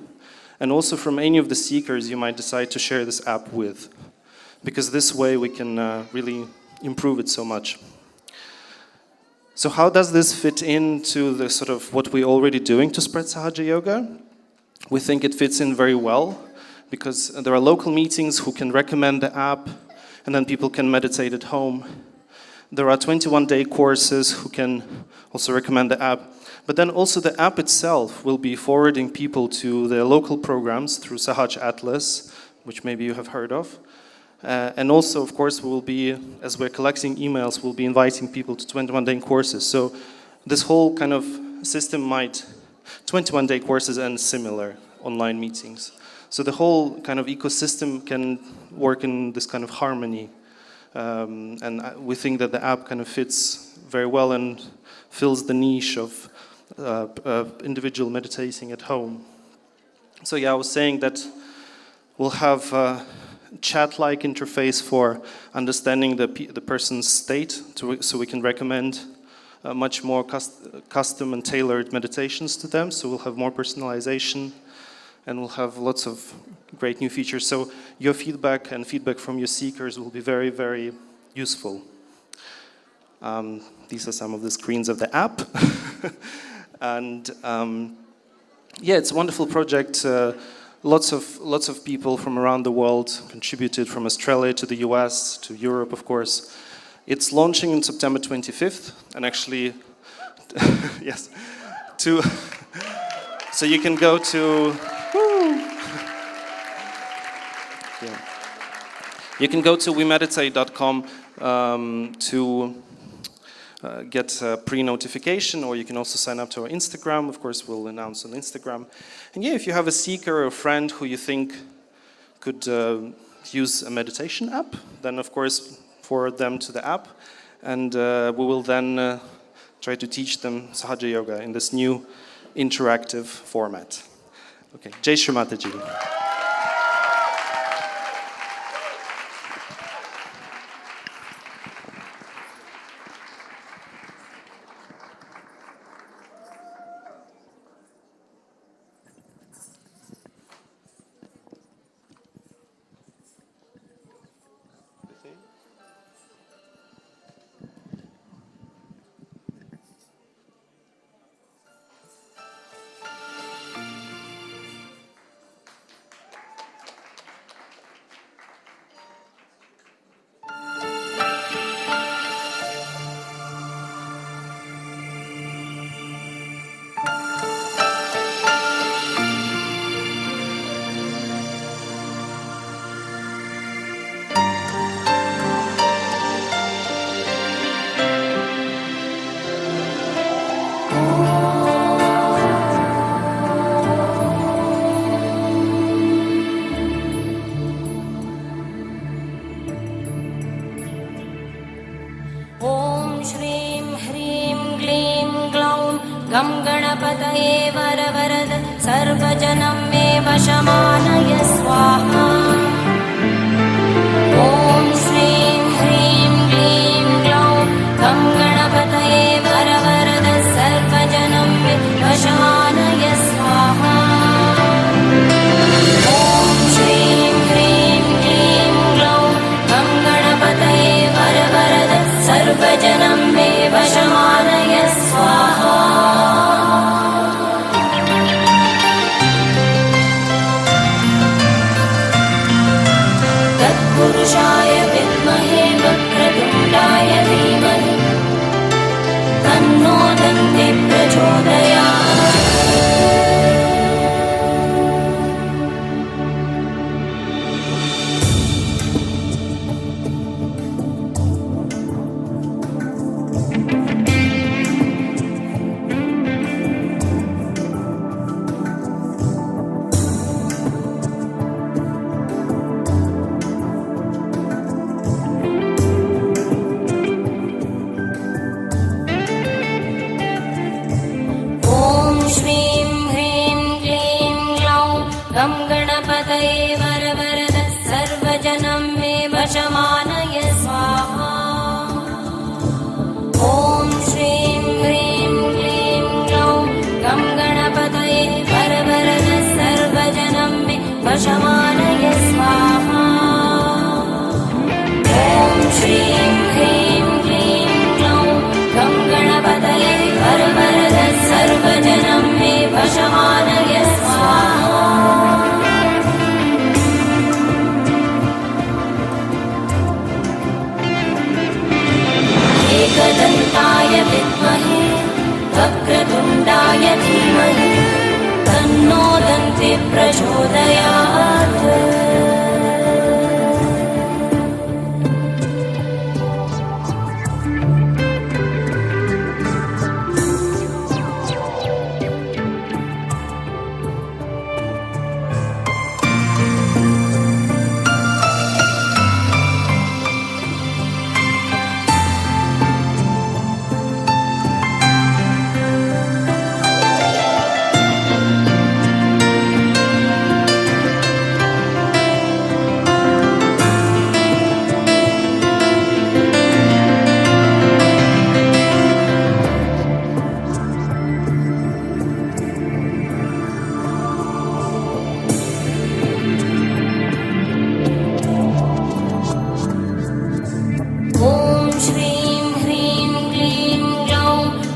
and also from any of the seekers you might decide to share this app with, because this way we can really improve it so much. So how does this fit into the sort of what we're already doing to spread Sahaja Yoga? We think it fits in very well because there are local meetings who can recommend the app, and then people can meditate at home. There are 21-day courses who can also recommend the app. But then also the app itself will be forwarding people to their local programs through Sahaja Atlas, which maybe you have heard of. And also, of course, we will be, as we're collecting emails, we'll be inviting people to 21-day courses. So this whole kind of system might, 21-day courses and similar online meetings. So the whole kind of ecosystem can work in this kind of harmony. And we think that the app kind of fits very well and fills the niche of individual meditating at home. So yeah, I was saying that we'll have a chat-like interface for understanding the person's state, so we can recommend much more custom and tailored meditations to them. So we'll have more personalization, and we'll have lots of great new features. So your feedback and feedback from your seekers will be very, very useful. These are some of the screens of the app. And yeah, it's a wonderful project. Lots of people from around the world contributed, from Australia to the US to Europe, of course. It's launching on September 25th, and actually, yes, so you can go to, yeah. You can go to wemeditate.com to get a pre-notification, or you can also sign up to our Instagram. Of course, we'll announce on Instagram. And yeah, if you have a seeker or a friend who you think could use a meditation app, then of course forward them to the app, and we will then try to teach them Sahaja Yoga in this new interactive format. Okay, Jai Shri Mataji. ॐ श्रीं ह्रीं क्लीं ग्लौं गं गणपतये वरवरद सर्वजनं मे वशमानय स्वाहा ॐ श्रीं ह्रीं क्लीं ग्लौं गं गणपतये वरवरद सर्वजनं मे वशमानय स्वाहा ॐ श्रीं ह्रीं क्लीं ग्लौं गं गणपतये वरवरद सर्वजनं मे वशमानय स्वाहा तत्पुरुषाय विद्महे वक्रतुण्डाय धीमहि तन्नो दन्ति प्रचोदयात् गं गणपतये वरवरद सर्वजनं मे वशमानय स्वाहा ॐ श्रीं ह्रीं क्लीं ग्लौं गं गणपतये वरवरद सर्वजनं मे वशमानय स्वाहा ॐ श्रीं ह्रीं क्लीं ग्लौं गं गणपतये वरवरद सर्वजनं मे वशमानय स्वाहा ॐ विद्महे वक्रतुण्डाय धीमहि तन्नो दन्ति प्रचोदयात्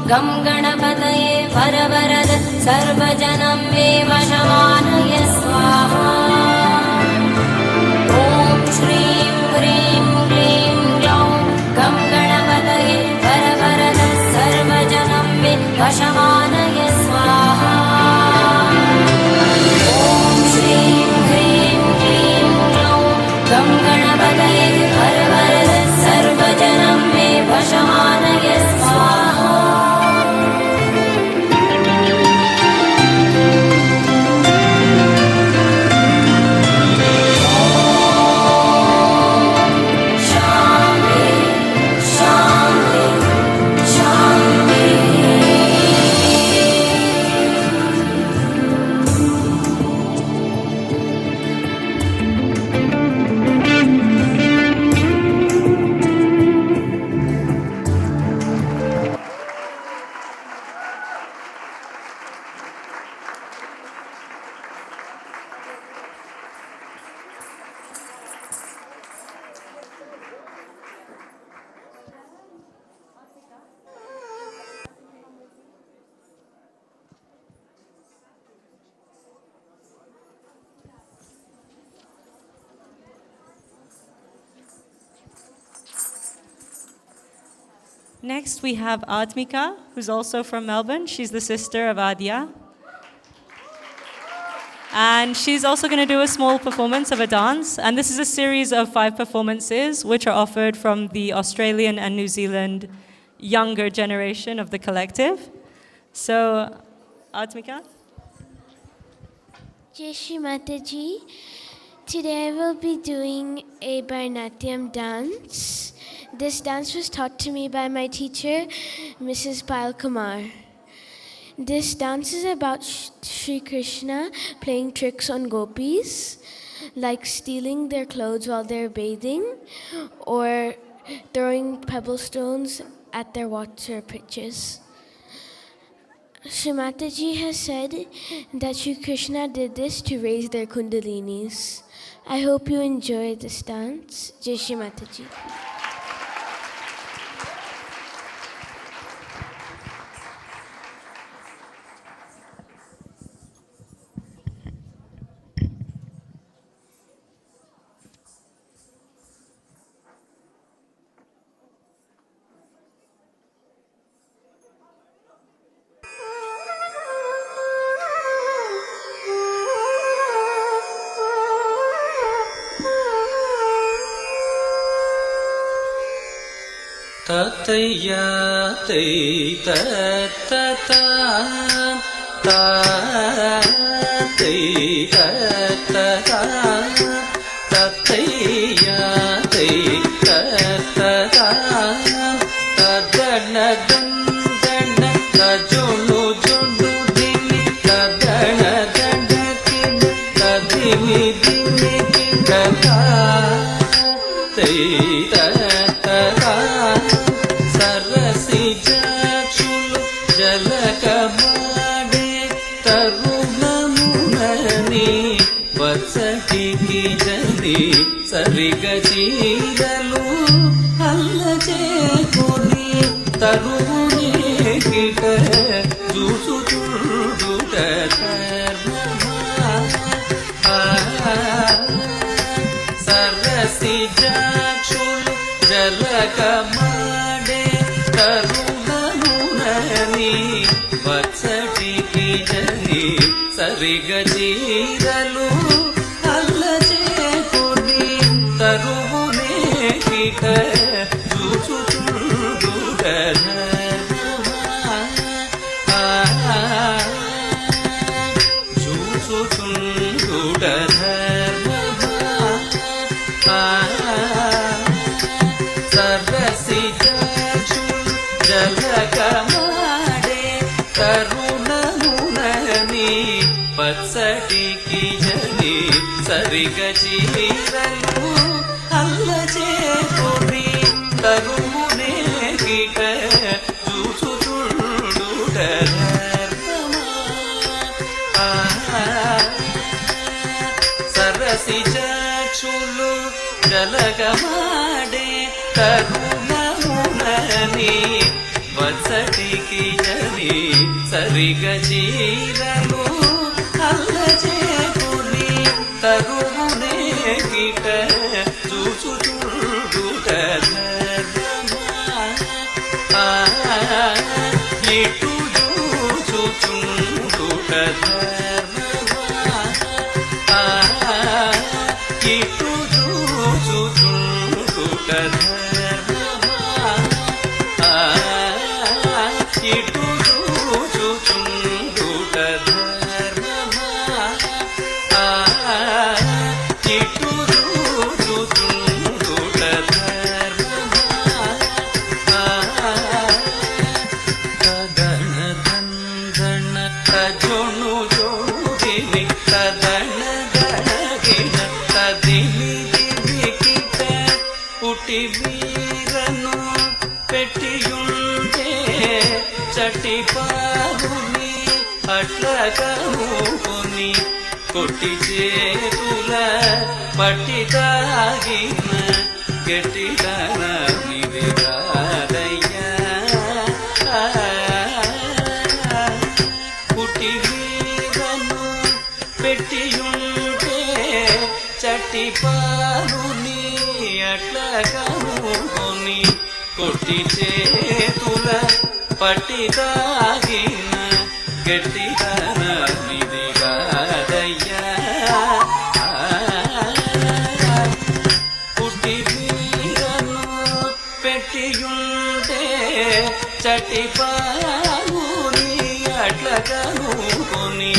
गं गणपतये वरवरद सर्वजनं मे वशमानय स्वाहा ॐ श्रीं ह्रीं क्लीं ग्लौं गं गणपतये वरवरद सर्वजनं मे वशमानय स्वाहा ॐ श्रीं ह्रीं क्लीं ग्लौं गं गणपतये वरवरद सर्वजनं मे वशमानय स्वाहा Next, we have Admika, who's also from Melbourne. She's the sister of Adya. And she's also going to do a small performance of a dance. And this is a series of 5 performances, which are offered from the Australian and New Zealand younger generation of the collective. So, Admika? Jai Shri Mataji. Today I will be doing a Bharatanatyam dance. This dance was taught to me by my teacher, Mrs. Payal Kumar. This dance is about Shri Krishna playing tricks on gopis, like stealing their clothes while they're bathing, or throwing pebble stones at their water pitches. Shri Mataji has said that Shri Krishna did this to raise their kundalinis. I hope you enjoy this dance. Jai Shri Mataji. Tataya tay tatata tatay tatata tataya tay tatata tadana dandana tajulu julu dini tadana dandakin tadimi dini tata tay tatata Sarasijaksulu jalakamade tarunamunani vatsatiki jali sarigajiralu allajekoni tarune kita jusujuduta sarasijaksulu jalakamade taruna వత్సటికి జని సరిగ చీరలు అల్లచేకొని తరువునే కిట సరసి జలగమాడే తరుణమునని పచ్చటికి జని సరిగ చీరలు అల్లచేకొని తరువునే కిట చూచుతుండుట సరసి చక్షులు జలగమాడే తరుణమునని వత్సటికి జని సరిగ చీరలు అల్లచేకొని తరువునే కిట చూచుతుండుట ఇటు చూచుతుండుట ఇటు చూచుతుండుట ఇటు చూచుతుండుట ఇటు చూచుతుండుట తదన దందన తజోను జోడిని తదన గణగిన తదిని దివికిట పుటి వీరను పెట్టియుంటే చటి పారుని అట్లకనుకొని కొట్టి చేతుల పట్టి తాగిన గట్టిదన నివేదయ్యా పుట్టి వీరను పెట్టియుంటే చట్టి పారుని అట్లకనుకొని కొట్టి చేతుల పట్టి తాగిన గట్టిదన నిదిగాదయ్యా పుట్టి వీరను పెట్టియుంటే చట్టి పారుని అట్లకనుకొని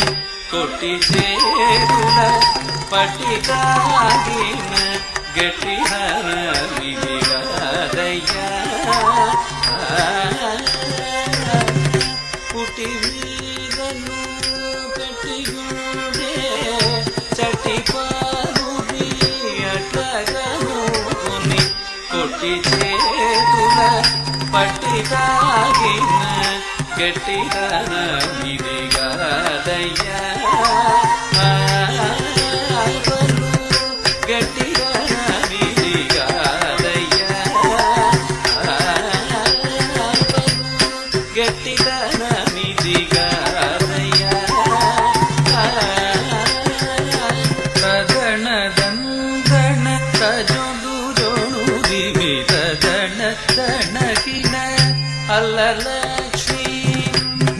కొట్టి చేతుల పట్టి తాగిన గట్టిదన నిదిగాదయ్యా పుట్టి వీరను పెట్టియుండే చటి పారుని అట్లకనుకొని కొట్టి చేతుల పట్టి తాగిన గట్టిదన నిదిగాదయ్యా గట్టిదన నిదిగాదయ్యా గట్టిదన నిదిగాదయ్యా తదన దందన తజోడు జోడు దివి తదన దనకిన అల్లలక్ష్మి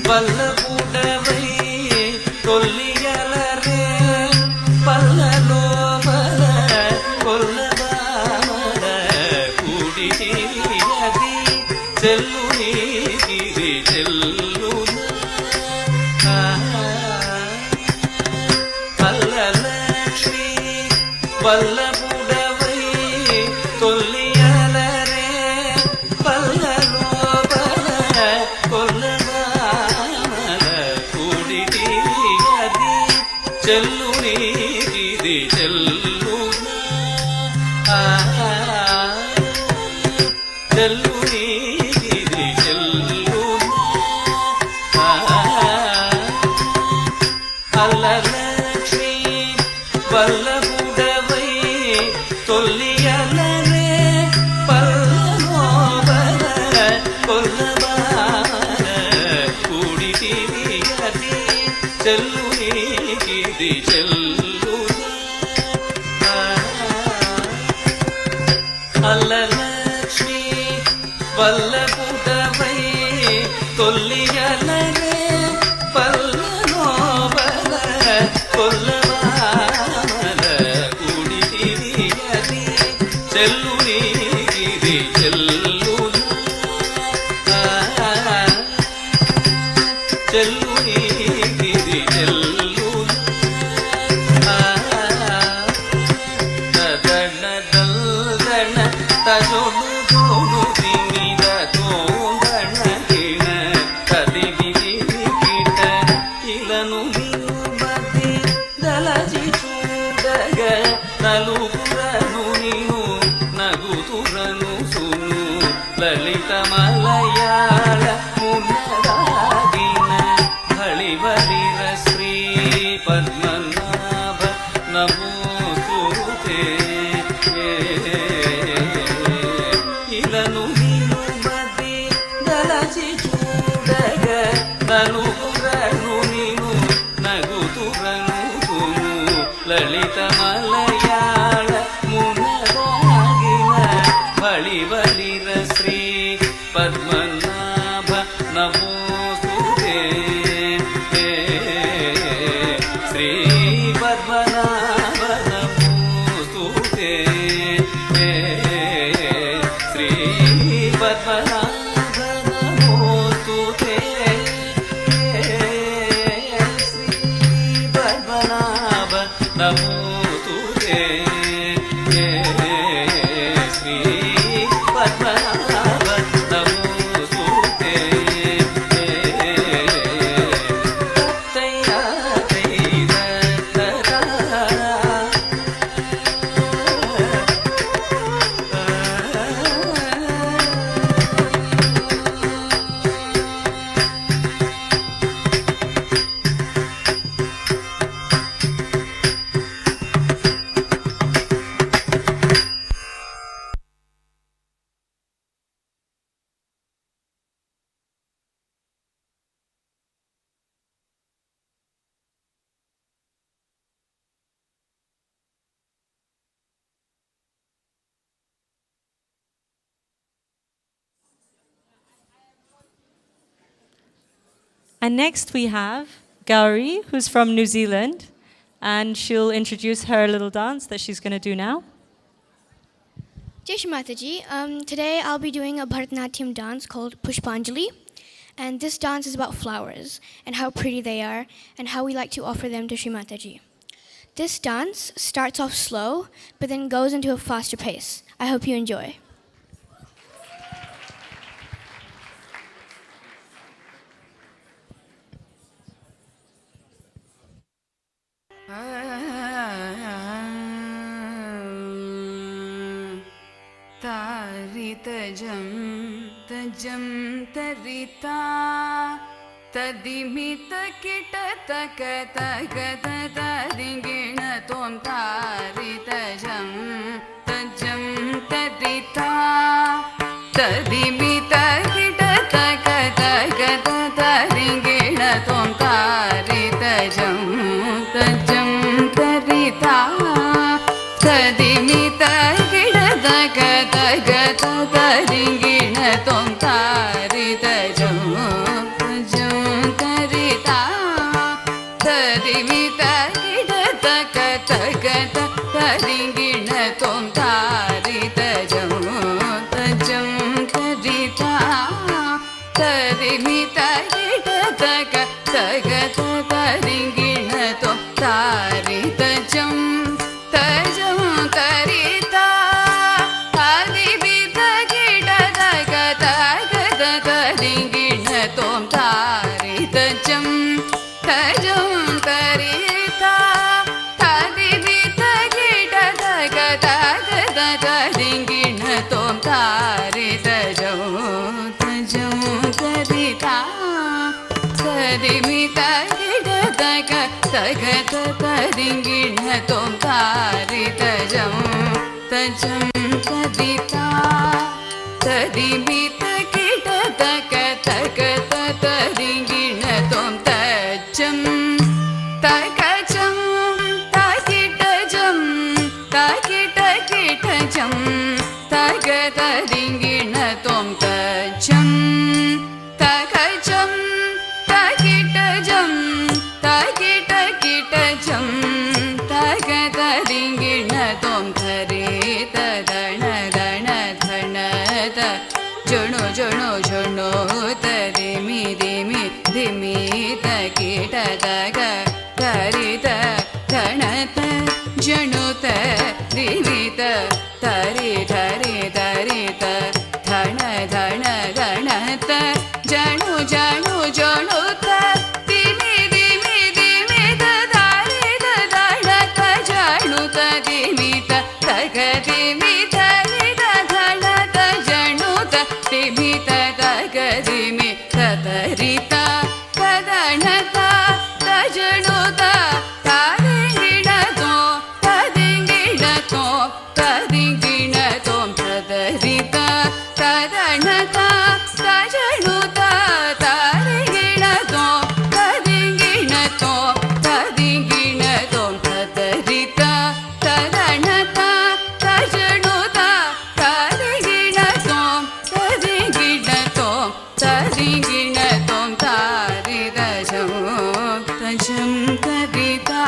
వల్లపుడవై కొల్లియలరే పల్లలో బల కొల్లబామల కూడియది చెల్లుని గిరి చెల్లున అల్లలక్ష్మి వల్లపుడవై కొల్లియలరే పల్లలో బల కొల్లబామల కూడియది చెల్లుని గిరి చెల్లున చెల్లుని గిరి చెల్లున అల్లలక్ష్మి వల్లపుడవై తొల్లియలరే పల్లలో బల కొల్లబామల కూడితివియది చెల్లుని గిరి చెల్లున అల్లలక్ష్మి వల్లపుడవై తొల్లియల చెల్లు నీకిది చెల్లు తదన దల్దన తజోడు జోడు తిమిద తోందన కిణ తదివిది కిట ఇలను నిను మధ్య దలచి చూడగ నలుగురను నిను నగుతురను సును లలిత మలయాళ మున్నదాగిన హళివలిర శ్రీ పద్మనాభ నమోస్తుతే ఇలను నిను మధ్య దలచి చూడగ నలుగురను నిను నగుతురను సును లలిత మలయాళ మున్నదాగిన హళివలిర శ్రీ పద్మనాభ నమోస్తుతే శ్రీ పద్మనాభ నమోస్తుతే శ్రీ పద్మనాభ నమోస్తుతే శ్రీ పద్మనాభ నమోస్తుతే శ్రీ పద్మనాభ నమోస్తుతే తత్తయ్యా తైద తదా And next we have Gauri, who's from New Zealand, and she'll introduce her little dance that she's going to do now. Jai Shri Mataji. Today I'll be doing a Bharatanatyam dance called Pushpanjali. And this dance is about flowers and how pretty they are and how we like to offer them to Shri Mataji. This dance starts off slow, but then goes into a faster pace. I hope you enjoy. तारितजं तजं तरिता तदिमितकिटतकतगतदिगिण त्वं तारितजं तजं तरिता तदिमितकिटतकतगतदिगिण त्वं तारितजं तजं तरिता तदिमितकिटतकतगतदिगिण त्वं तारितजं तजं तरिता तदिमितकिटतकतगतदिगिण त्वं तारितजं तजं तरिता तदिमितकिटतकतगतदिगिण त्वं तारितजं तजं तरिता तदिमितकिटतकतगतदिगिण त्वं तारितजं तजं तरिता तदिमितकिटतकतगतदिगिण त्वं तारितजं तजं तरिता तदिमितकिटतकतगतदिगिण त्वं तारितजं तजं तरिता तदिमितकिटतकतगतदिगिण त्वं तजं तकचं तकिटजं तकिटकिटजं तगतदिगिण त्वं तजं तकचं तकिटजं तकिटकिटजं तगतदिगिण त्वं धरे तदण दण धण द जणुत दिवित तरि धरि धरित धण धण धणत जणु जणु जणुत दिमि दिमि दिमित धरित धणत जणुत दिमित तग दिमित धरित धणत जणुत दिमित तग दिमित धरित तदणत तजणुत तदिङ्गिणतो तदिङ्गिणतो तदिङ्गिणतो तदरित तदणत तजणुत तदिङ्गिणतो तदिङ्गिणतो तदिङ्गिणतो तदरित तदणत तजणुत तदिङ्गिणतो तदिङ्गिणतो तदिङ्गिणतो तारिदजो तजं तदिता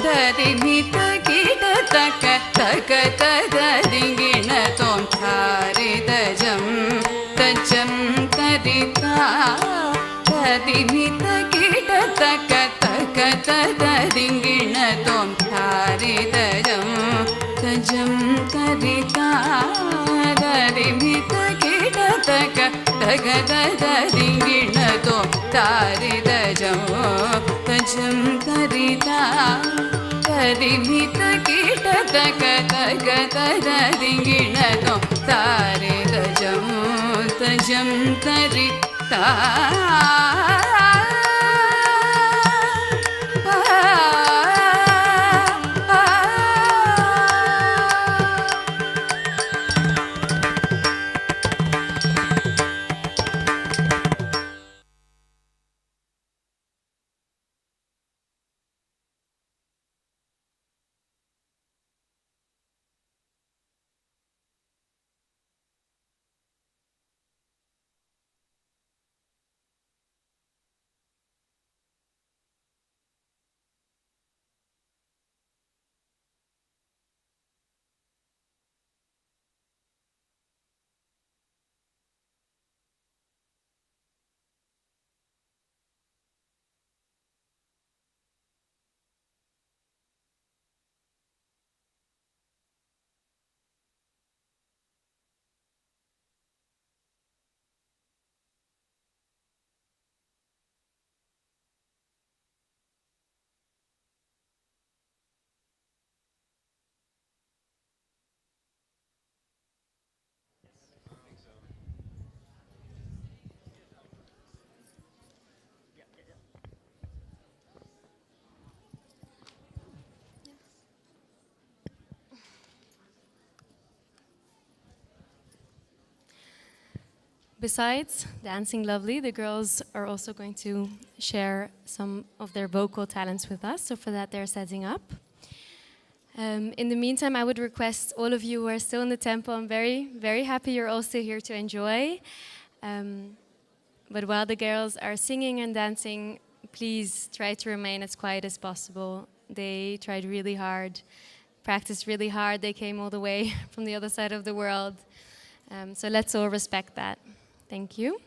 तदिमित कीट तक तक तदिङ्गिणतो तारिदजं तजं तदिता तदिमित कीट तक तक तदिङ्गिणतो तारिदजं तजं तदिता तदिमित कीट तक तग तदिङ्गिणतो तारिदजं तजं तदिता तदिमित कीट तक तग तदिङ्गिणतो तारिदजं तजं तरिता Besides dancing lovely, the girls are also going to share some of their vocal talents with us. So for that, they're setting up. In the meantime, I would request all of you who are still in the temple, I'm very, very happy you're all still here to enjoy. But while the girls are singing and dancing, please try to remain as quiet as possible. They tried really hard, practiced really hard. They came all the way from the other side of the world. So let's all respect that. Thank you.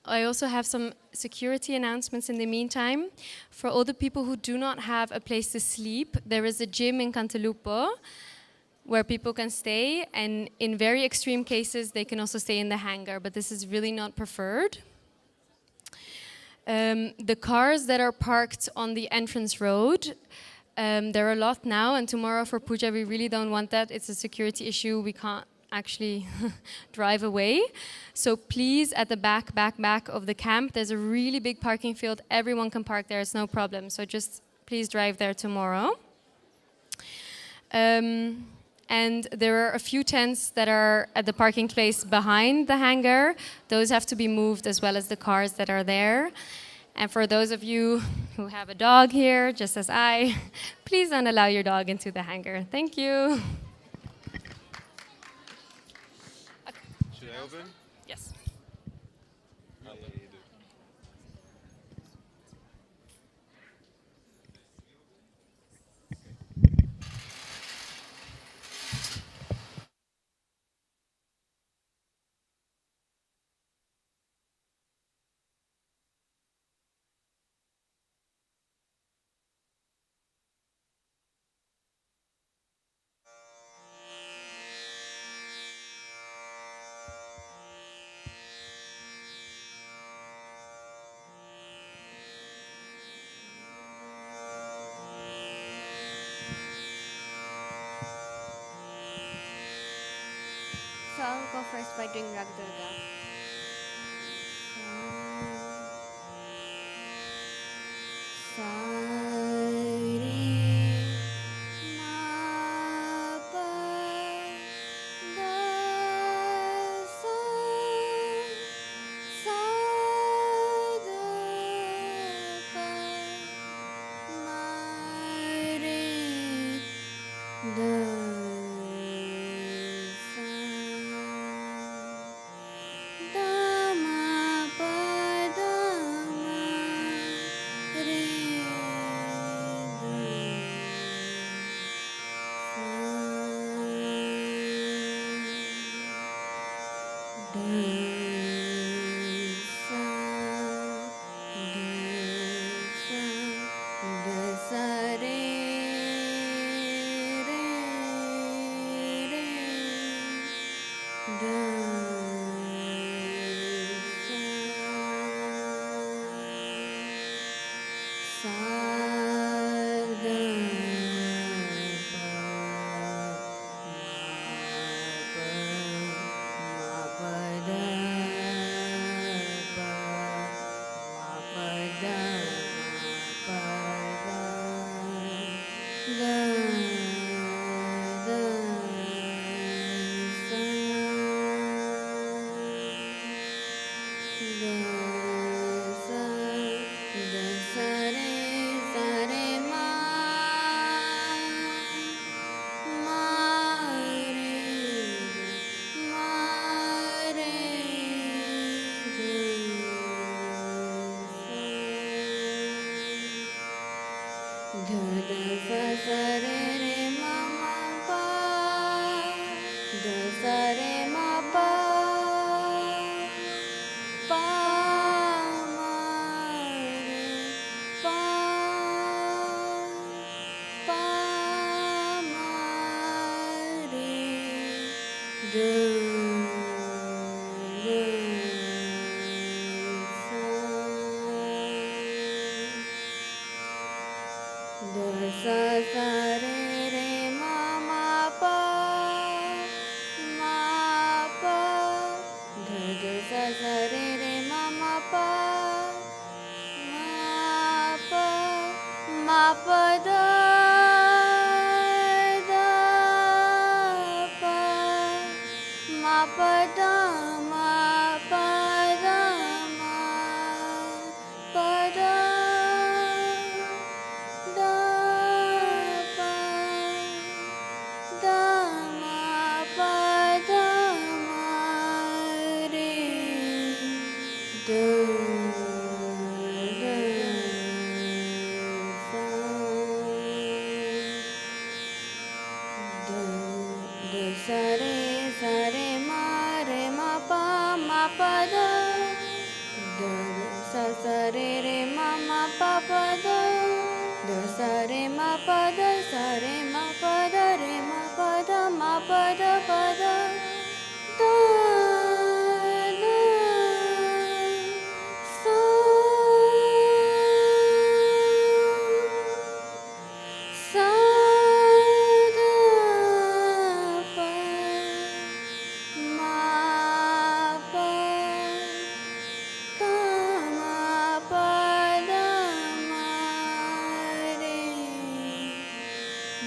I also have some security announcements in the meantime. For all the people who do not have a place to sleep, there is a gym in Cantalupo where people can stay, and in very extreme cases, they can also stay in the hangar, but this is really not preferred. The cars that are parked on the entrance road, there are a lot now, and tomorrow for Puja, we really don't want that. It's a security issue. We can't actually drive away. So please, at the back of the camp, there's a really big parking field. Everyone can park there, it's no problem. So just please drive there tomorrow. And there are a few tents that are at the parking place behind the hangar. Those have to be moved as well as the cars that are there. And for those of you who have a dog here, just as I, please don't allow your dog into the hangar. Thank you. Should I open? Yes. first by doing Rag Durga.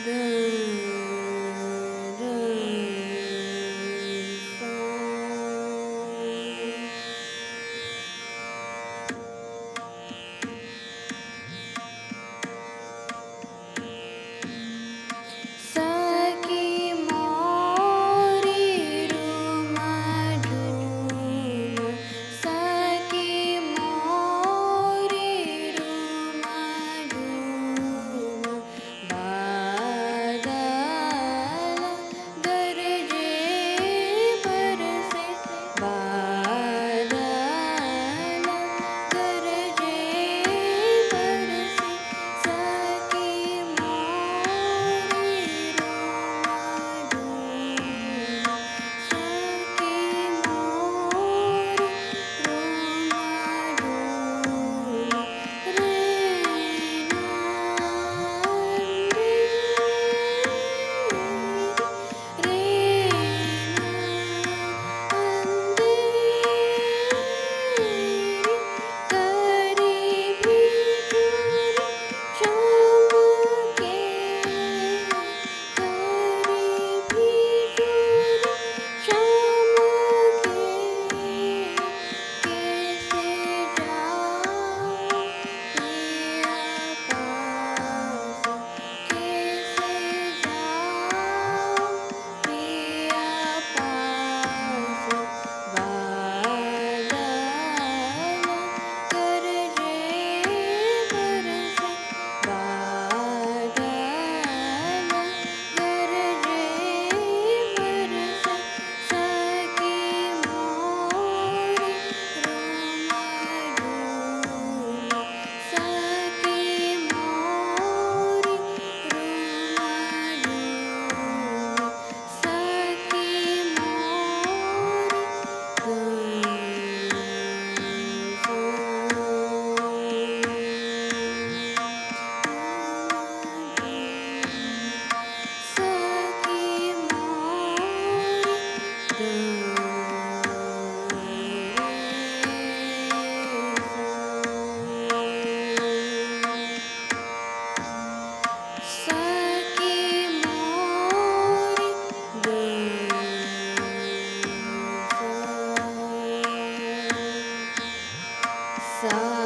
The Sa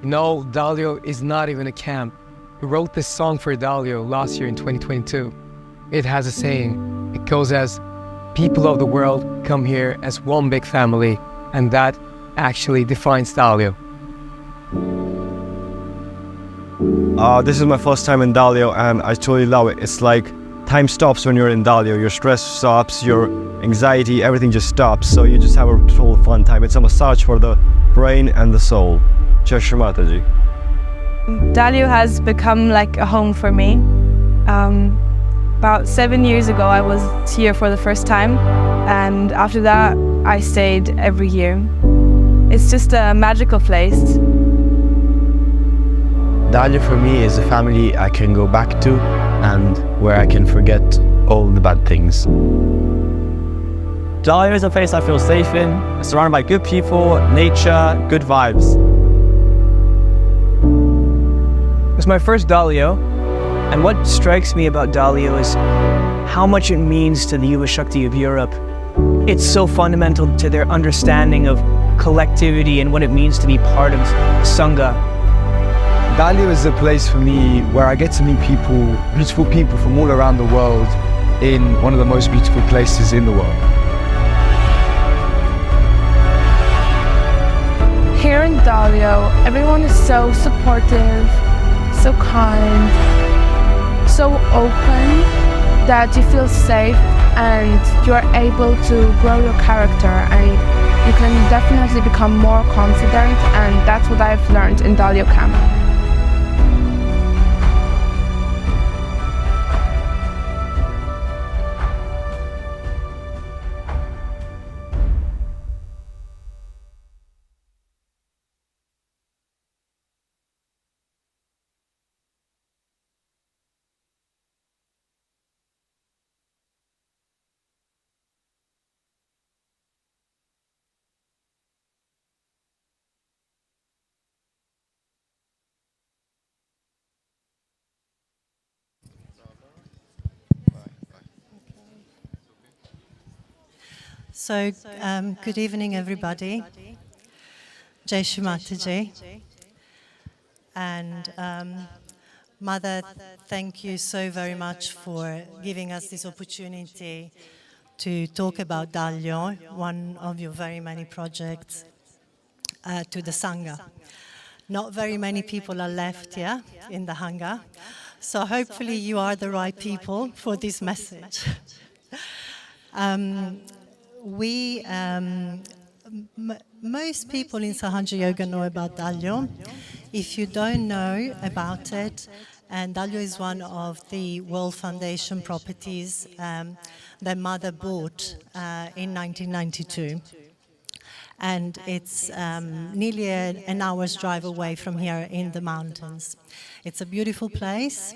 No, Dalio is not even a camp. We wrote this song for Dalio last year in 2022. It has a saying. It goes as, people of the world come here as one big family, and that actually defines Dalio. This is my first time in Dalio and I totally love it. It's like time stops when you're in Dalio. Your stress stops, your anxiety, everything just stops. So you just have a total fun time. It's a massage for the brain and the soul. Jai Shri Mataji. Dalio has become like a home for me. About 7 years ago I was here for the first time, and after that I stayed every year. It's just a magical place. Dalio for me is a family I can go back to and where I can forget all the bad things. Dalio is a place I feel safe in, surrounded by good people, nature, good vibes. It's my first Dalio, and what strikes me about Dalio is how much it means to the Yuva Shakti of Europe. It's so fundamental to their understanding of collectivity and what it means to be part of Sangha. Dalio is a place for me where I get to meet people, beautiful people from all around the world in one of the most beautiful places in the world. Here in Dalio, everyone is so supportive, so kind, so open that you feel safe and you're able to grow your character, and you can definitely become more confident, and that's what I've learned in Dalio camp. So, good evening, everybody. Jai Shri Mataji. And Mother, thank you so very much for giving us this opportunity to talk about Dalio, one of your very many projects, to the Sangha. Not very many people are left here in the Hanga, so hopefully you are the right people for this message. Most people in Sahaja Yoga know about Dalio. If you don't know about it, and Dalio is one of the World Foundation properties that Mother bought in 1992. And it's nearly an hour's drive away from here in the mountains. It's a beautiful place,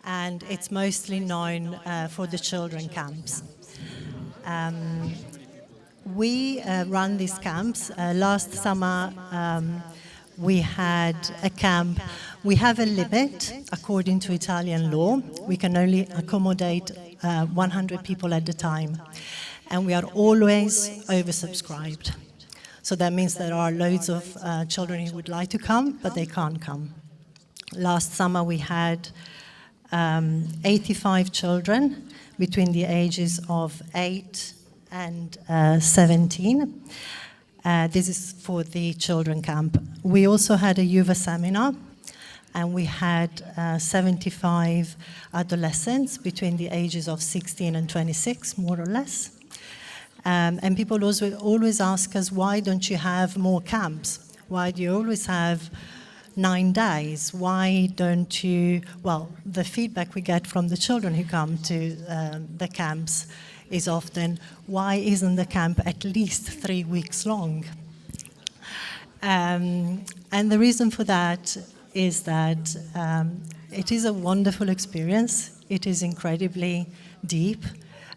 and it's mostly known for the children camps. We run these camps. Last summer, we had a camp. We have a limit, according to Italian law. We can only accommodate 100 people at a time. And we are always oversubscribed. So that means there are loads of children who would like to come, but they can't come. Last summer, we had 85 children between the ages of 8 and 17. This is for the children camp. We also had a Yuva seminar, and we had 75 adolescents between the ages of 16 and 26, more or less. And people always ask us, why don't you have more camps? Why do you always have 9 days? Why don't you, well, the feedback we get from the children who come to the camps is often, why isn't the camp at least 3 weeks long? And the reason for that is that it is a wonderful experience. It is incredibly deep,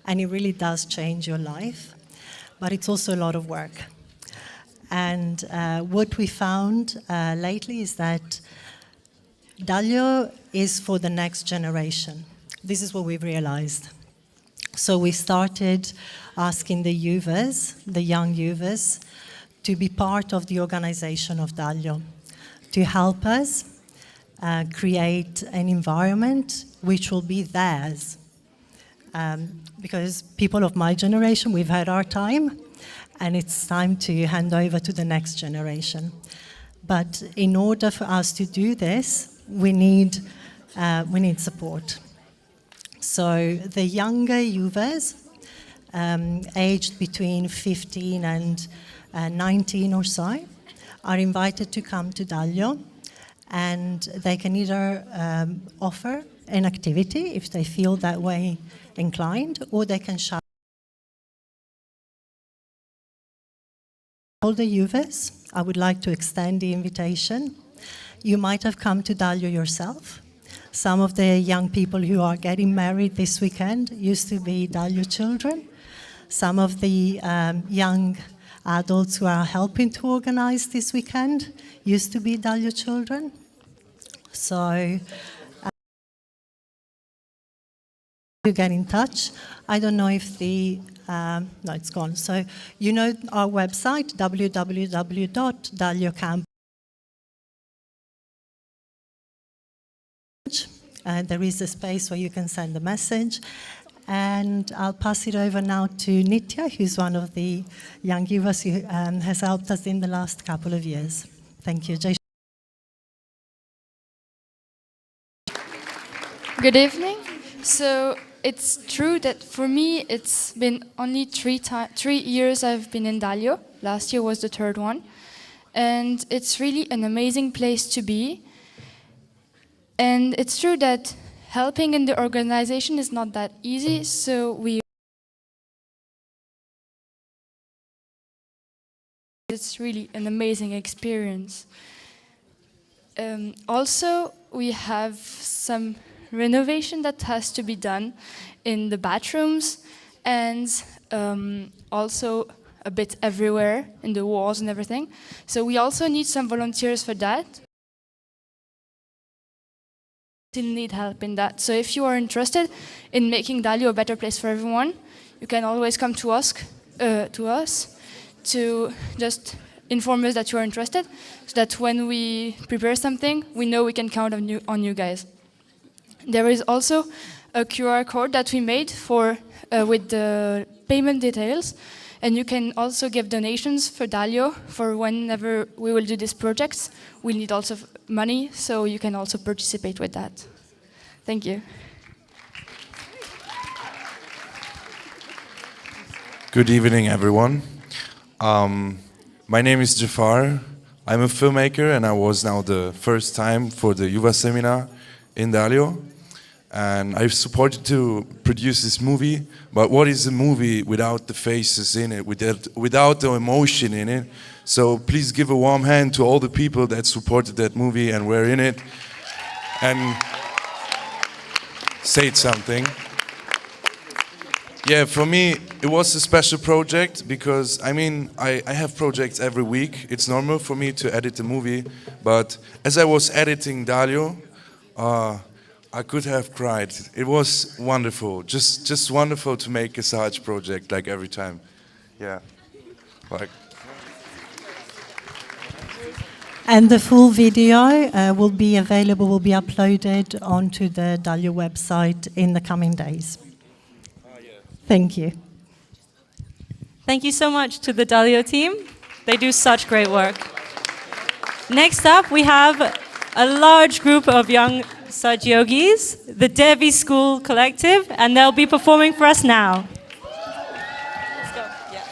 and it really does change your life. But it's also a lot of work. And what we found lately is that Dalio is for the next generation. This is what we've realized. So we started asking the Yuvas, the young Yuvas, to be part of the organization of Dalio. to help us create an environment which will be theirs. Because people of my generation, we've had our time, and it's time to hand over to the next generation. But in order for us to do this, we need support. So the younger yuvas, aged between 15 and 19 or so, are invited to come to Dalio, and they can either offer an activity if they feel that way inclined, or they can shout. Older yuvas, I would like to extend the invitation. You might have come to Dalio yourself. Some of the young people who are getting married this weekend used to be Dalio children. Some of the young adults who are helping to organize this weekend used to be Dalio children. So to get in touch. I don't know if the, no, it's gone. So you know our website, www.daliocamp. There is a space where you can send a message. And I'll pass it over now to Nitya, who's one of the young yuvas who has helped us in the last couple of years. Thank you. Good evening. So it's true that for me it's been only 3 years I've been in Dalio. Last year was the 3rd one. And it's really an amazing place to be. And it's true that helping in the organization is not that easy, so it's really an amazing experience. Also, we have some renovation that has to be done in the bathrooms and also a bit everywhere in the walls and everything. So we also need some volunteers for that. Still need help in that. So if you are interested in making Dalio a better place for everyone, you can always come to us to just inform us that you are interested, so that when we prepare something, we know we can count on you guys. There is also a QR code that we made for with the payment details, and you can also give donations for Dalio for whenever we will do these projects. We need also money, so you can also participate with that. Thank you. Good evening, everyone. My name is Jafar. I'm a filmmaker, and I was now the first time for the Yuva seminar in Dalio. And I've supported to produce this movie, but what is a movie without the faces in it, without the emotion in it? So please give a warm hand to all the people that supported that movie and were in it, and say something. Yeah, for me, it was a special project because, I mean, I have projects every week. It's normal for me to edit a movie, but as I was editing Dalio, I could have cried. It was wonderful, just wonderful to make a Sahaja project like every time. Yeah, like. And the full video will be available, will be uploaded onto the Dalio website in the coming days. Thank you. Thank you so much to the Dalio team. They do such great work. Next up, we have a large group of young Saj Yogis, the Devi School Collective, and they'll be performing for us now. Let's go. Yeah.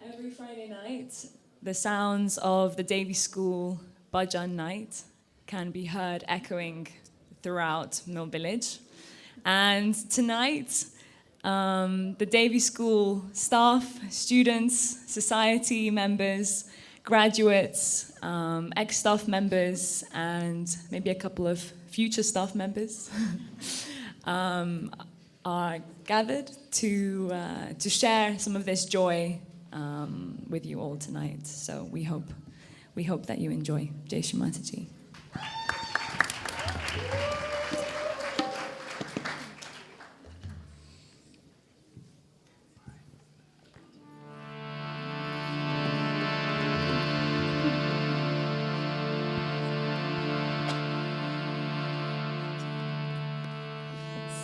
Every Friday night, the sounds of the Devi School Bhajan night can be heard echoing throughout Mill Village. And tonight, the Devi School staff, students, society members, graduates, ex-staff members, and maybe a couple of future staff members are gathered to share some of this joy with you all tonight. So we hope that you enjoy. Jai Shri Mataji.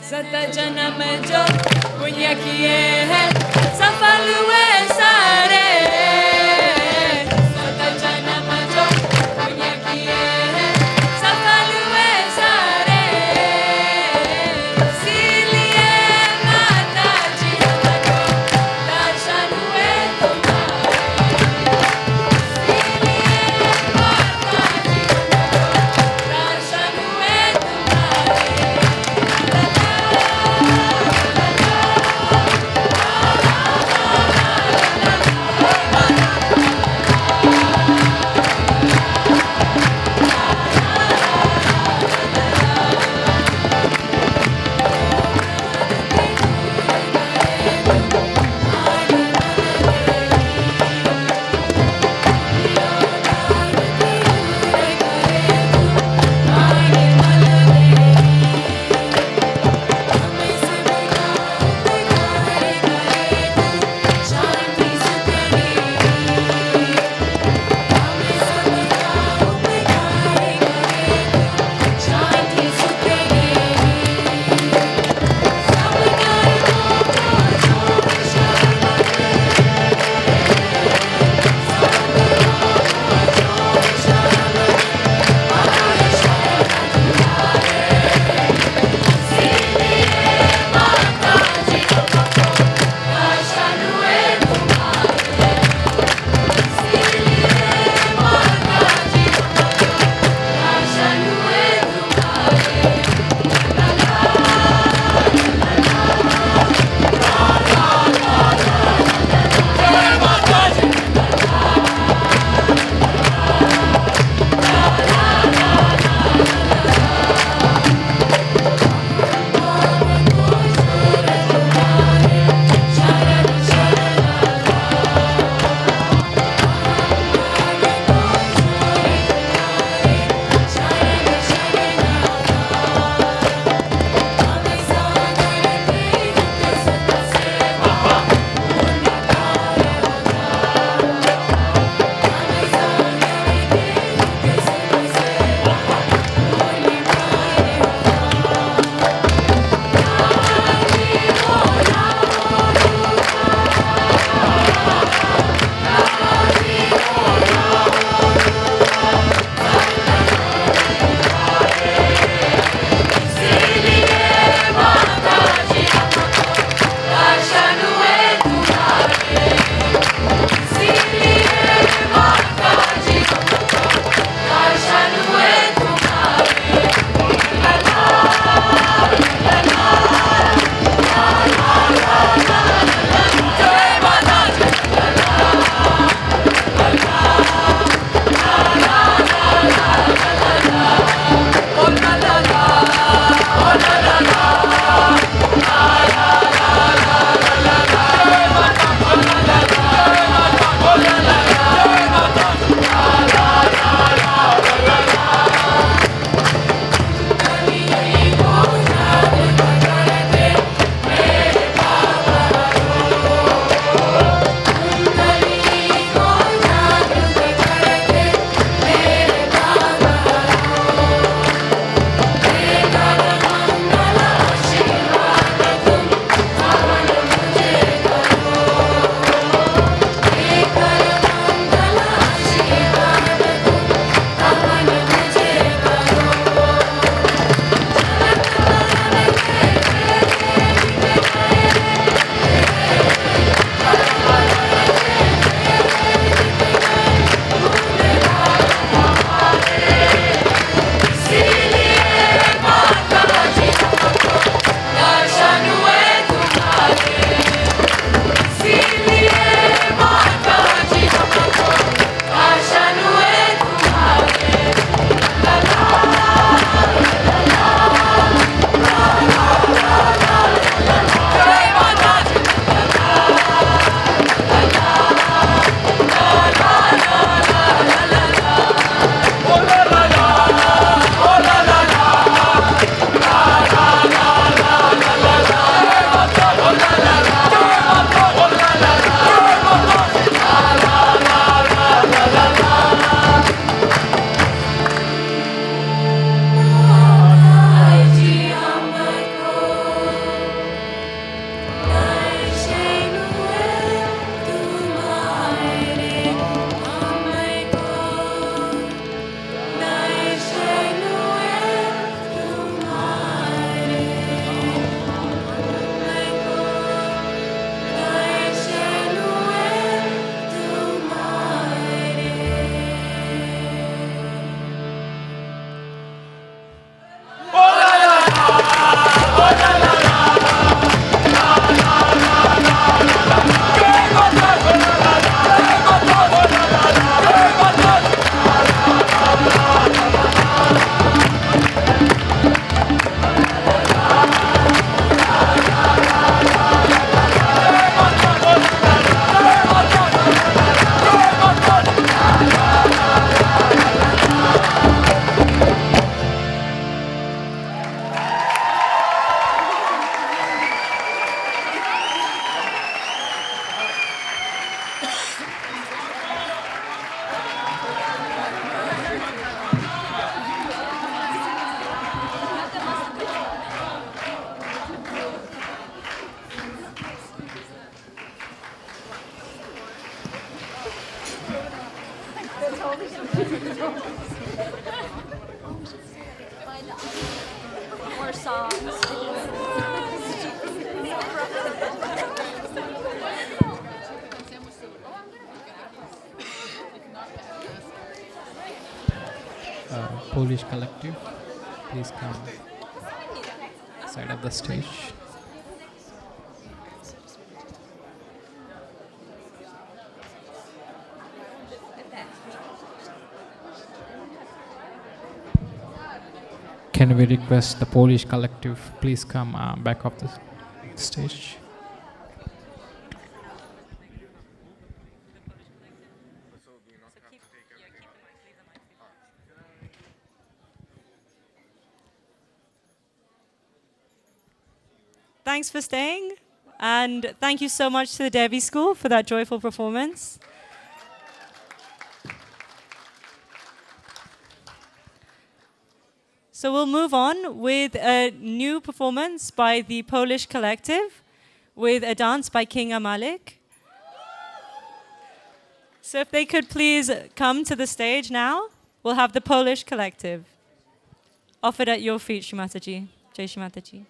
सत जन्म जो पुण्य किए हैं सफल हुए सारे सत जन्म जो पुण्य किए हैं सफल हुए सारे इसीलिए माता जी हमको दर्शन हुए More songs. Polish collective, please come side of the stage. Can we request the Polish collective please come back of the stage? Thanks for staying, and thank you so much to the Devi School for that joyful performance. So we'll move on with a new performance by the Polish collective with a dance by King Amalik. So if they could please come to the stage now, we'll have the Polish collective. Offered at your feet, Shri Mataji. Jai Shri Mataji.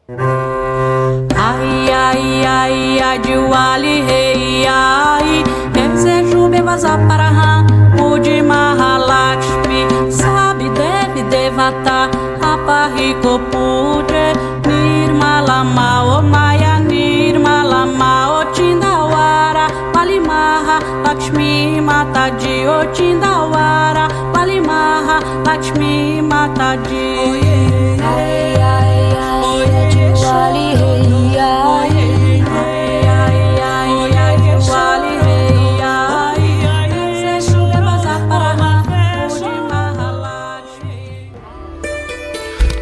Ai, ai, ai, ai, Diwali, hey, ai. Desejo bevasa paraha, Puji Mahalakshmi, Sabi Devi Devata, Apahiko Puja, Nirmala Mao, Maya Nirmala Mao, Chindawara, Palimaha, Lakshmi Mataji, O Chindawara, Palimaha, Lakshmi Mataji. Ai, ai, ai, Diwali, hey, ai.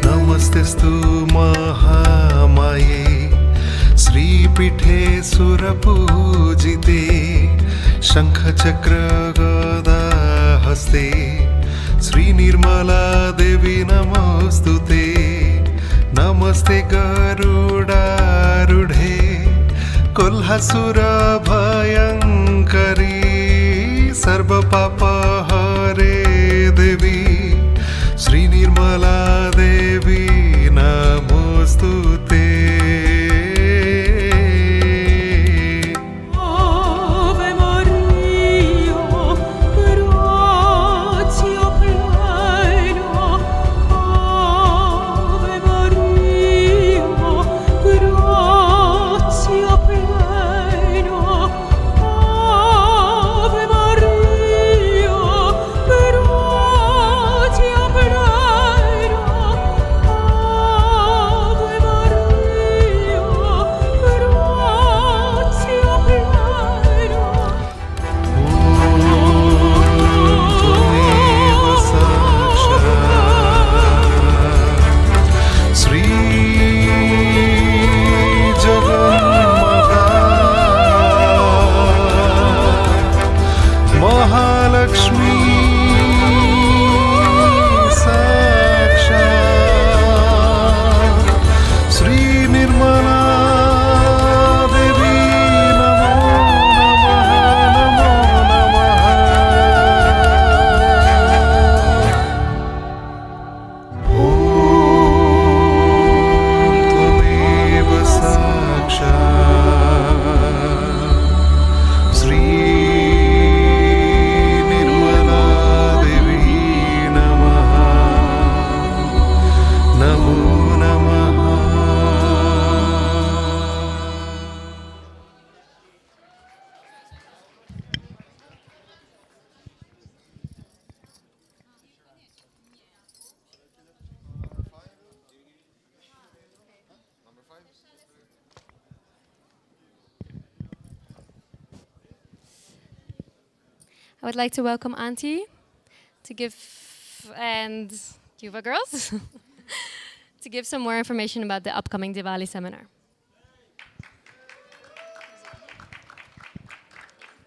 नमस्तेस्तु महामाये श्रीपीठे सुरपूजिते शङ्खचक्र गदा हस्ते श्रीनिर्मला देवी नमोस्तुते नमस्ते गरुडारूढे कोल्हासुर भयङ्करी सर्वपापहरे देवी श्रीनिर्मला देवी नमोस्तुते Ave Maria, I would like to welcome Auntie to give, and Yuva girls, to give some more information about the upcoming Diwali seminar.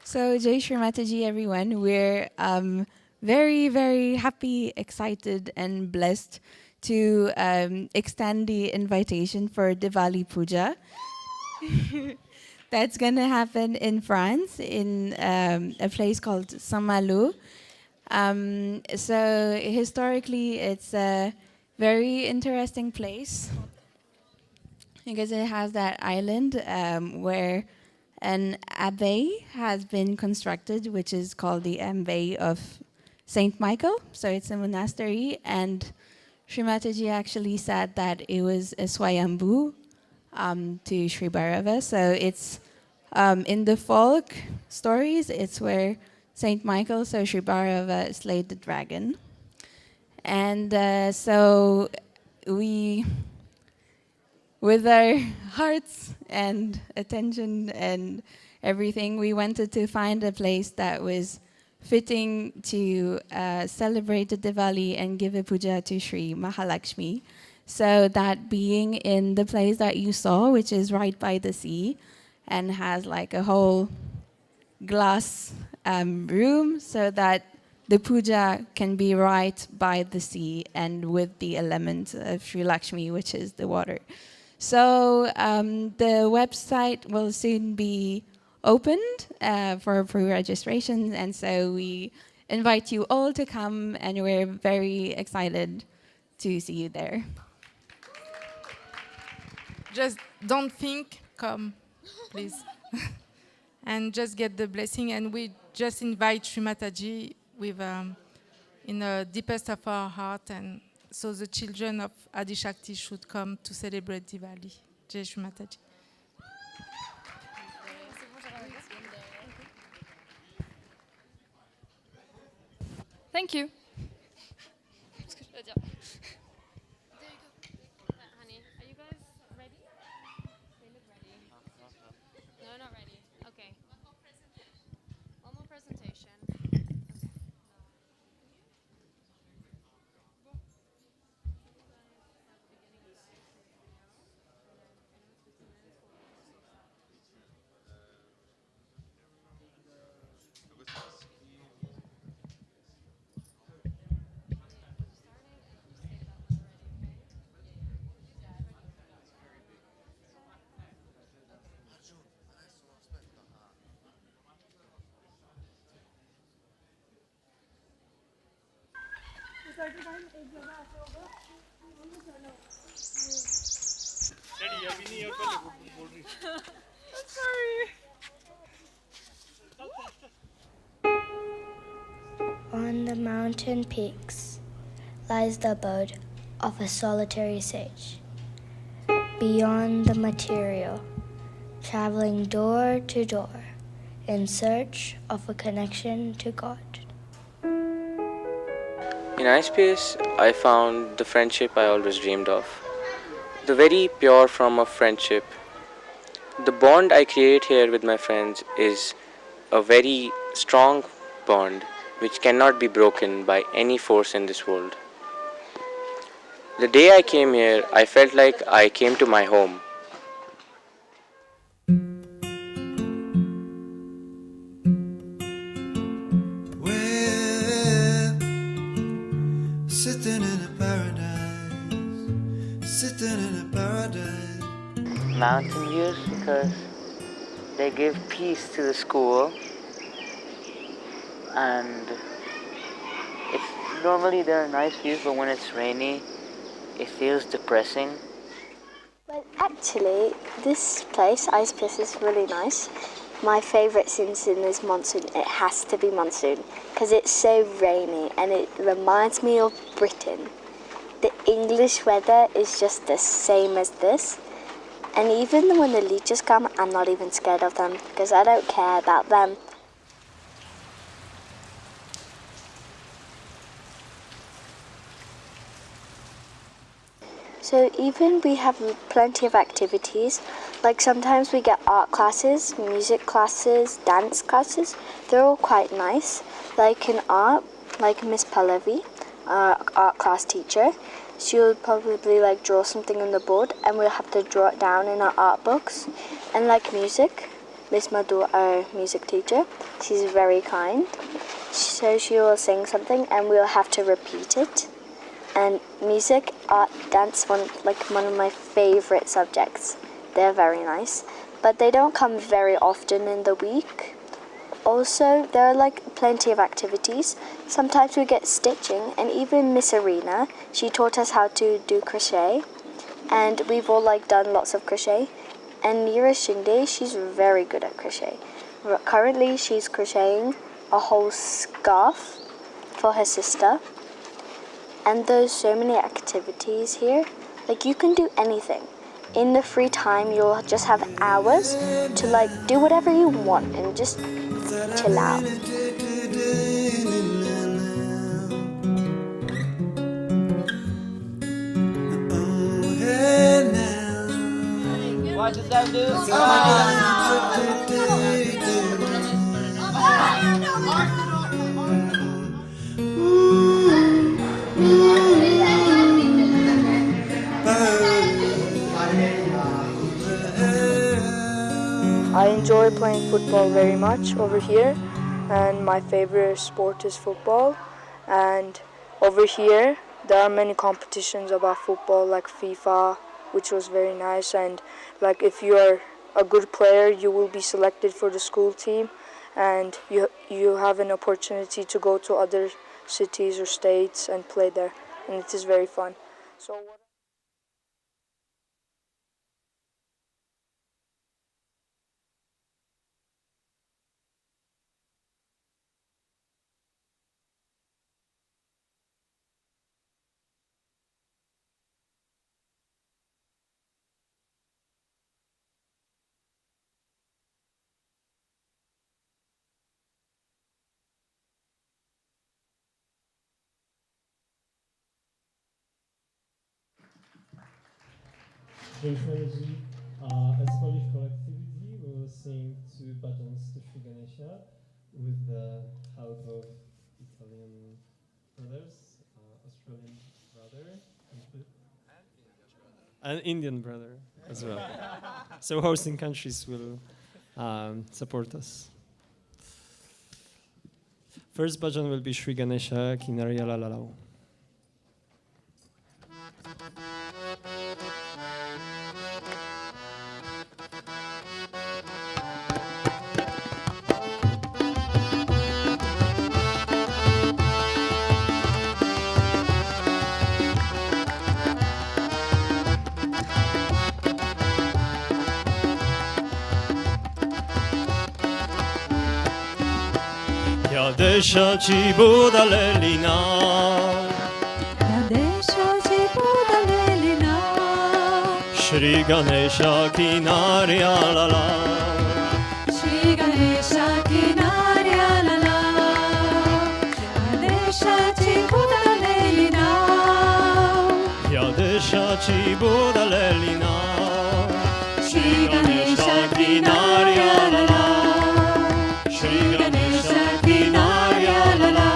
So, Jai Shri Mataji, everyone. We're very, very happy, excited, and blessed to extend the invitation for Diwali Puja. That's going to happen in France, in a place called Saint-Malo. So, historically, it's a very interesting place because it has that island where an abbey has been constructed, which is called the Abbey of Saint Michael. So it's a monastery, and Shri Mataji actually said that it was a swayambhu to Shri Bhairava. So it's in the folk stories, it's where Saint Michael, so Shri Bhairava, slayed the dragon. And so we, with our hearts and attention and everything, we wanted to find a place that was fitting to celebrate the Diwali and give a puja to Shri Mahalakshmi. So that being in the place that you saw, which is right by the sea, and has like a whole glass room, so that the puja can be right by the sea and with the element of Shri Lakshmi, which is the water. So the website will soon be opened for pre-registration, and so we invite you all to come, and we're very excited to see you there. Just don't think, come, please. And just get the blessing, and we just invite Shri Mataji with, in the deepest of our heart, and so the children of Adi Shakti should come to celebrate Diwali. Jai Shri Mataji. Thank you. Honey, are you guys ready? They look ready. No, not ready. Okay. One more presentation. On the mountain peaks lies the abode of a solitary sage. Beyond the material, traveling door to door in search of a connection to God. In iSpace, I found the friendship I always dreamed of. The very pure form of friendship. The bond I create here with my friends is a very strong bond which cannot be broken by any force in this world. The day I came here, I felt like I came to my home. Sitting in a paradise, sitting in a paradise. Mountain views because they give peace to the school, and normally they're nice views, but when it's rainy it feels depressing. Well, actually this place, iSpace, is really nice. My favourite season is monsoon. It has to be monsoon because it's so rainy and it reminds me of Britain. The English weather is just the same as this, and even when the leeches come, I'm not even scared of them because I don't care about them. So even we have plenty of activities, Like sometimes we get art classes, music classes, dance classes. They're all quite nice. Like in art, like Miss Pallavi, our art class teacher, she'll probably like draw something on the board and we'll have to draw it down in our art books. And like music, Miss Madhu, our music teacher, she's very kind. So she will sing something and we'll have to repeat it. And music, art, dance, one of my favorite subjects. They're very nice, but they don't come very often in the week. Also, there are like plenty of activities. Sometimes we get stitching, and even Miss Arena, she taught us how to do crochet, and we've all like done lots of crochet. And Nira Shinde, she's very good at crochet. Currently, she's crocheting a whole scarf for her sister. And there's so many activities here. Like you can do anything. In the free time, you'll just have hours to like do whatever you want and just chill out. What does that do? I enjoy playing football very much over here, and my favorite sport is football. And over here there are many competitions about football like FIFA, which was very nice, and like if you are a good player you will be selected for the school team and you have an opportunity to go to other cities or states and play there, and it is very fun. So Shri Mataji, as Polish collectivity, we will sing two bhajans to Shri Ganesha with the help of Italian brothers, Australian brother, and Indian brother as well. So hosting countries will support us. First bhajan will be Shri Ganesha Kinariya Lalalao. Yadesha chi Buddha lelina, Yadesha chi Buddha lelina, Shri Ganesha Kinariya Lala, Shri Ganesha Kinariya Lala, Yadesha chi Buddha lelina, Yadesha chi Buddha lelina, Shri Ganesha Kinariya Lala, Shri Ganesha Kinariya Lala.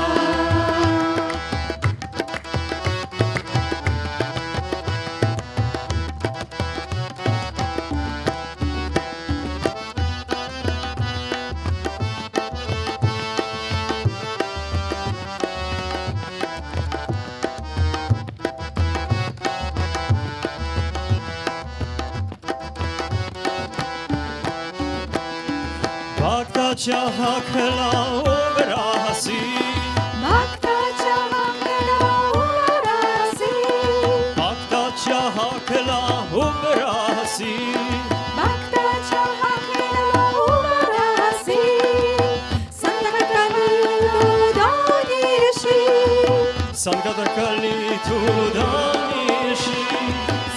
Bhakta Chahakla Ubrasi, Bhakta Chahakla Ubrasi, Bhakta Chahakla Ubrasi, Bhakta Chahakla Ubrasi, Sangatali Tudanishi, Sangatakali Tudanishi,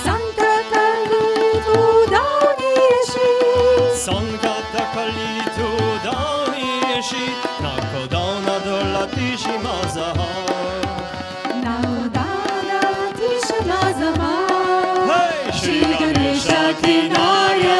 Sangatali Tudanishi, Sangatakali Tudanishi, Nakodana Dolatishi Mazaha, Naudana Tisha Mazaha, Hey, Shri Ganesha Kinariya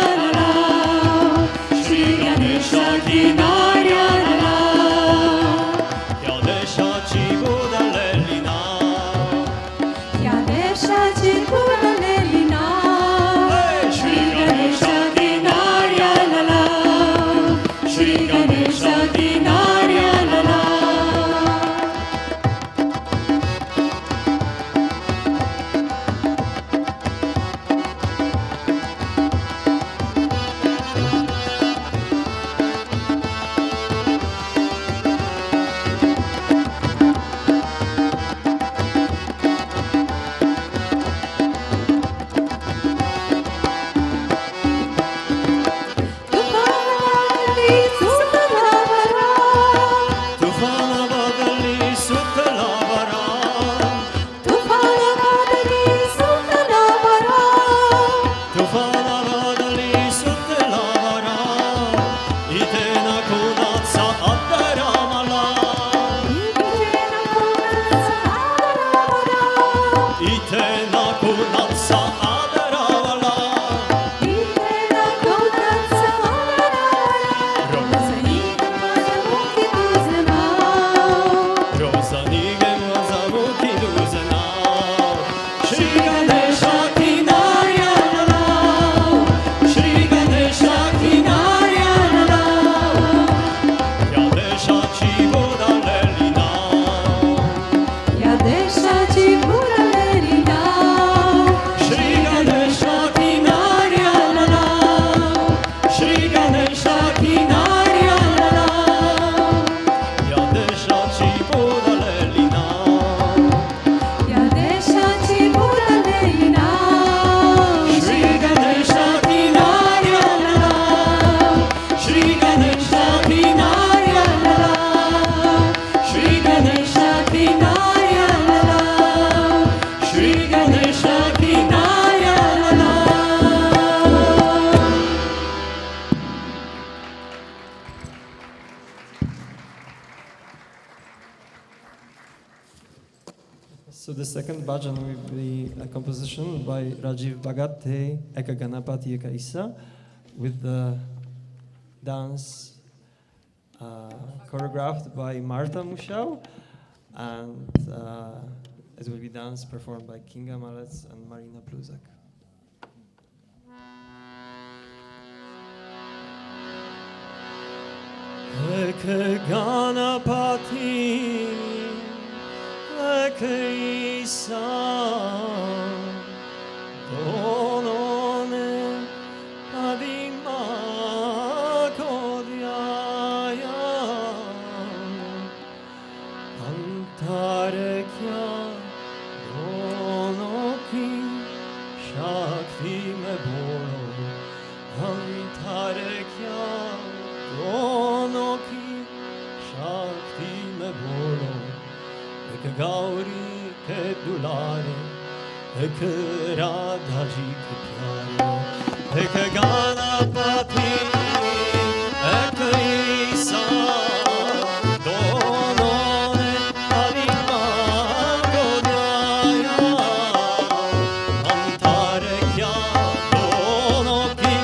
So the second bhajan will be a composition by Rajiv Bhagate, Eka Ganapati Eka Isa, with the dance choreographed by Marta Mushau, and it will be dance performed by Kinga Malec and Marina Pluzak. Eka Ganapati Eka Isa Donone Adima Kodyaya Antarekya Donoki Shakti me bolo Antarekya Donoki Shakti me bolo Ek gauri ke dulare Ek Radha ji ke pyare Ek Ganapati Ek Isa Dono ne Adima Kodyaya Antare kya Dono ki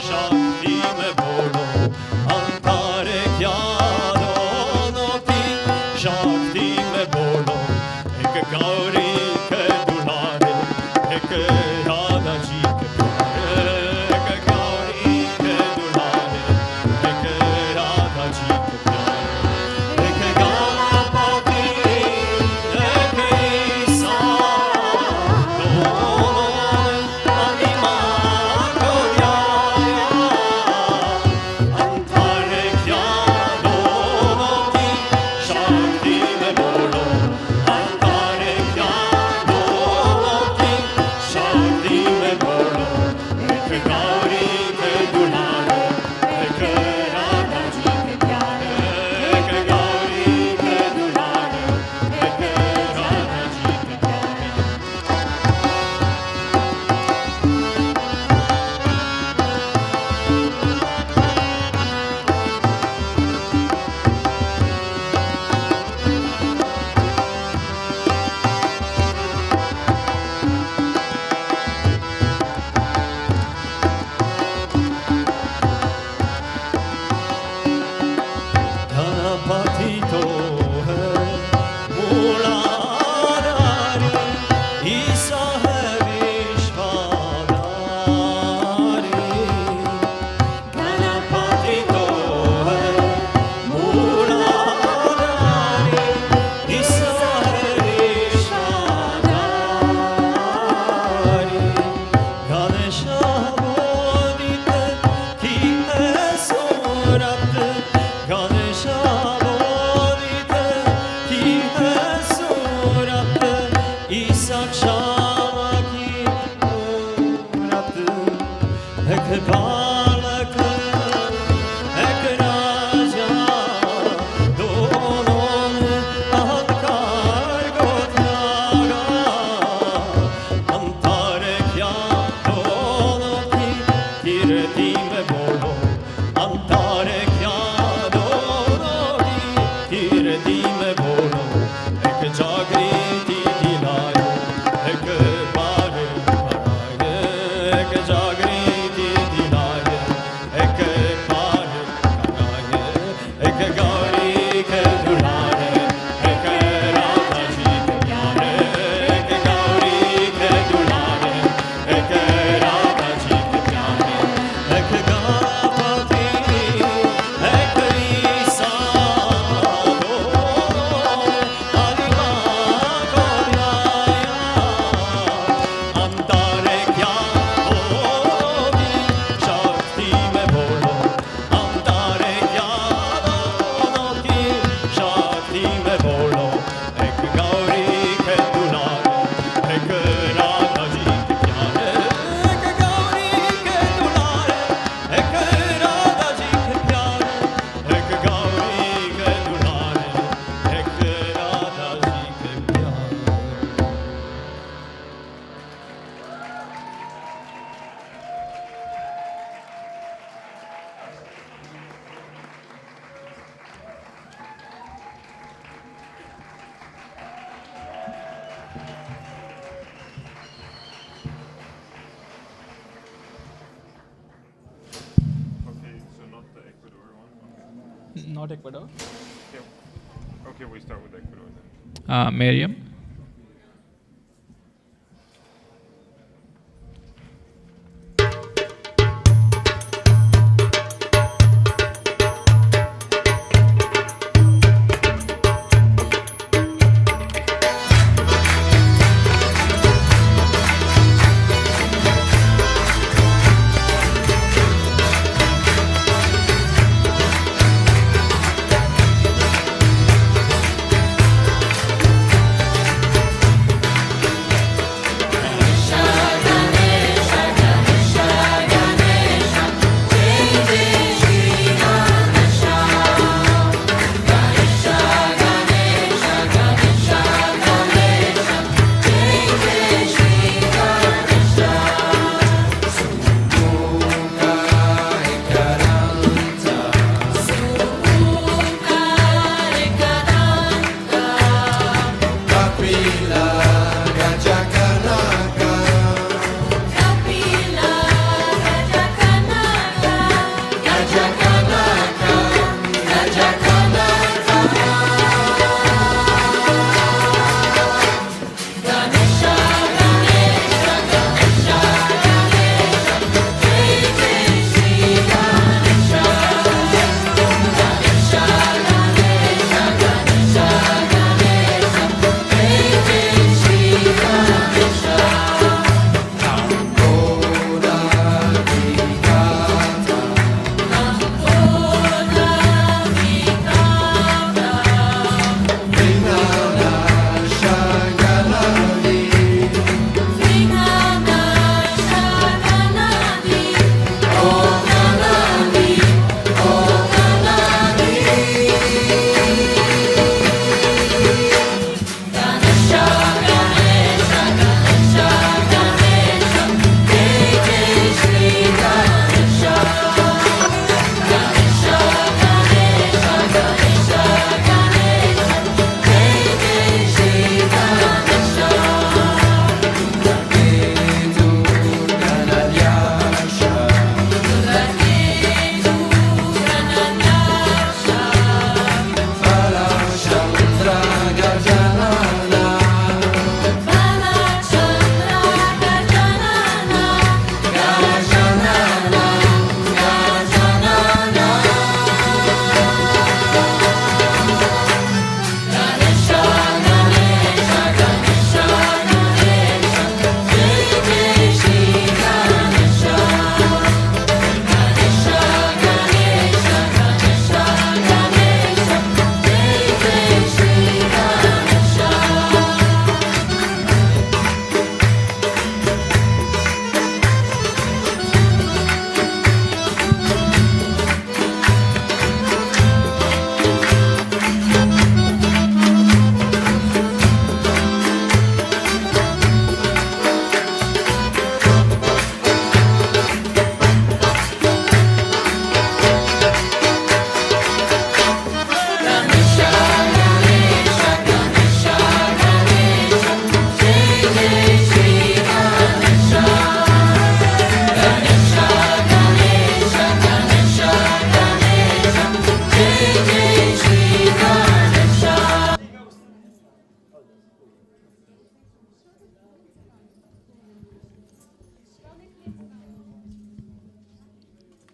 Shakti me bolo Antare kya Dono ki Shakti me bolo Ek gauri ke dulare Ek Radha ji ke pyare Ek gauri Not Ecuador. Okay, we start with Ecuador then. Miriam.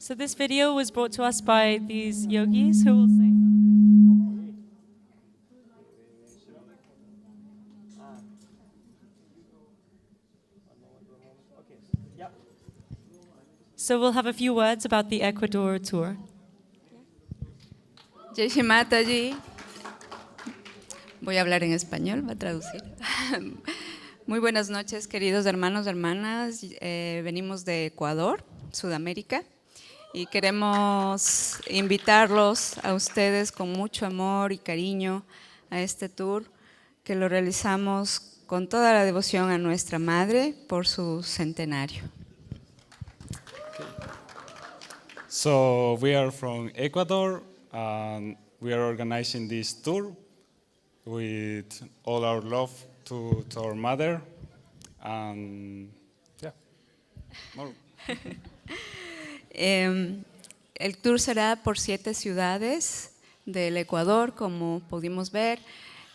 So this video was brought to us by these yogis who will say. So we'll have a few words about the Ecuador tour. Shri Mataji. Voy a hablar en español, va a traducir. Muy buenas noches, queridos hermanos, hermanas. Venimos de Ecuador, Sudamérica, y queremos invitarlos a ustedes con mucho amor y cariño a este tour que lo realizamos con toda la devoción a nuestra Madre por su centenario. So we are from Ecuador, and we are organizing this tour with all our love to our mother, and yeah, more. El tour será por 7 ciudades del Ecuador, como pudimos ver.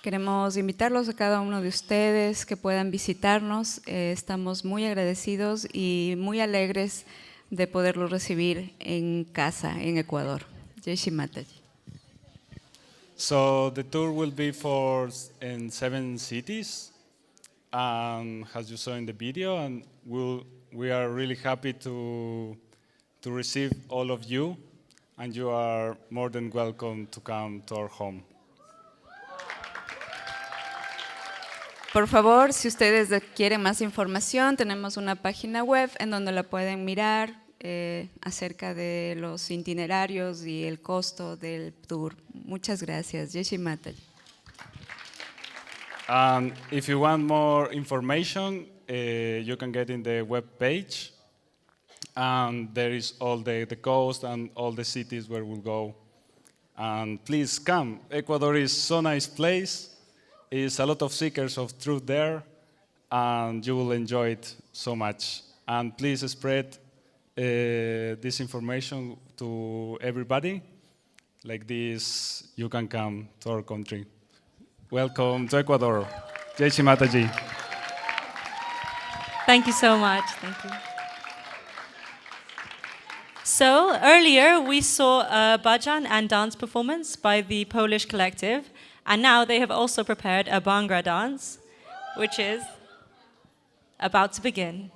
Queremos invitarlos a cada uno de ustedes que puedan visitarnos. Estamos muy agradecidos y muy alegres de poderlos recibir en casa, en Ecuador. Shri Mataji. So the tour will be in 7 cities, as you saw in the video, and we are really happy to receive all of you, and you are more than welcome to come to our home. Por favor, si ustedes quieren más información, tenemos una página web en donde la pueden mirar acerca de los itinerarios y el costo del tour. Muchas gracias. Shri Mataji. And if you want more information, you can get in the web page, and there is all the coast and all the cities where we'll go. And please come. Ecuador is so nice place. It's a lot of seekers of truth there, and you will enjoy it so much. And please spread this information to everybody. Like this, you can come to our country. Welcome to Ecuador. Shri Mataji. Thank you so much. Thank you. So earlier we saw a bhajan and dance performance by the Polish collective, and now they have also prepared a Bhangra dance, which is about to begin.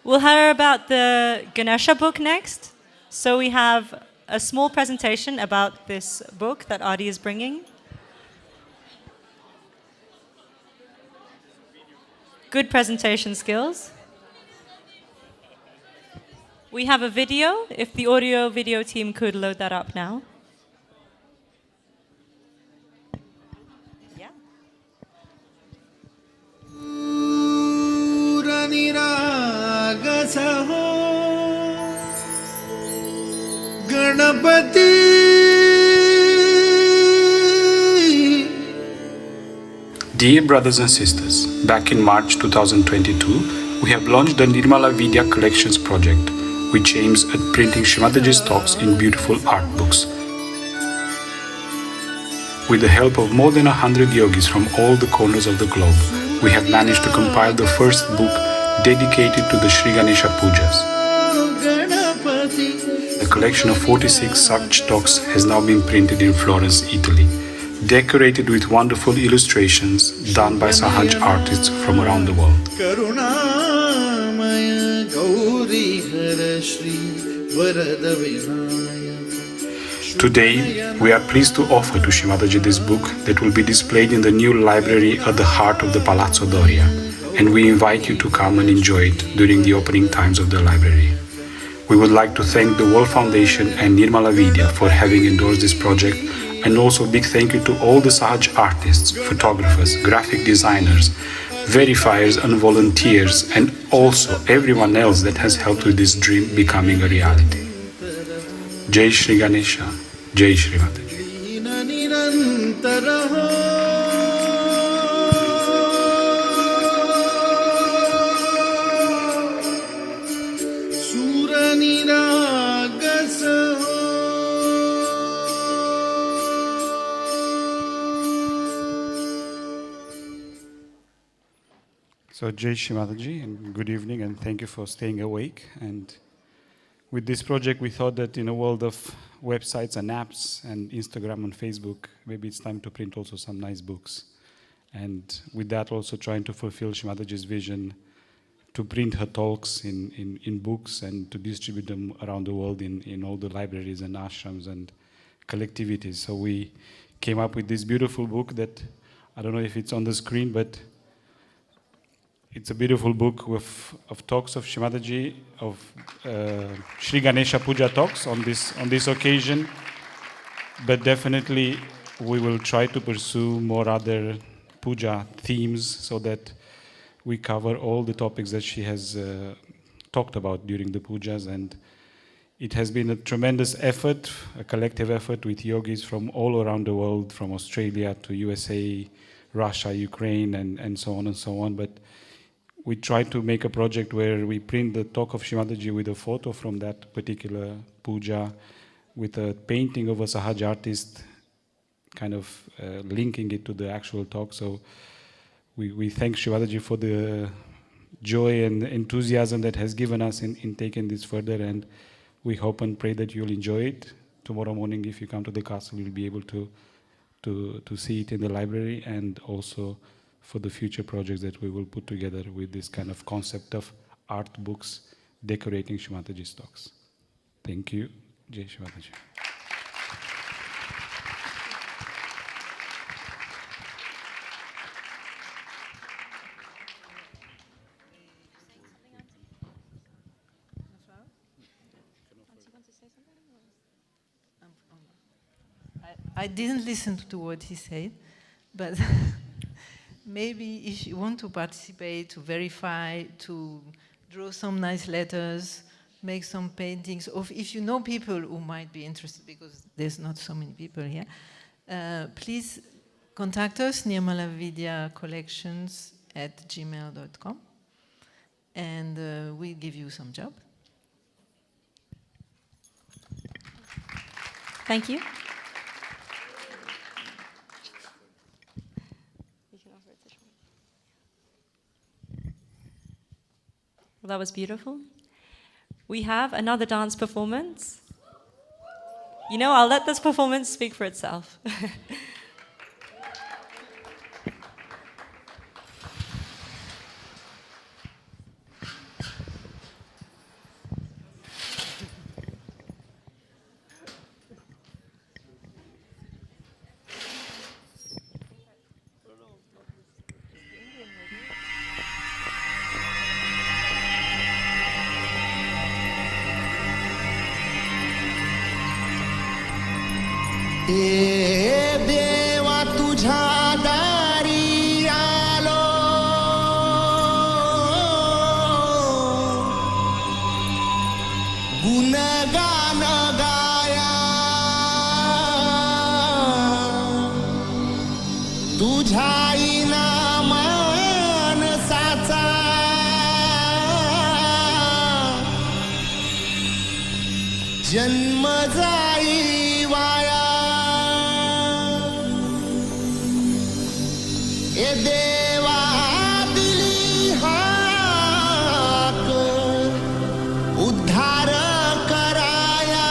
We'll hear about the Ganesha book next. So we have a small presentation about this book that Adi is bringing. Good presentation skills. We have a video, if the audio video team could load that up now. Yeah. Dear brothers and sisters, back in March 2022, we have launched the Nirmala Vidya Collections project, which aims at printing Shri Mataji's talks in beautiful art books. With the help of more than 100 yogis from all the corners of the globe, we have managed to compile the first book dedicated to the Shri Ganesha Pujas. A collection of 46 such talks has now been printed in Florence, Italy, decorated with wonderful illustrations done by Sahaja artists from around the world. Today, we are pleased to offer to Shri Mataji this book that will be displayed in the new library at the heart of the Palazzo Doria, and we invite you to come and enjoy it during the opening times of the library. We would like to thank the World Foundation and Nirmala Vidya for having endorsed this project, and also a big thank you to all the Sahaja artists, photographers, graphic designers, verifiers and volunteers, and also everyone else that has helped with this dream becoming a reality. Jai Shri Ganesha, Jai Shri Mataji. So Jai Shri Mataji, and good evening, and thank you for staying awake. And with this project, we thought that in a world of websites and apps and Instagram and Facebook, maybe it's time to print also some nice books. And with that, also trying to fulfill Shri Mataji's vision to print her talks in books and to distribute them around the world in all the libraries and ashrams and collectivities. So we came up with this beautiful book that, I don't know if it's on the screen, but it's a beautiful book of talks of Shri Mataji, of Shri Ganesha Puja talks on this occasion. But definitely we will try to pursue more other puja themes so that we cover all the topics that she has talked about during the pujas. And it has been a tremendous effort, a collective effort with yogis from all around the world, from Australia to USA, Russia, Ukraine, and so on and so on. But we try to make a project where we print the talk of Shri Mataji with a photo from that particular puja, with a painting of a Sahaja artist, kind of linking it to the actual talk. So we thank Shri Mataji for the joy and enthusiasm that has given us in taking this further, and we hope and pray that you'll enjoy it. Tomorrow morning, if you come to the castle, you'll be able to see it in the library, and also for the future projects that we will put together with this kind of concept of art books decorating Shri Mataji's talks. Thank you. Jai Shri Mataji. I didn't listen to what he said, but maybe if you want to participate, to verify, to draw some nice letters, make some paintings, or if you know people who might be interested, because there's not so many people here, please contact us, nirmalavidyacollections@gmail.com, and we'll give you some job. Thank you. Well, that was beautiful. We have another dance performance. You know, I'll let this performance speak for itself. ए देवा तुझ्या दारी आलो, गुणगान गाया तुझ्या मानसाचा जन्म जाई via, ए देवा दिली हाक उद्धार कराया,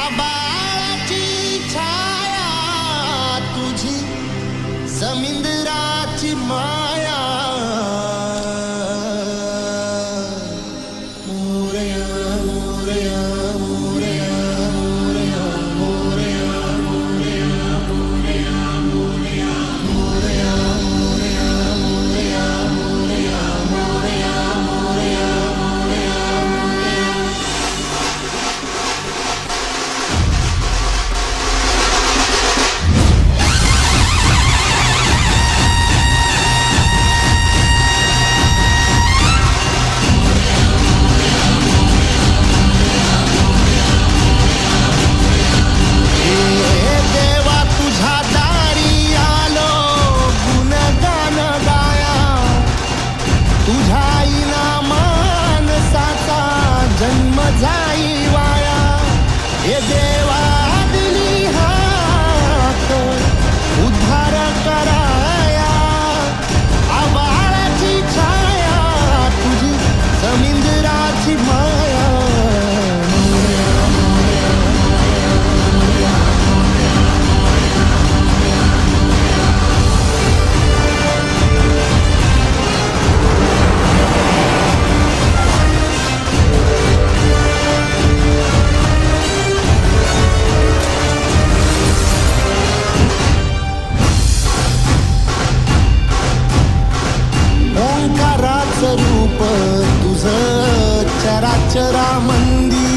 आबाळाची छाया तुझी समिंदराची माया, चरामंदी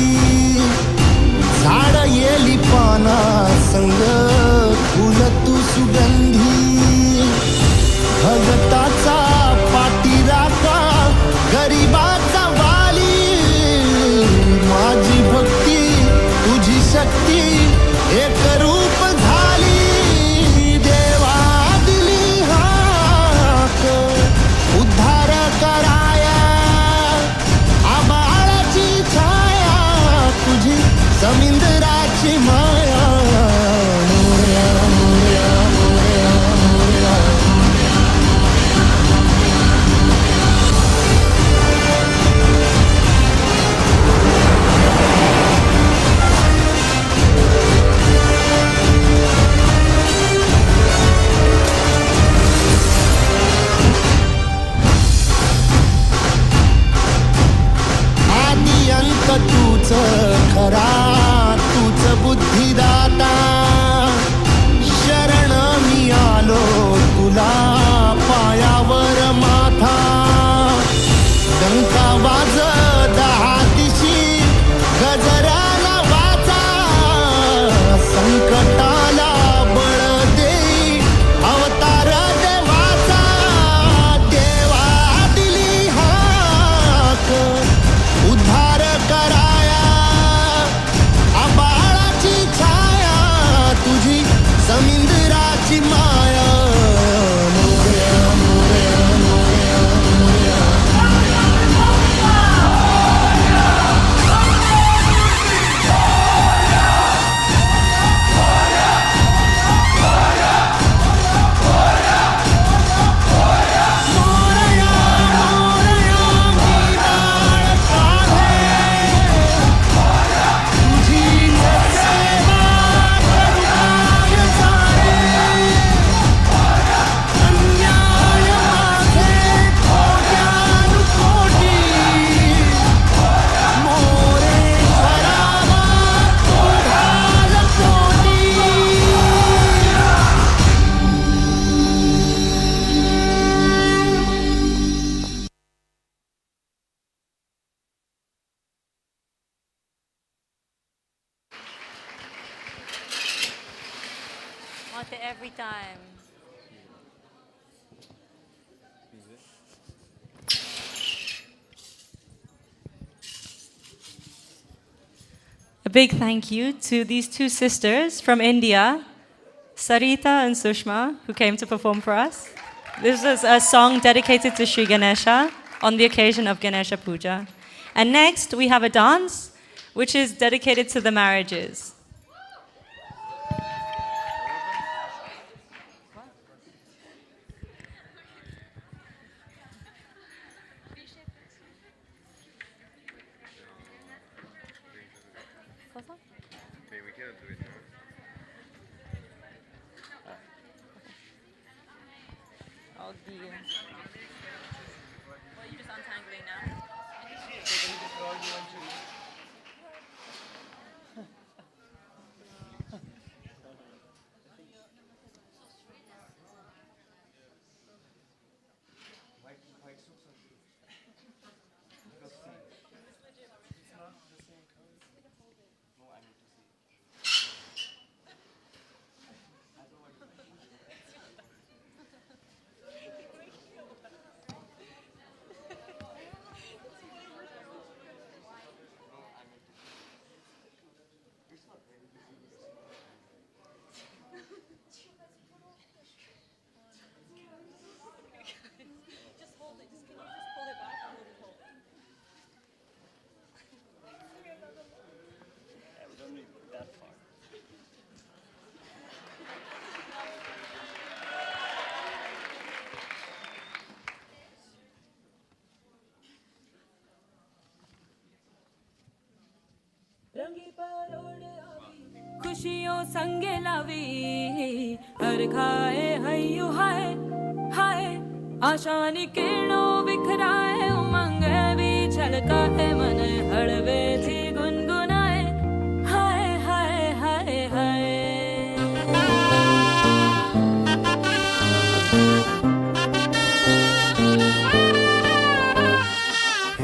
झाड येली पाना संग फुल तू सुगंधी, भगताचा पाठीराखा गरीबाचा वाली, माझी भक्ती तुझी शक्ती एक रूप झाली, देवा दिली हाक उद्धार कराया, आबाळाची छाया तुझी समिंदराची माया, मोरया मोरया मोरया मोरया. आदि अंत तूच खरा, तूच बुद्धिदाता, शरण मी आलो तुला पायावर माथा, डंका वाज दहा दिशी गजराला वाचा, संकटाला बळ देई अवतार देवाचा, देवा दिली हाक उद्धार कराया, आबाळाची छाया तुझी समिंदराची माया, Morya Morya Morya Morya. Want it every time. A big thank you to these two sisters from India, Sarita and Sushma, who came to perform for us. This is a song dedicated to Shri Ganesha on the occasion of Ganesha Puja. And next, we have a dance, which is dedicated to the marriages. खुशियों संगे लावी हर खाए हयु हाय हाय आशानी किरणों बिखराए उमंग भी छलकाए मन हड़वे थी गुनगुनाए हाय हाय हाय हाय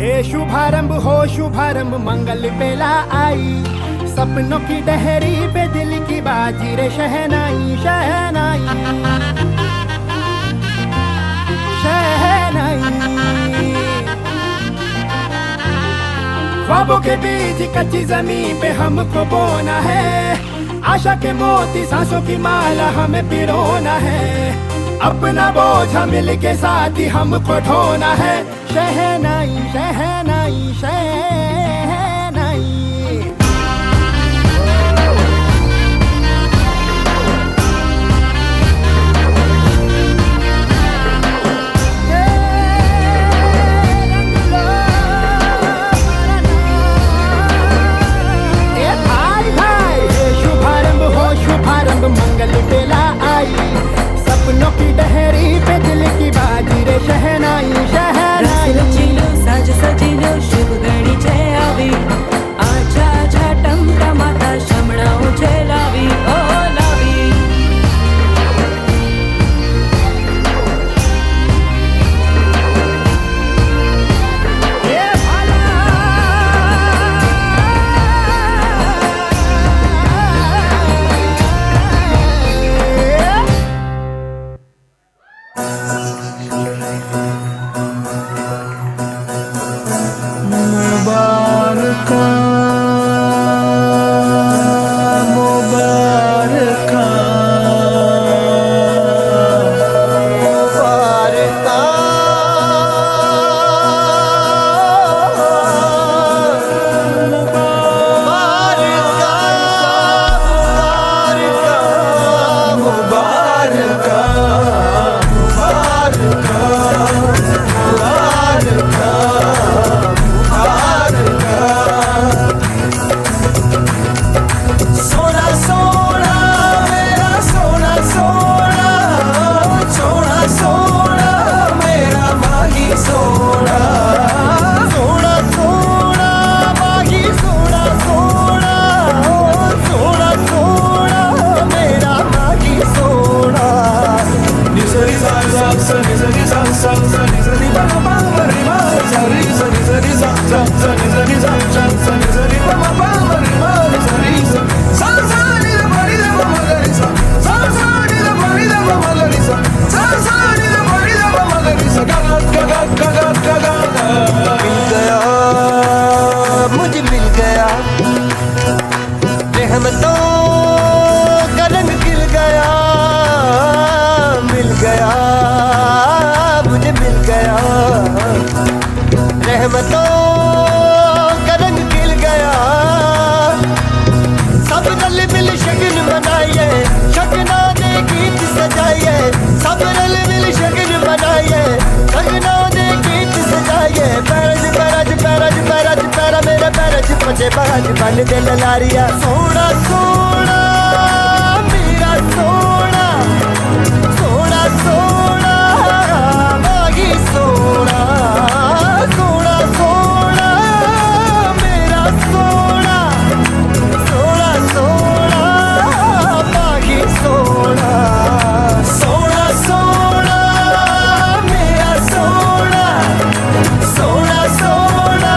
हे शुभारंभ हो शुभारंभ मंगल बेला आई सपनों की डहरी पे दिल की बाजी रे शहनाई शहनाई शहनाई ख्वाबों के बीच कच्ची जमीन पे हमको बोना है आशा के मोती सांसों की माला हमें पिरोना है अपना बोझ मिल के साथ ही हमको ढोना है शहनाई शहनाई शहनाई शुभारंभ मंगल बेला आई सपनों की डहरी पे दिल की बाजी रे शहनाई शहनाई रस रचीलो साज सजीलो शुभ घड़ी रहमतों का रंग खिल गया सब रल मिल शगन मनाइए शगना दे गीत सजाइए सब रल मिल शगन मनाइए शगना दे गीत सजाइए पैरज पैरज पैरज पैरज पैरा मेरे पैरज पचे बाज बन दे ललारिया सोना सोना मेरा सोना सोना सोना मागी सोना सोना सोना मेरा सोना सोना सोना मागी सोना सोना सोना मेरा सोना सोना सोना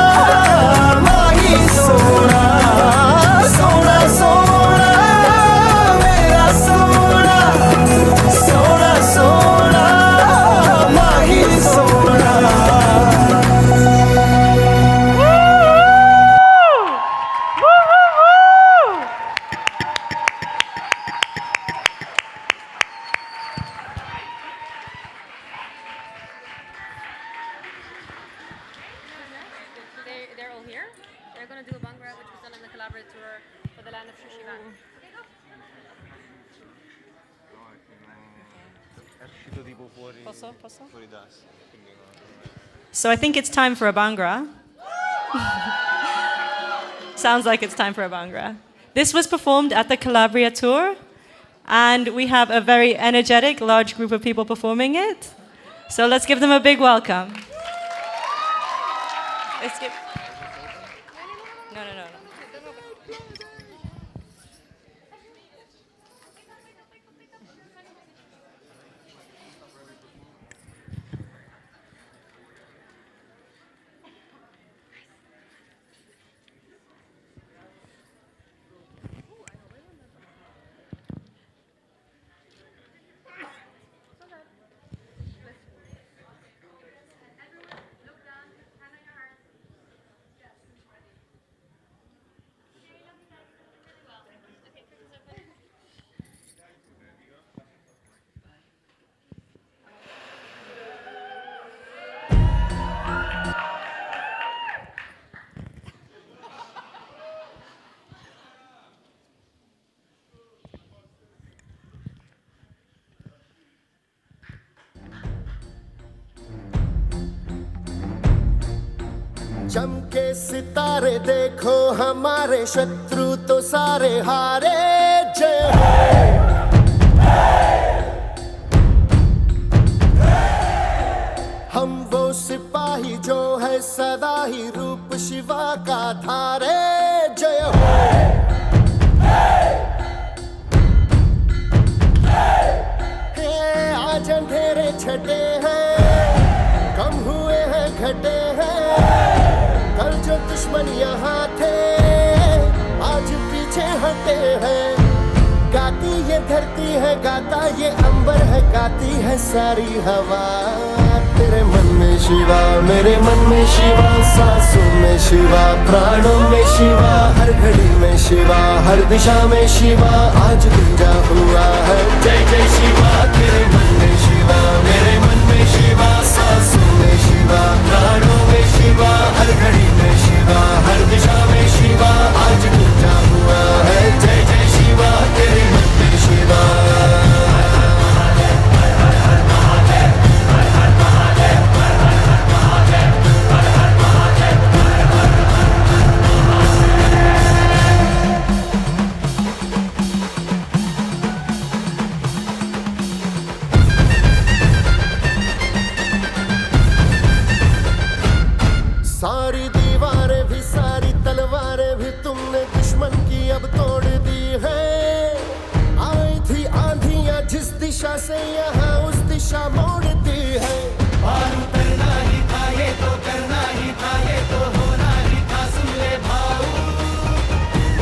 मागी सोना सोना सोना मेरा सोना सोना सोना मागी सोना They're all here. They're going to do a Bhangra, which was done in the Calabria tour for the land of Shri Ganesha. So I think it's time for a Bhangra. Sounds like it's time for a Bhangra. This was performed at the Calabria tour, and we have a very energetic, large group of people performing it. So let's give them a big welcome. Let's give... No. चमके सितारे देखो हमारे शत्रु तो सारे हारे जय हम वो सिपाही जो है सदा ही रूप शिवा का धारे जय हो आज अंधेरे छटे हैं कम हुए हैं घटे हैं कल जो दुश्मन यहाँ थे आज पीछे हटे हैं गाती ये धरती है गाता ये अंबर है गाती है सारी हवा तेरे मन में शिवा मेरे मन में शिवा सांसों में शिवा प्राणों में शिवा हर घड़ी में शिवा हर दिशा में शिवा आज गुंजा हुआ है जय जय शिवा तेरे मन में शिवा मेरे मन में शिवा सांसों में शिवा प्राणों में शिवा हर घड़ी में शिवा हर दिशा में शिवा आज गुंजा हुआ है जय जय शिवा तेरे मन में शिवा सारी दीवारें भी सारी तलवारें भी तुमने दुश्मन की अब तोड़ दी है आई थी आंधियां जिस दिशा से यहाँ उस दिशा मोड़ दी है पार उतरना ही था ये तो करना ही था ये तो होना ही था सुन ले भाऊ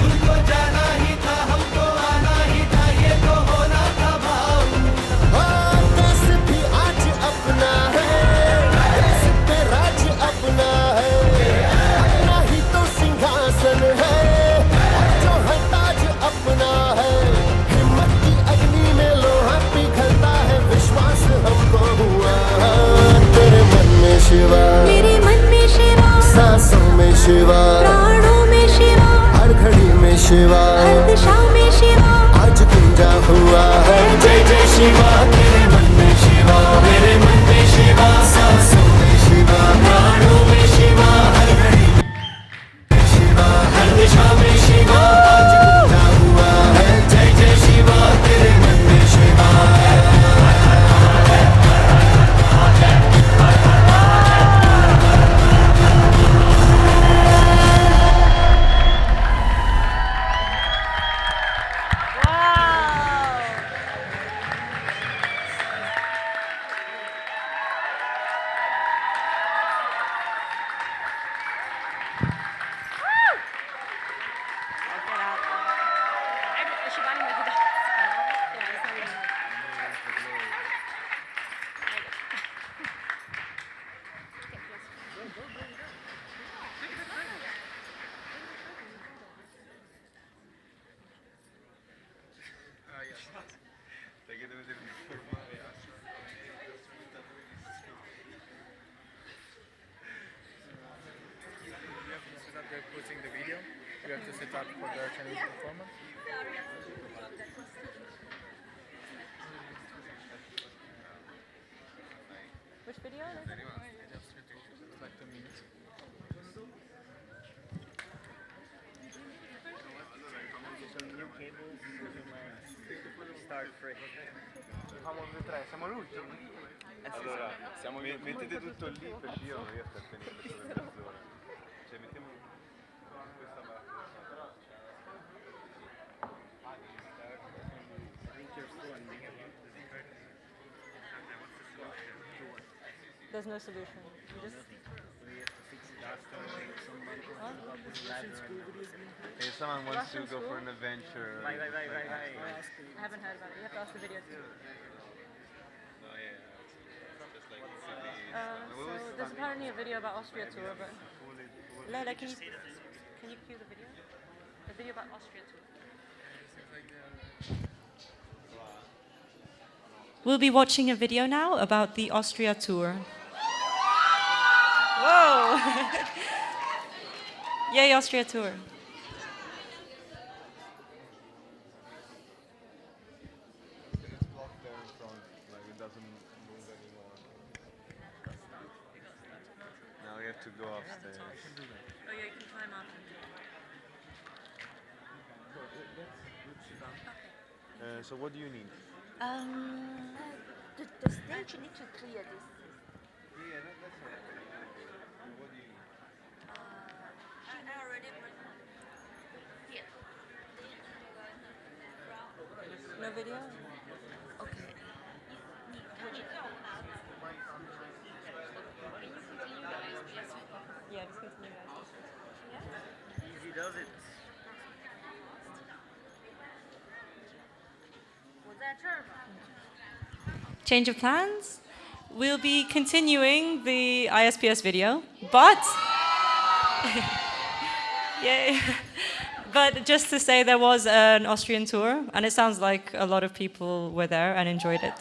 उनको जाना ही था हमको आना ही था ये तो होना था भाऊ देश भी आज अपना है देश पे राज अपना है अपना ही तो सिंहासन है और जो है ताज अपना है हिम्मत की अग्नि में लोहा पिघलता है विश्वास हमको हुआ तेरे मन में शिवा मेरे मन में शिवा सांसों में शिवा, प्राणों में शिवा, हर घड़ी में शिवा, हर दिशा में शिवा, आज गूंजा हुआ है जय जय शिवा। तेरे मन में शिवा, मेरे मन में शिवा, सांसों में शिवा, प्राणों में शिवा, हर घड़ी में शिवा, हर दिशा में शिवा, आज गूंजा हुआ है जय जय शिवा। तेरे मन में Shiva. Putting the video, you have to set up for the Chinese performance. Which video? Like 2 minutes. New cables start free. Siamo l'ultimo? Allora, mettete tutto lì perché io non riesco a tenere sulle mezz'ora. Cioè mettiamo questa barra. There's no solution. You just... If someone wants to go for an adventure, I haven't heard about it. You have to ask the video too. No, yeah, it's just like So there's apparently a video about Austria tour, but Leila, can you cue the video? The video about Austria tour. We'll be watching a video now about the Austria tour. Whoa! Yay, Austria tour. it's blocked there in front, like it doesn't move anymore. Now we have to go upstairs. Oh yeah, you can climb up. So what do you need? The stage, you need to clear this. Yeah, that's right. What do you need? I already here. No video? Okay. Yeah, just continue guys. Easy does it. Was that turbo? Change of plans. We'll be continuing the ISPS video, but yay. But just to say, there was an Austrian tour, and it sounds like a lot of people were there and enjoyed it.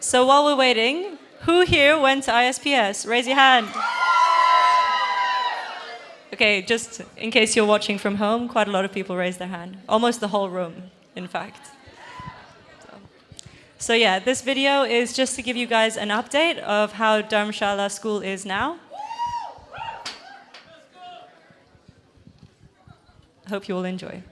So while we're waiting, who here went to ISPS? Raise your hand. Okay, just in case you're watching from home, quite a lot of people raised their hand. Almost the whole room, in fact. So yeah, this video is just to give you guys an update of how Dharamshala School is now. Hope you all enjoy.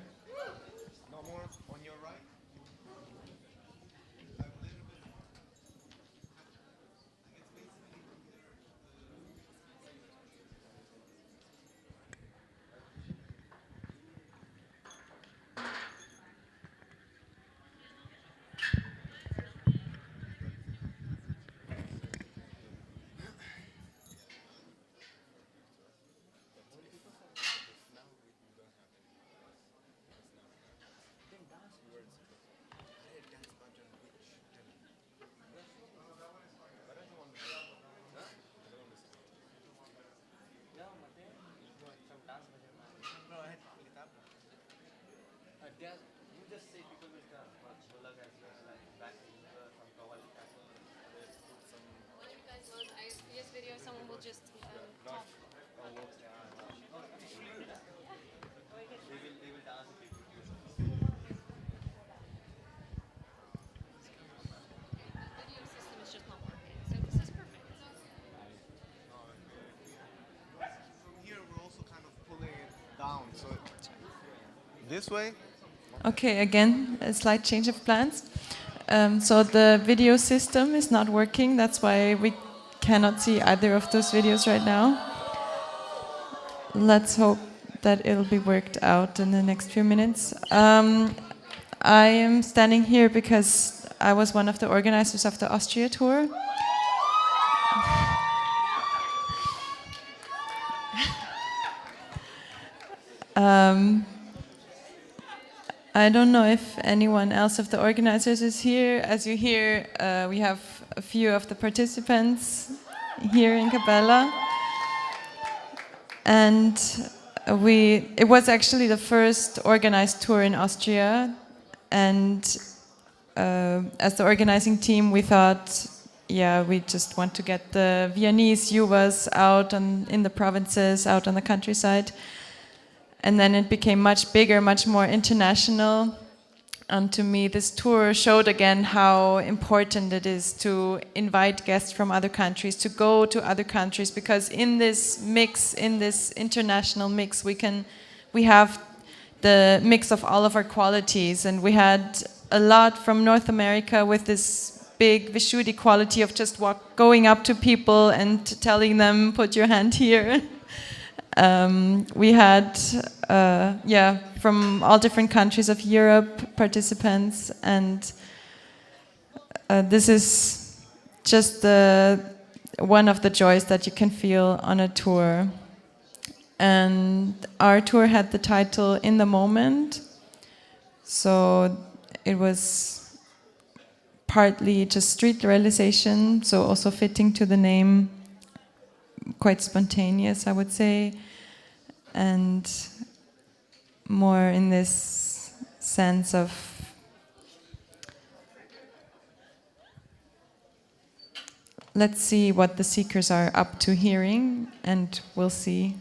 This way? Okay, again, a slight change of plans. So the video system is not working. That's why we cannot see either of those videos right now. Let's hope that it'll be worked out in the next few minutes. I am standing here because I was one of the organizers of the Austria tour. I don't know if anyone else of the organizers is here. As you hear, we have a few of the participants here in Cabella. And it was actually the first organized tour in Austria. And as the organizing team, we thought, yeah, we just want to get the Viennese Yuvas out in the provinces, out on the countryside. And then it became much bigger, much more international. And to me, this tour showed again how important it is to invite guests from other countries, to go to other countries, because in this mix, in this international mix, we have the mix of all of our qualities. And we had a lot from North America with this big Vishuddhi quality of just going up to people and telling them, put your hand here. We had, from all different countries of Europe, participants, and this is just one of the joys that you can feel on a tour. And our tour had the title In the Moment, so it was partly just street realization, so also fitting to the name, quite spontaneous, I would say, and more in this sense of let's see what the seekers are up to hearing, and we'll see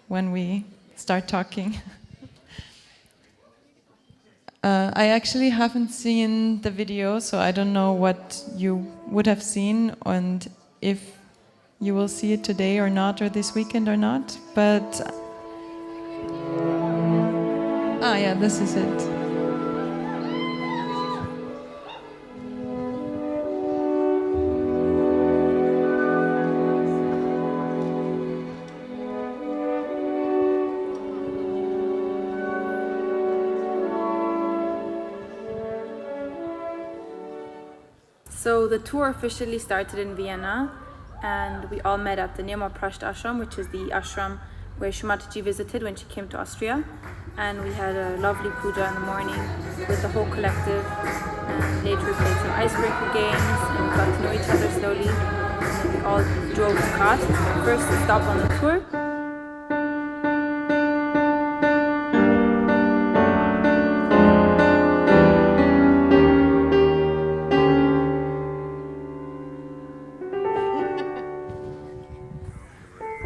when we start talking. I actually haven't seen the video, so I don't know what you would have seen and if you will see it today or not, or this weekend or not, but yeah, this is it. So the tour officially started in Vienna, and we all met at the Nirmal Prasht ashram, which is the ashram where Shri Mataji visited when she came to Austria. And we had a lovely puja in the morning with the whole collective, and later we played some icebreaker games and got to know each other slowly. And then we all drove to Graz, which was our first stop on the tour.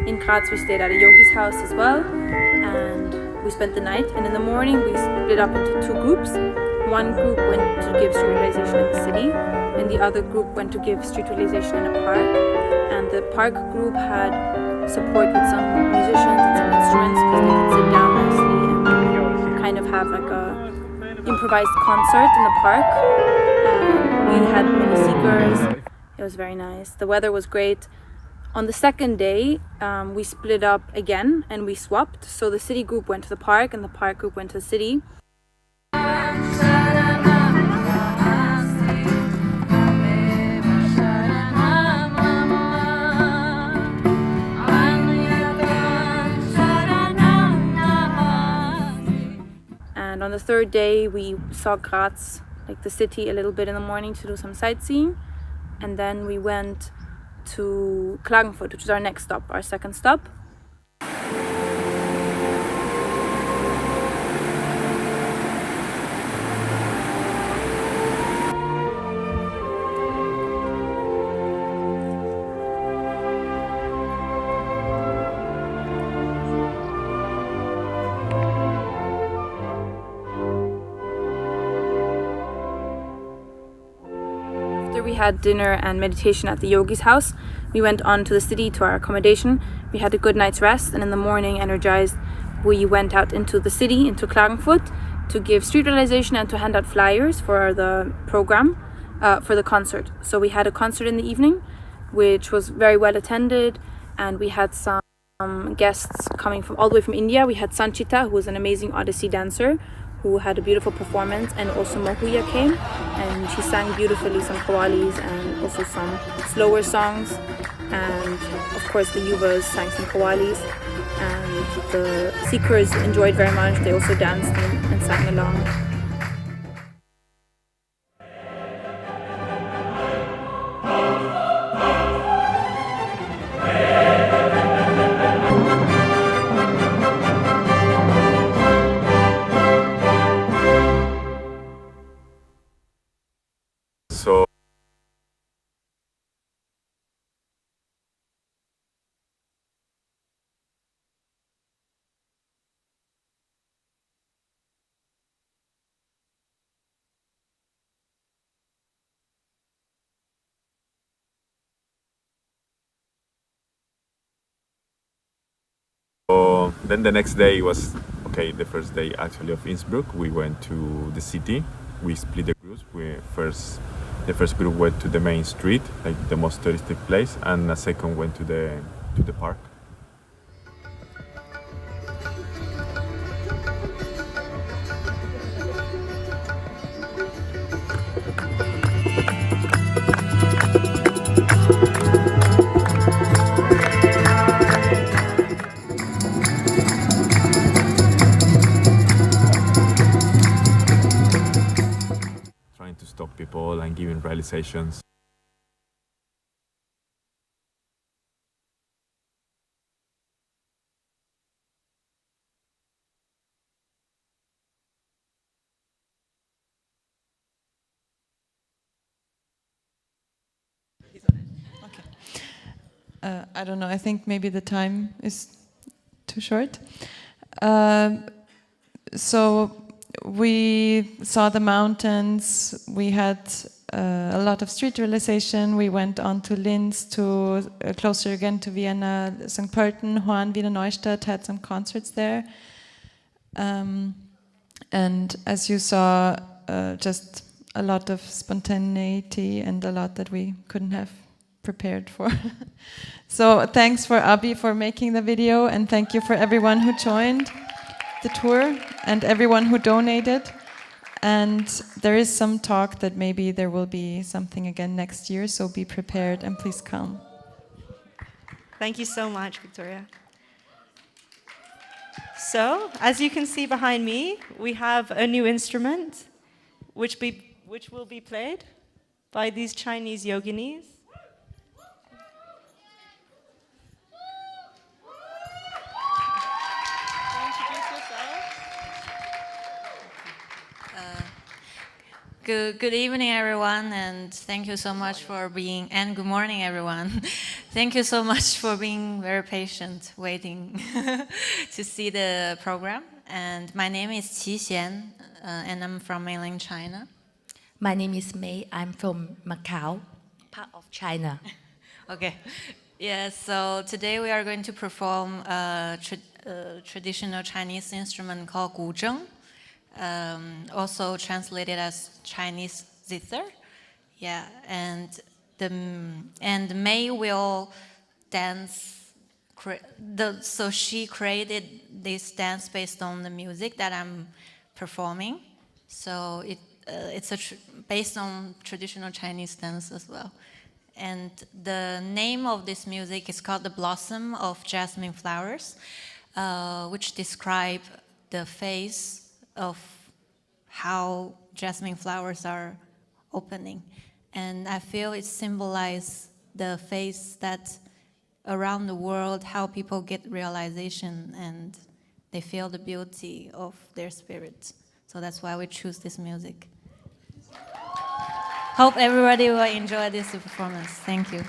In Graz we stayed at a yogi's house as well, and we spent the night, and in the morning we split up into two groups. One group went to give street realization in the city, and the other group went to give street realization in a park. And the park group had support with some musicians and some instruments, because they could sit down nicely and kind of have like a improvised concert in the park. And we had many seekers. It was very nice. The weather was great. On the second day, we split up again and we swapped. So the city group went to the park and the park group went to the city. And on the third day, we saw Graz, like the city, a little bit in the morning to do some sightseeing. And then we went to Klagenfurt, which is our next stop, our second stop. We had dinner and meditation at the yogi's house. We went on to the city to our accommodation. We had a good night's rest, and in the morning, energized, we went out into the city, into Klagenfurt, to give street realization and to hand out flyers for the program, for the concert. So we had a concert in the evening, which was very well attended, and we had some guests coming from all the way from India. We had Sanchita, who was an amazing Odyssey dancer, who had a beautiful performance, and also Mahuya came, and she sang beautifully some qawwalis and also some slower songs, and of course the Yuvas sang some qawwalis, and the seekers enjoyed very much. They also danced and sang along. So then the next day was okay. The first day actually of Innsbruck, we went to the city. We split the groups. The first group went to the main street, like the most touristic place, and the second went to the park. Trying to stop people and giving realizations. I don't know, I think maybe the time is too short. So we saw the mountains, we had a lot of street realization, we went on to Linz, to closer again to Vienna, St. Pölten, Horn, Wiener Neustadt, had some concerts there. And as you saw, just a lot of spontaneity and a lot that we couldn't have prepared for. So thanks for Abi for making the video, and thank you for everyone who joined the tour and everyone who donated. And there is some talk that maybe there will be something again next year, so be prepared and please come. Thank you so much, Victoria. So, as you can see behind me, we have a new instrument which will be played by these Chinese yoginis. Good evening, everyone, and thank you so much for being, and good morning, everyone. Thank you so much for being very patient, waiting to see the program. And my name is Qi Xian, and I'm from mainland China. My name is Mei. I'm from Macau, part of China. Okay. Yeah, so today we are going to perform a traditional Chinese instrument called guzheng. Also translated as Chinese zither, yeah, and May will dance. So she created this dance based on the music that I'm performing. So it's based on traditional Chinese dance as well. And the name of this music is called "The Blossom of Jasmine Flowers," which describe the face of how jasmine flowers are opening. And I feel it symbolizes the phase that around the world, how people get realization and they feel the beauty of their spirit. So that's why we choose this music. Hope everybody will enjoy this performance. Thank you.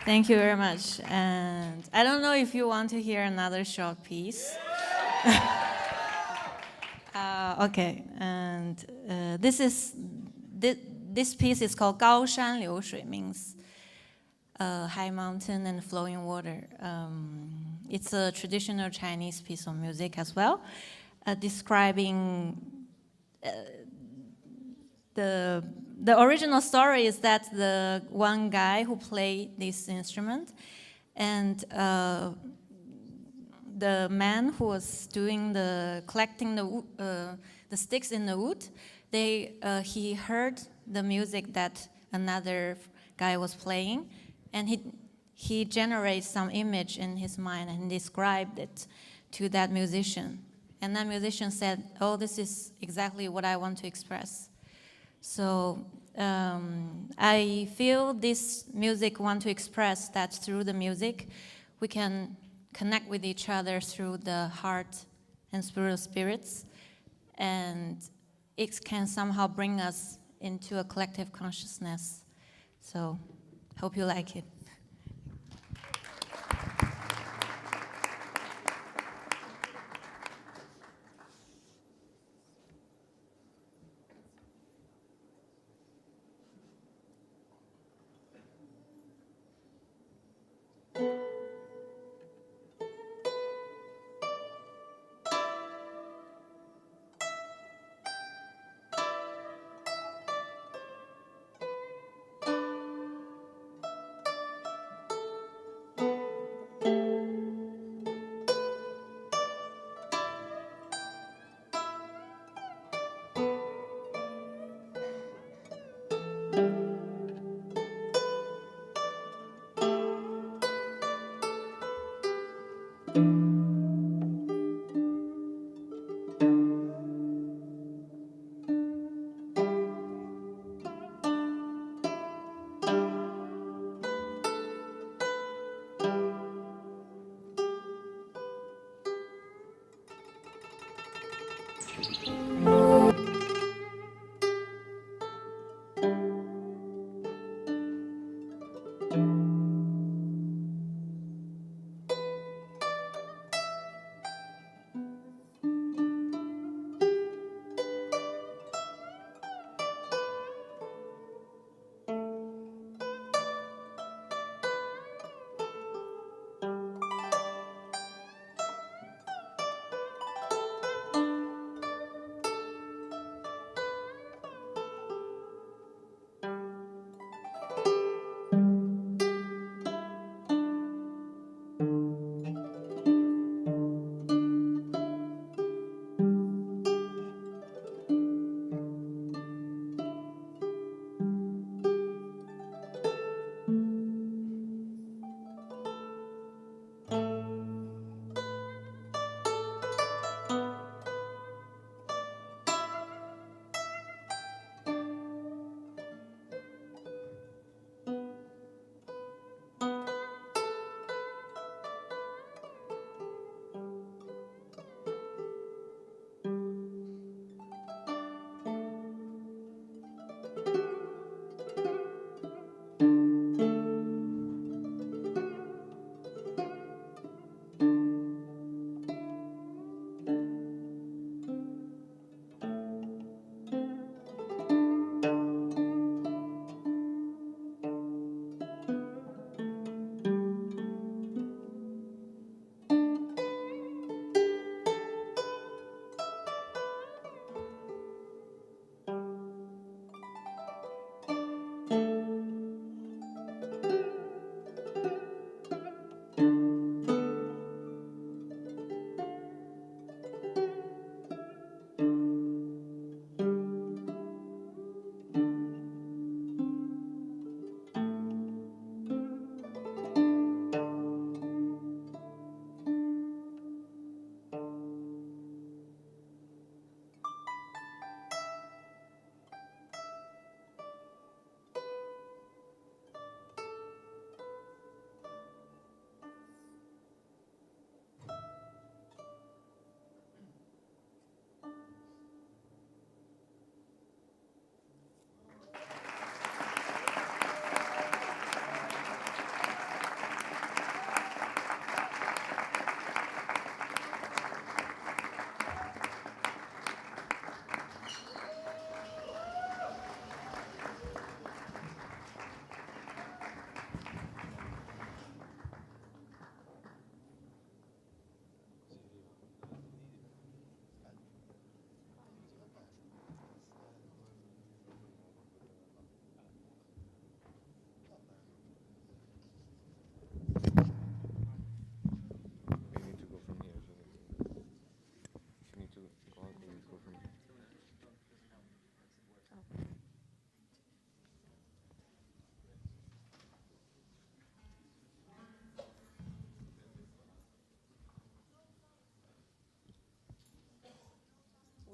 Thank you very much. And I don't know if you want to hear another short piece. Okay, and this piece is called 高山流水, means high mountain and flowing water. It's a traditional Chinese piece of music as well, describing the original story is that the one guy who played this instrument and the man who was doing collecting the sticks in the wood, he heard the music that another guy was playing, and he generated some image in his mind and described it to that musician. And that musician said, "Oh, this is exactly what I want to express." So I feel this music want to express that through the music, we can connect with each other through the heart and spiritual spirits, and it can somehow bring us into a collective consciousness. So, hope you like it.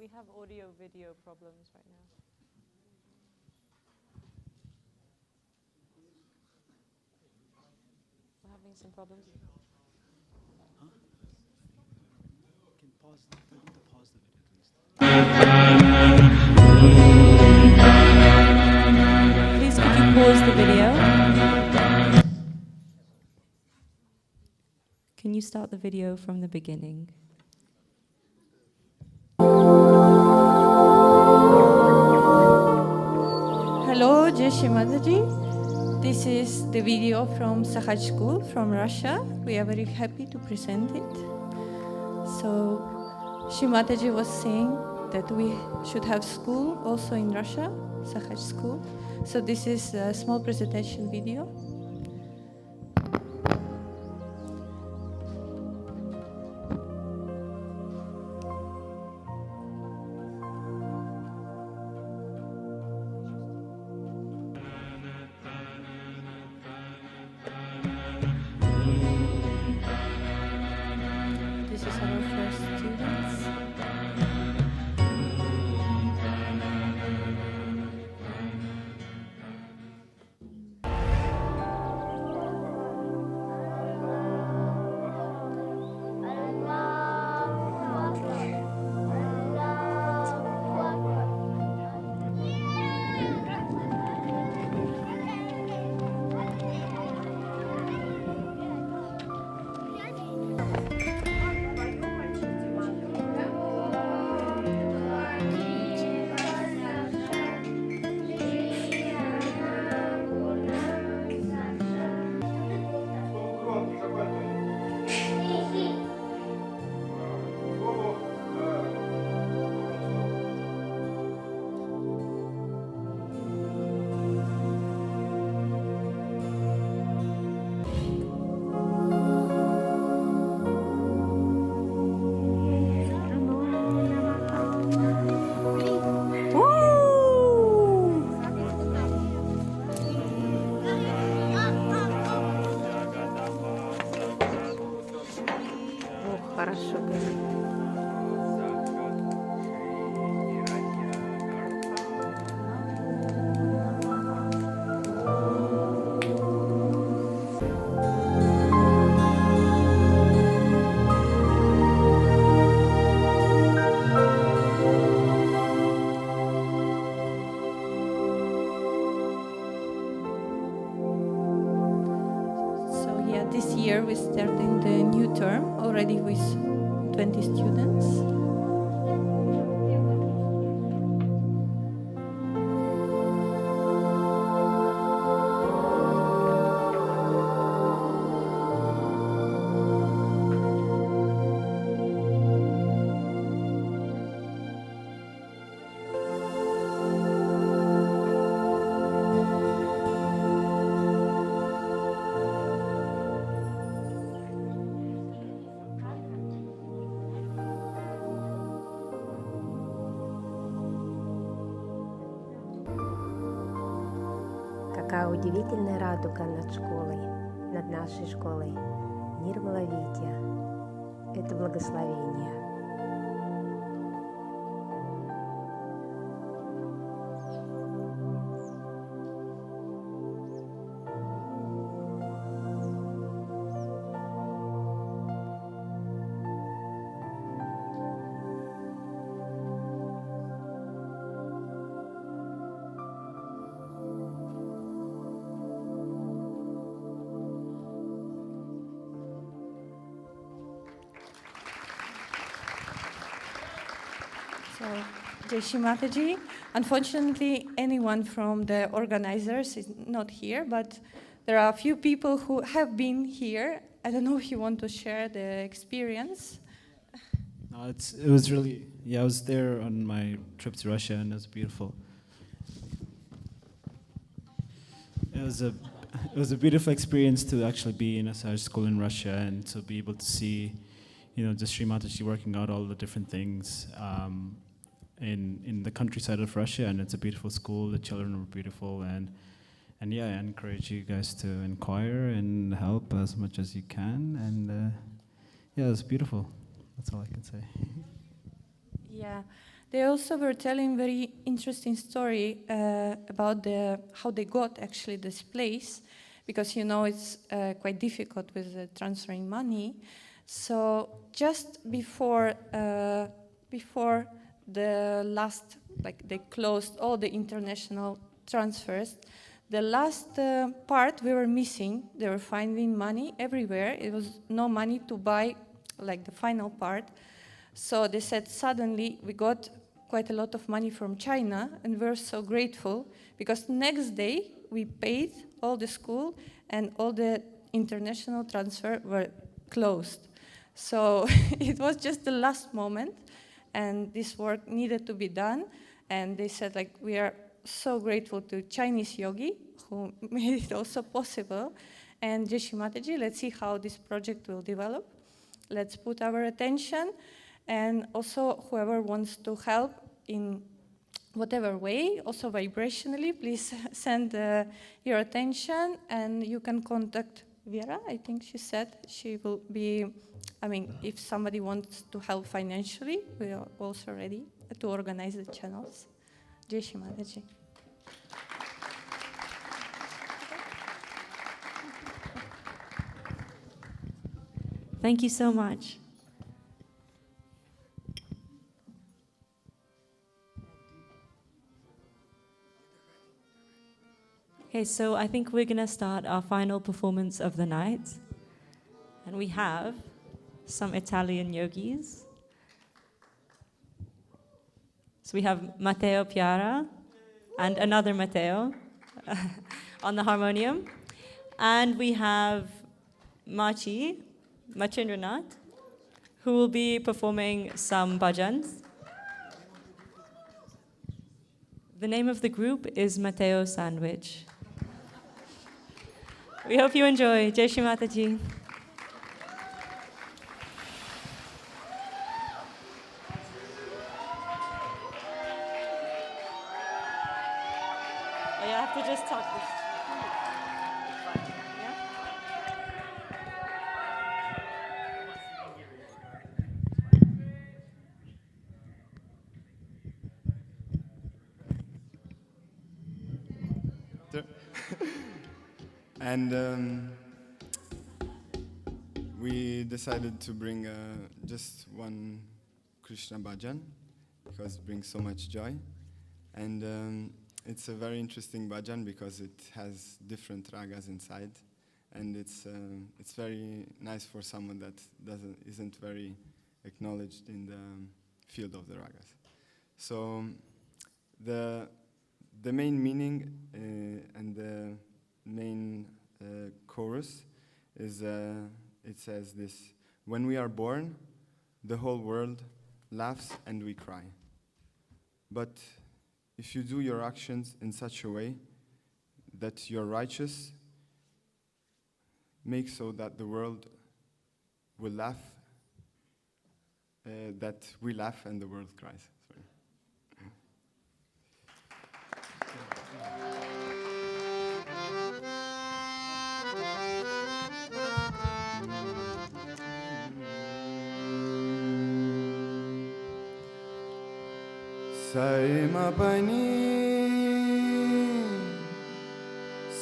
We have audio-video problems right now. We're having some problems. Please could you pause the video? Can you start the video from the beginning? Hello, Shri Mataji. This is the video from Sahaja school from Russia. We are very happy to present it. So, Shri Mataji was saying that we should have school also in Russia, Sahaja school. So this is a small presentation video. This is our first students. Хорошо говорит. So yeah, this year we're starting the new term already with 20 students. Какая удивительная радуга над школой, над нашей школой. Нирмала Видья. Это благословение. So, Shri Mataji, unfortunately, anyone from the organizers is not here, but there are a few people who have been here. I don't know if you want to share the experience. No, it was really, I was there on my trip to Russia, and it was beautiful. It was a beautiful experience to actually be in a Sahaja school in Russia and to be able to see, just Shri Mataji working out all the different things in the countryside of Russia, and it's a beautiful school. The children are beautiful, and yeah, I encourage you guys to inquire and help as much as you can, and yeah, it's beautiful. That's all I can say. Yeah, They also were telling very interesting story about how they got actually this place, because you know it's quite difficult with transferring money. So just before the last, like they closed all the international transfers, the last part we were missing. They were finding money everywhere. It was no money to buy like the final part. So they said suddenly we got quite a lot of money from China, and we're so grateful because next day we paid all the school and all the international transfer were closed. So it was just the last moment, and this work needed to be done. And they said, like, we are so grateful to Chinese yogi who made it also possible. And Shri Mataji, let's see how this project will develop. Let's put our attention, and also whoever wants to help in whatever way, also vibrationally, please send your attention, and you can contact Vera. I think she said she will be, I mean, if somebody wants to help financially, we are also ready to organize the channels. Jai Shri Mataji. Thank you so much. Okay, so I think we're going to start our final performance of the night. And we have some Italian yogis. So we have Matteo Piara and another Matteo on the harmonium. And we have Machindranath, who will be performing some bhajans. The name of the group is Matteo Sandwich. We hope you enjoy. Jai Shri Mataji. Oh, yeah, I have to just talk this. And we decided to bring just one Krishna bhajan because it brings so much joy. And it's a very interesting bhajan because it has different ragas inside, and it's very nice for someone that isn't very acknowledged in the field of the ragas. So the main meaning and the main chorus is, it says this: when we are born, the whole world laughs and we cry. But if you do your actions in such a way that you're righteous, make so that the world will laugh, that we laugh and the world cries. Sorry.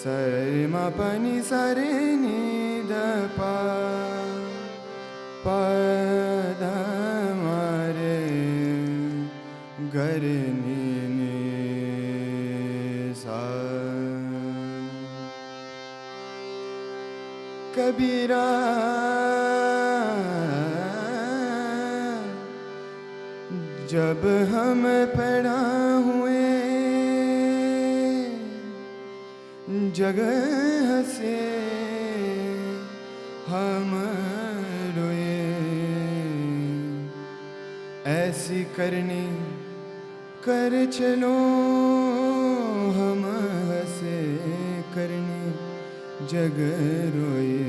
Sare ma pani sare ni da pa da mare gare ni sa. Kabira जब हम पैदा हुए जगह से हम रोए, ऐसी करनी कर चलो हम हंसे करनी जग रोए.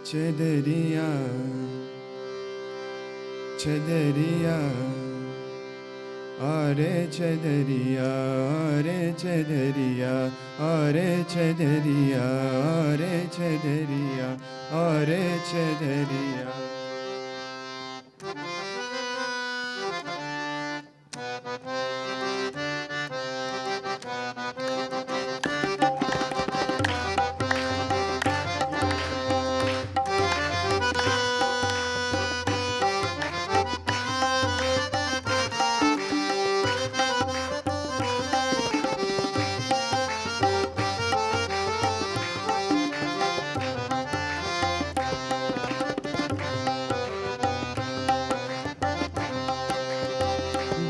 चदरिया चदरिया अरे चदरिया अरे चदरिया अरे चदरिया अरे चदरिया अरे चदरिया.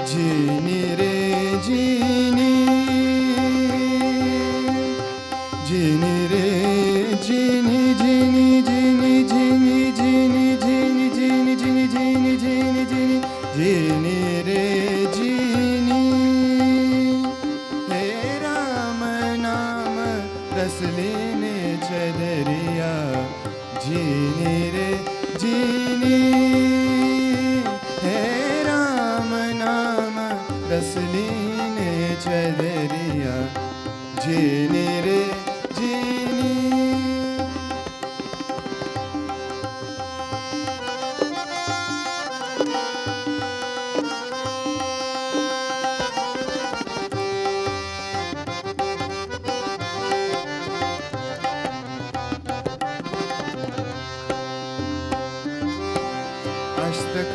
जीनी रे जीनी, जीनी रे जीनी, जीनी जीनी जीनी जीनी जीनी जीनी जीनी जीनी जीनी जीनी जीनी रे जीनी। हे राम नाम रस लेने चदरिया, जीनी रे जीनी। हे राम नाम रस लेने चदरिया, जीनी रे जीनी।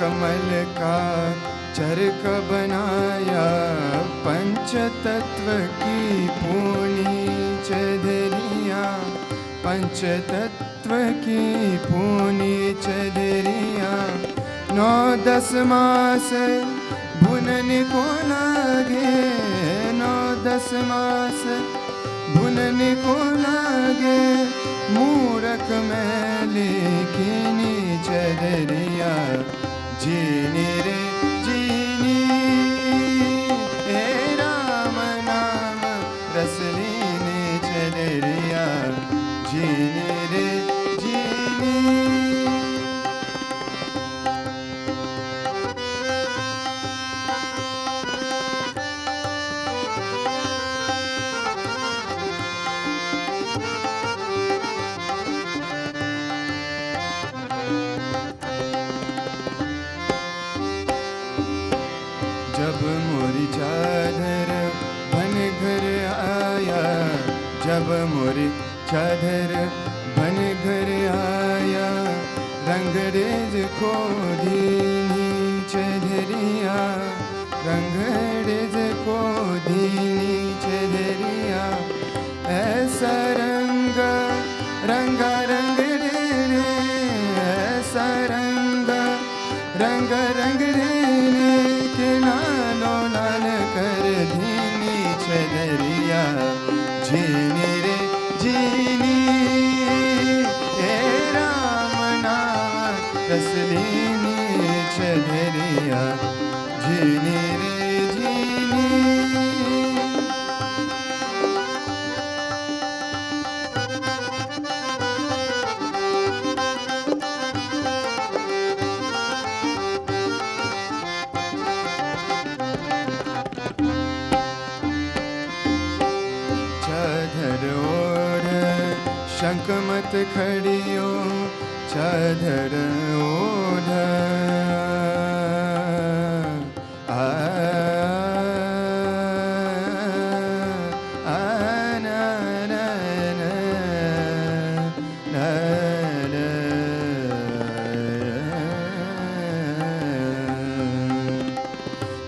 कमल का चरक बनाया, पंच तत्व की पूर्णी चदरिया, पंच तत्व की पूर्णी चदरिया। 9-10 मास बुनने को लागे, 9-10 मास बुनने को लागे। मूरख मैले कीनी चदरिया, जीनी रे जीनी। हे राम नाम रस लेने चदरिया, जीनी रे जीनी। जब मोरी चादर बन घर आया, जब मोरी चादर बन घर आया। रंगरेज को दीनी चदरिया, रंगरेज को दीनी चदरिया। ऐसा रंग रंगा रंग रे, ऐसा रंग रंग रंग रे के लालो लाल कर दीनी चदरिया, जीनी रे जीनी। हे राम नाम रस लेनी चदरिया, जीनी रे जीनी। चादर ओढ़ शंख मत खड़ियो, चादर ओढ़।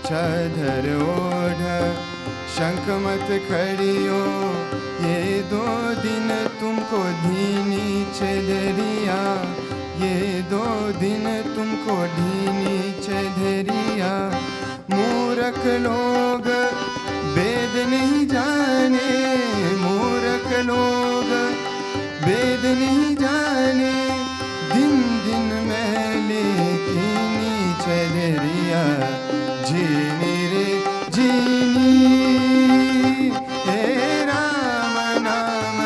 चादर ओढ़ शंख मत खड़ियो, ये 2 दिन तुमको दीनी चदरिया, ये 2 दिन तुमको दीनी चदरिया। मूरख लोग वेद नहीं जाने, मूरख लोग वेद नहीं जाने। दिन दिन मैले कीनी चदरिया, जीनी रे जीनी। हे राम नाम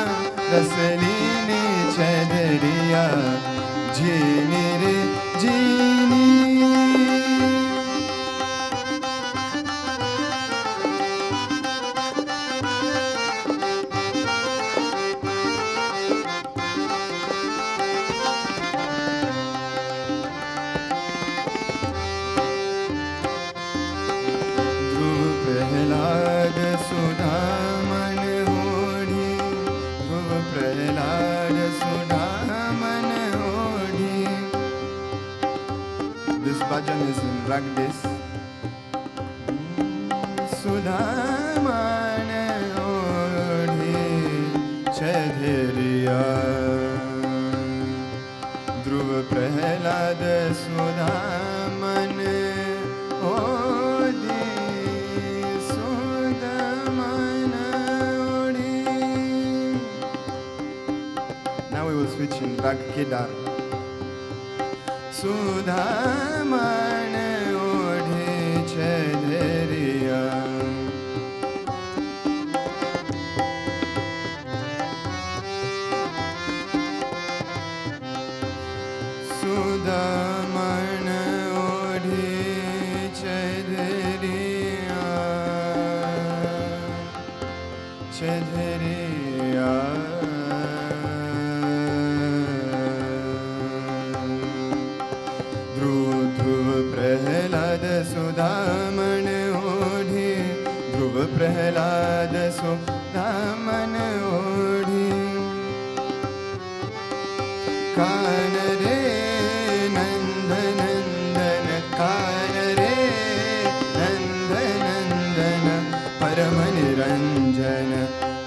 रस लेने चदरिया, जीनी रे जीनी। प्रहलाद सुदामन ओढ़ी, ध्रुव प्रहलाद सुदामन ओढ़ी। This bhajan is like this. Sudaman ओढ़ी चदरिया, ध्रुव प्रहलाद सुदामन ओढ़ी राग केदार सुधामण ओढ़े छेदरिया सुदामण ओढ़े छेदरिया छेदरिया प्रहलाद सुदामन ओढ़ी ध्रुव प्रहलाद सुदामन ओढ़ी कान रे नंद नंदन कान रे नंद नंदन परम निरंजन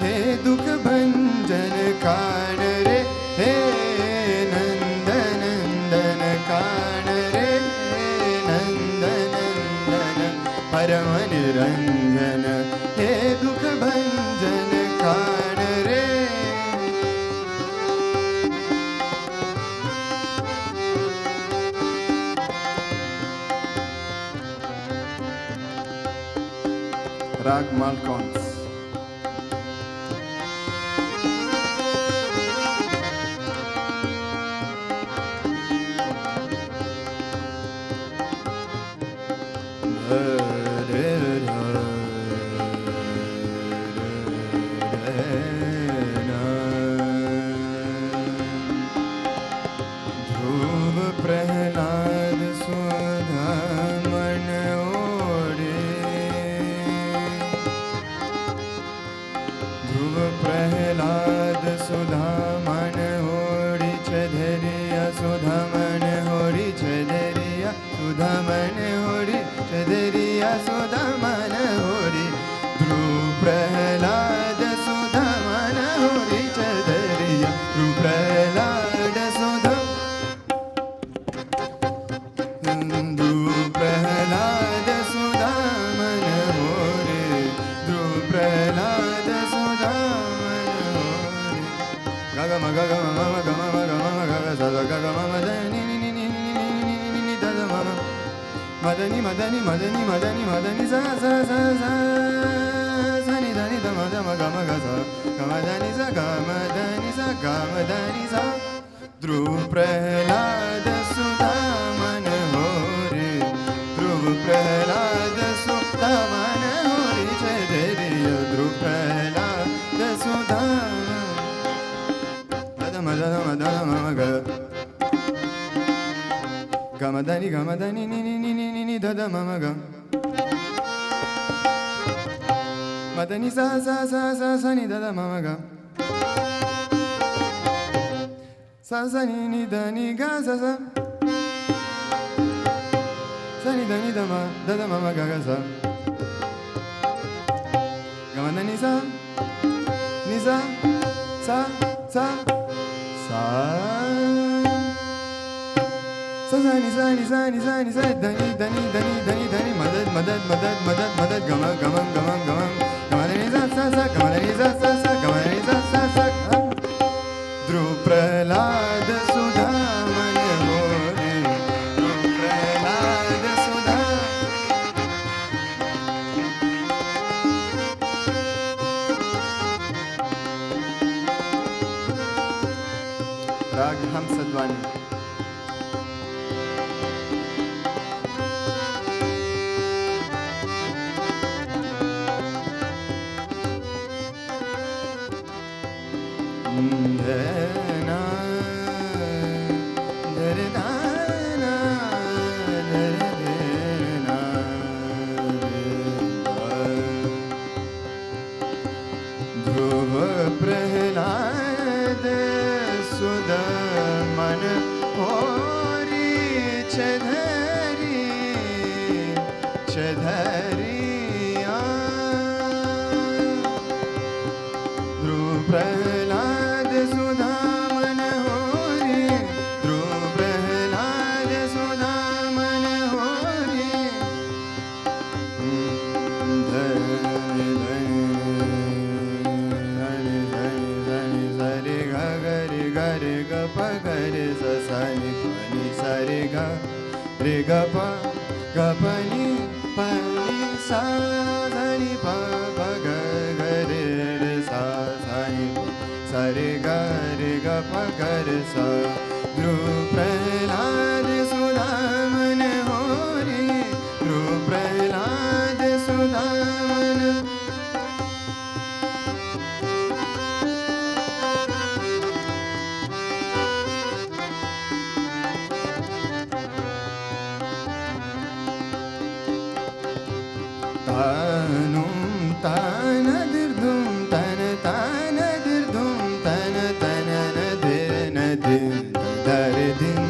हे दुख भंजन कान रे हे नंद नंदन कान रे परम निरंजन हे दुख भंजन कान रे राग Malkauns madani madani madani madani madani za za za za za ni da ni da ma da ma ga ma ga za ga ma da ni za ga ma da ni za ga ma da ni za dhruv prahlad sudaman hori dhruv prahlad sudaman hori chederiya dhruv prahlad sudaman da ma da ma ga gamadani ni ni da da ma ga madani sa sa sa sa sa ni da da ma ga sa sa ni da ni ga sa sa sa ni da ma ga ga sa gamadani sa ni sa sa sa sa Sani sani sani sani sani dani dani dani dani dani madad madad madad madad madad gama gama gama gama gama dani sa sa sa gama dani sa sa sa gama dani sa sa sa dhruv prahlad sudaman hori dhruv prahlad sudaman rag hamsadvani re ga pa ni sa da ni pa ga re re sa ni sa re ga pa ga re sa Dhruv Prahlad Sudaman Hori Dhruv Prahlad Sudaman Tanum Tana Dirdum Tana Tana Dirdum Tana Tana Nadina Din Daridin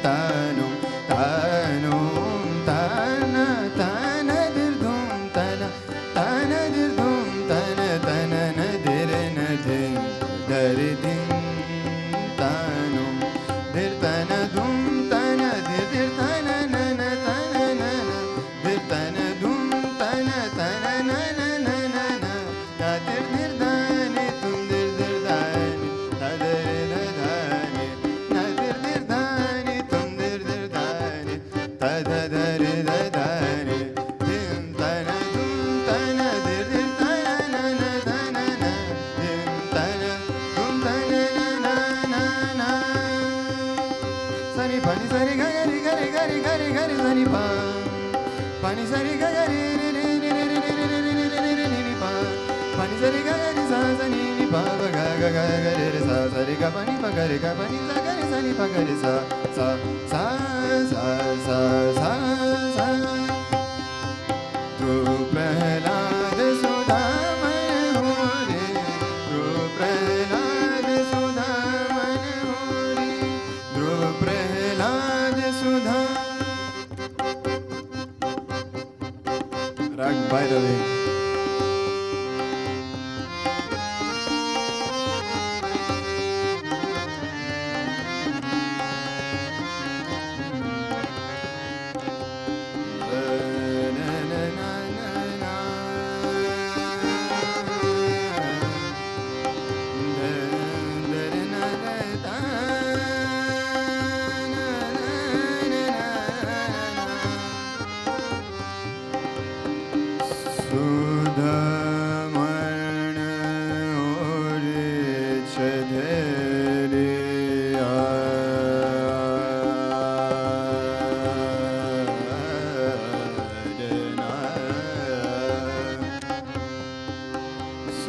Tanum Tanum Tana Tana Dirdum Tana Tana Dirdum Tana Tana Nadirina Din Daridin Tanum Dirtana Dum Tana Dirtana Nana Tana Nana Dirtana Dum Tana Tana Nana Nana Na Dir Dirdani Tum Dir Dirdani Na Dir Dirdani Na Dir Dirdani Tum Dir Dirdani Ta Da Dir Dirdani Dim Tana Dum Tana Dir Dirdana Nana Tana Na Dim Tana Dum Tana Nana Nana Sani pani sari ga ga ri ga ri ga ri ga ri ga ri sani pa pani sari ga ga ri ri ri ri ri ri ri ri ri ri ri ri ri ri pa pani sari ga ga ri sa sa ni ni pa ba ga ga ga ga ri ri sa sa ri ga pani pa ga ri sa ga ri sa ni pa ga ri sa sa sa sa sa sa sa Dhruv Prahlad Sudaman Hori Dhruv Prahlad Sudaman Hori Dhruv Prahlad Sudha Rag Bhairavi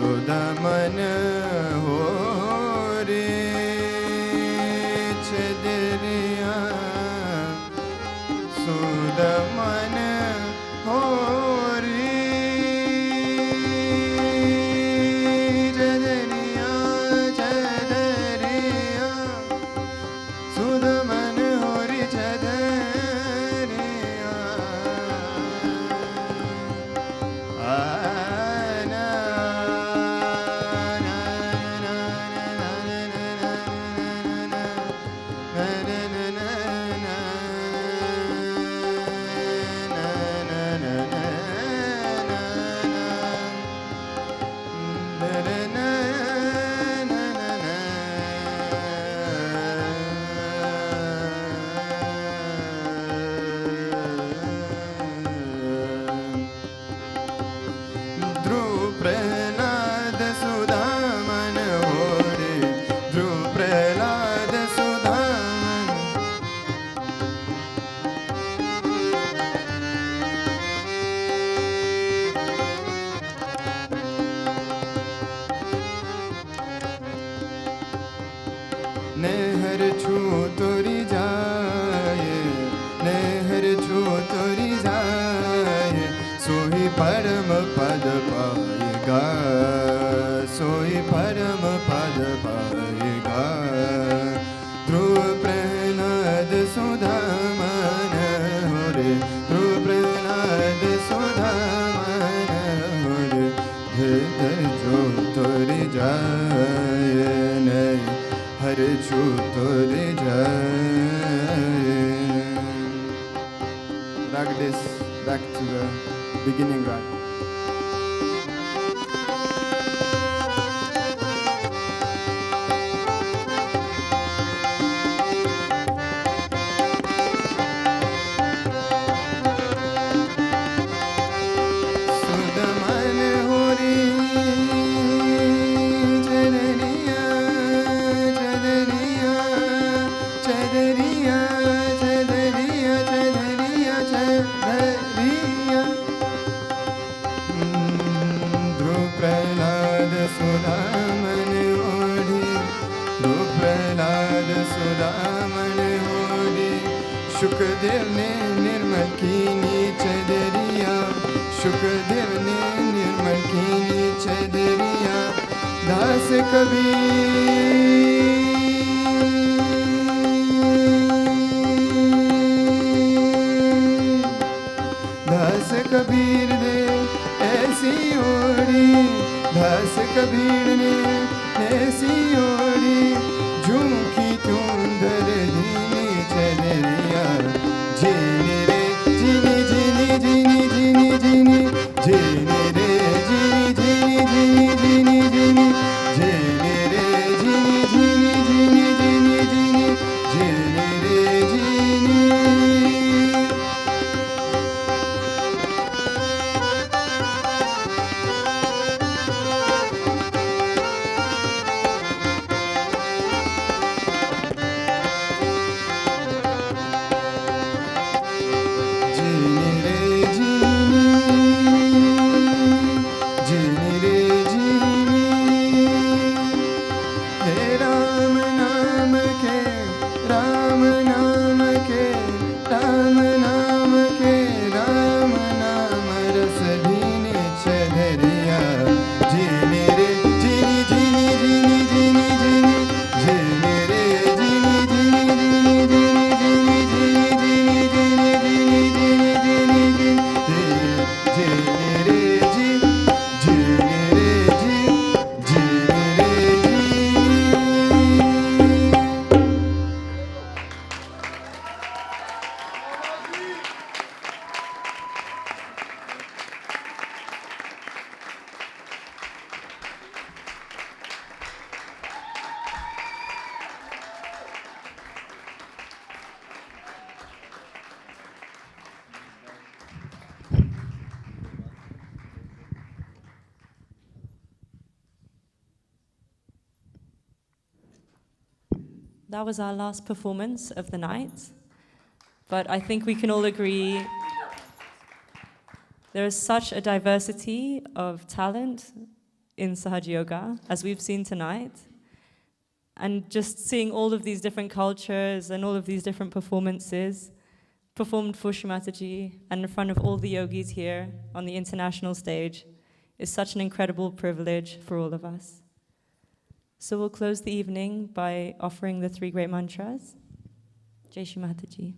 Sudhaman Ori Chadheriya Sudhaman Ori Chadheriya Sudhaman Hori Chadheriya Chadheriya Sudhaman Hori Chadheriya Ana Dhruv Prahlad Sudaman Hori Dhruv Prahlad Sudaman Nehar Chu Tori Jaye Nehar Chu Tori Jaye Sohi Param Pad Payega Sohi Param Pad Payega Dhruv Prahlad Sudaman Hori Dhruv Prahlad Sudaman Hori Dhar Jo Tori Jaye Nay Har Chu Tori Jaye Rag this back to the beginning rag. Shukradev ने निर्मल कीनी चदरिया दास कबीर दास कबीर ने ऐसी ओढ़ी दास कबीर ने ऐसी ओढ़ी झूठी चूंदर दीनी चदरिया जीनी रे जीनी जीनी जीनी जीनी जीनी जीनी रे जीनी जीनी जीनी जीनी जीनी जीनी रे जीनी जीनी जीनी जीनी जीनी जीनी रे जीनी That was our last performance of the night, but I think we can all agree there is such a diversity of talent in Sahaja Yoga, as we've seen tonight, and just seeing all of these different cultures and all of these different performances performed for Shri Mataji and in front of all the yogis here on the international stage is such an incredible privilege for all of us. So we'll close the evening by offering the 3 great mantras. Jai Shri Mataji.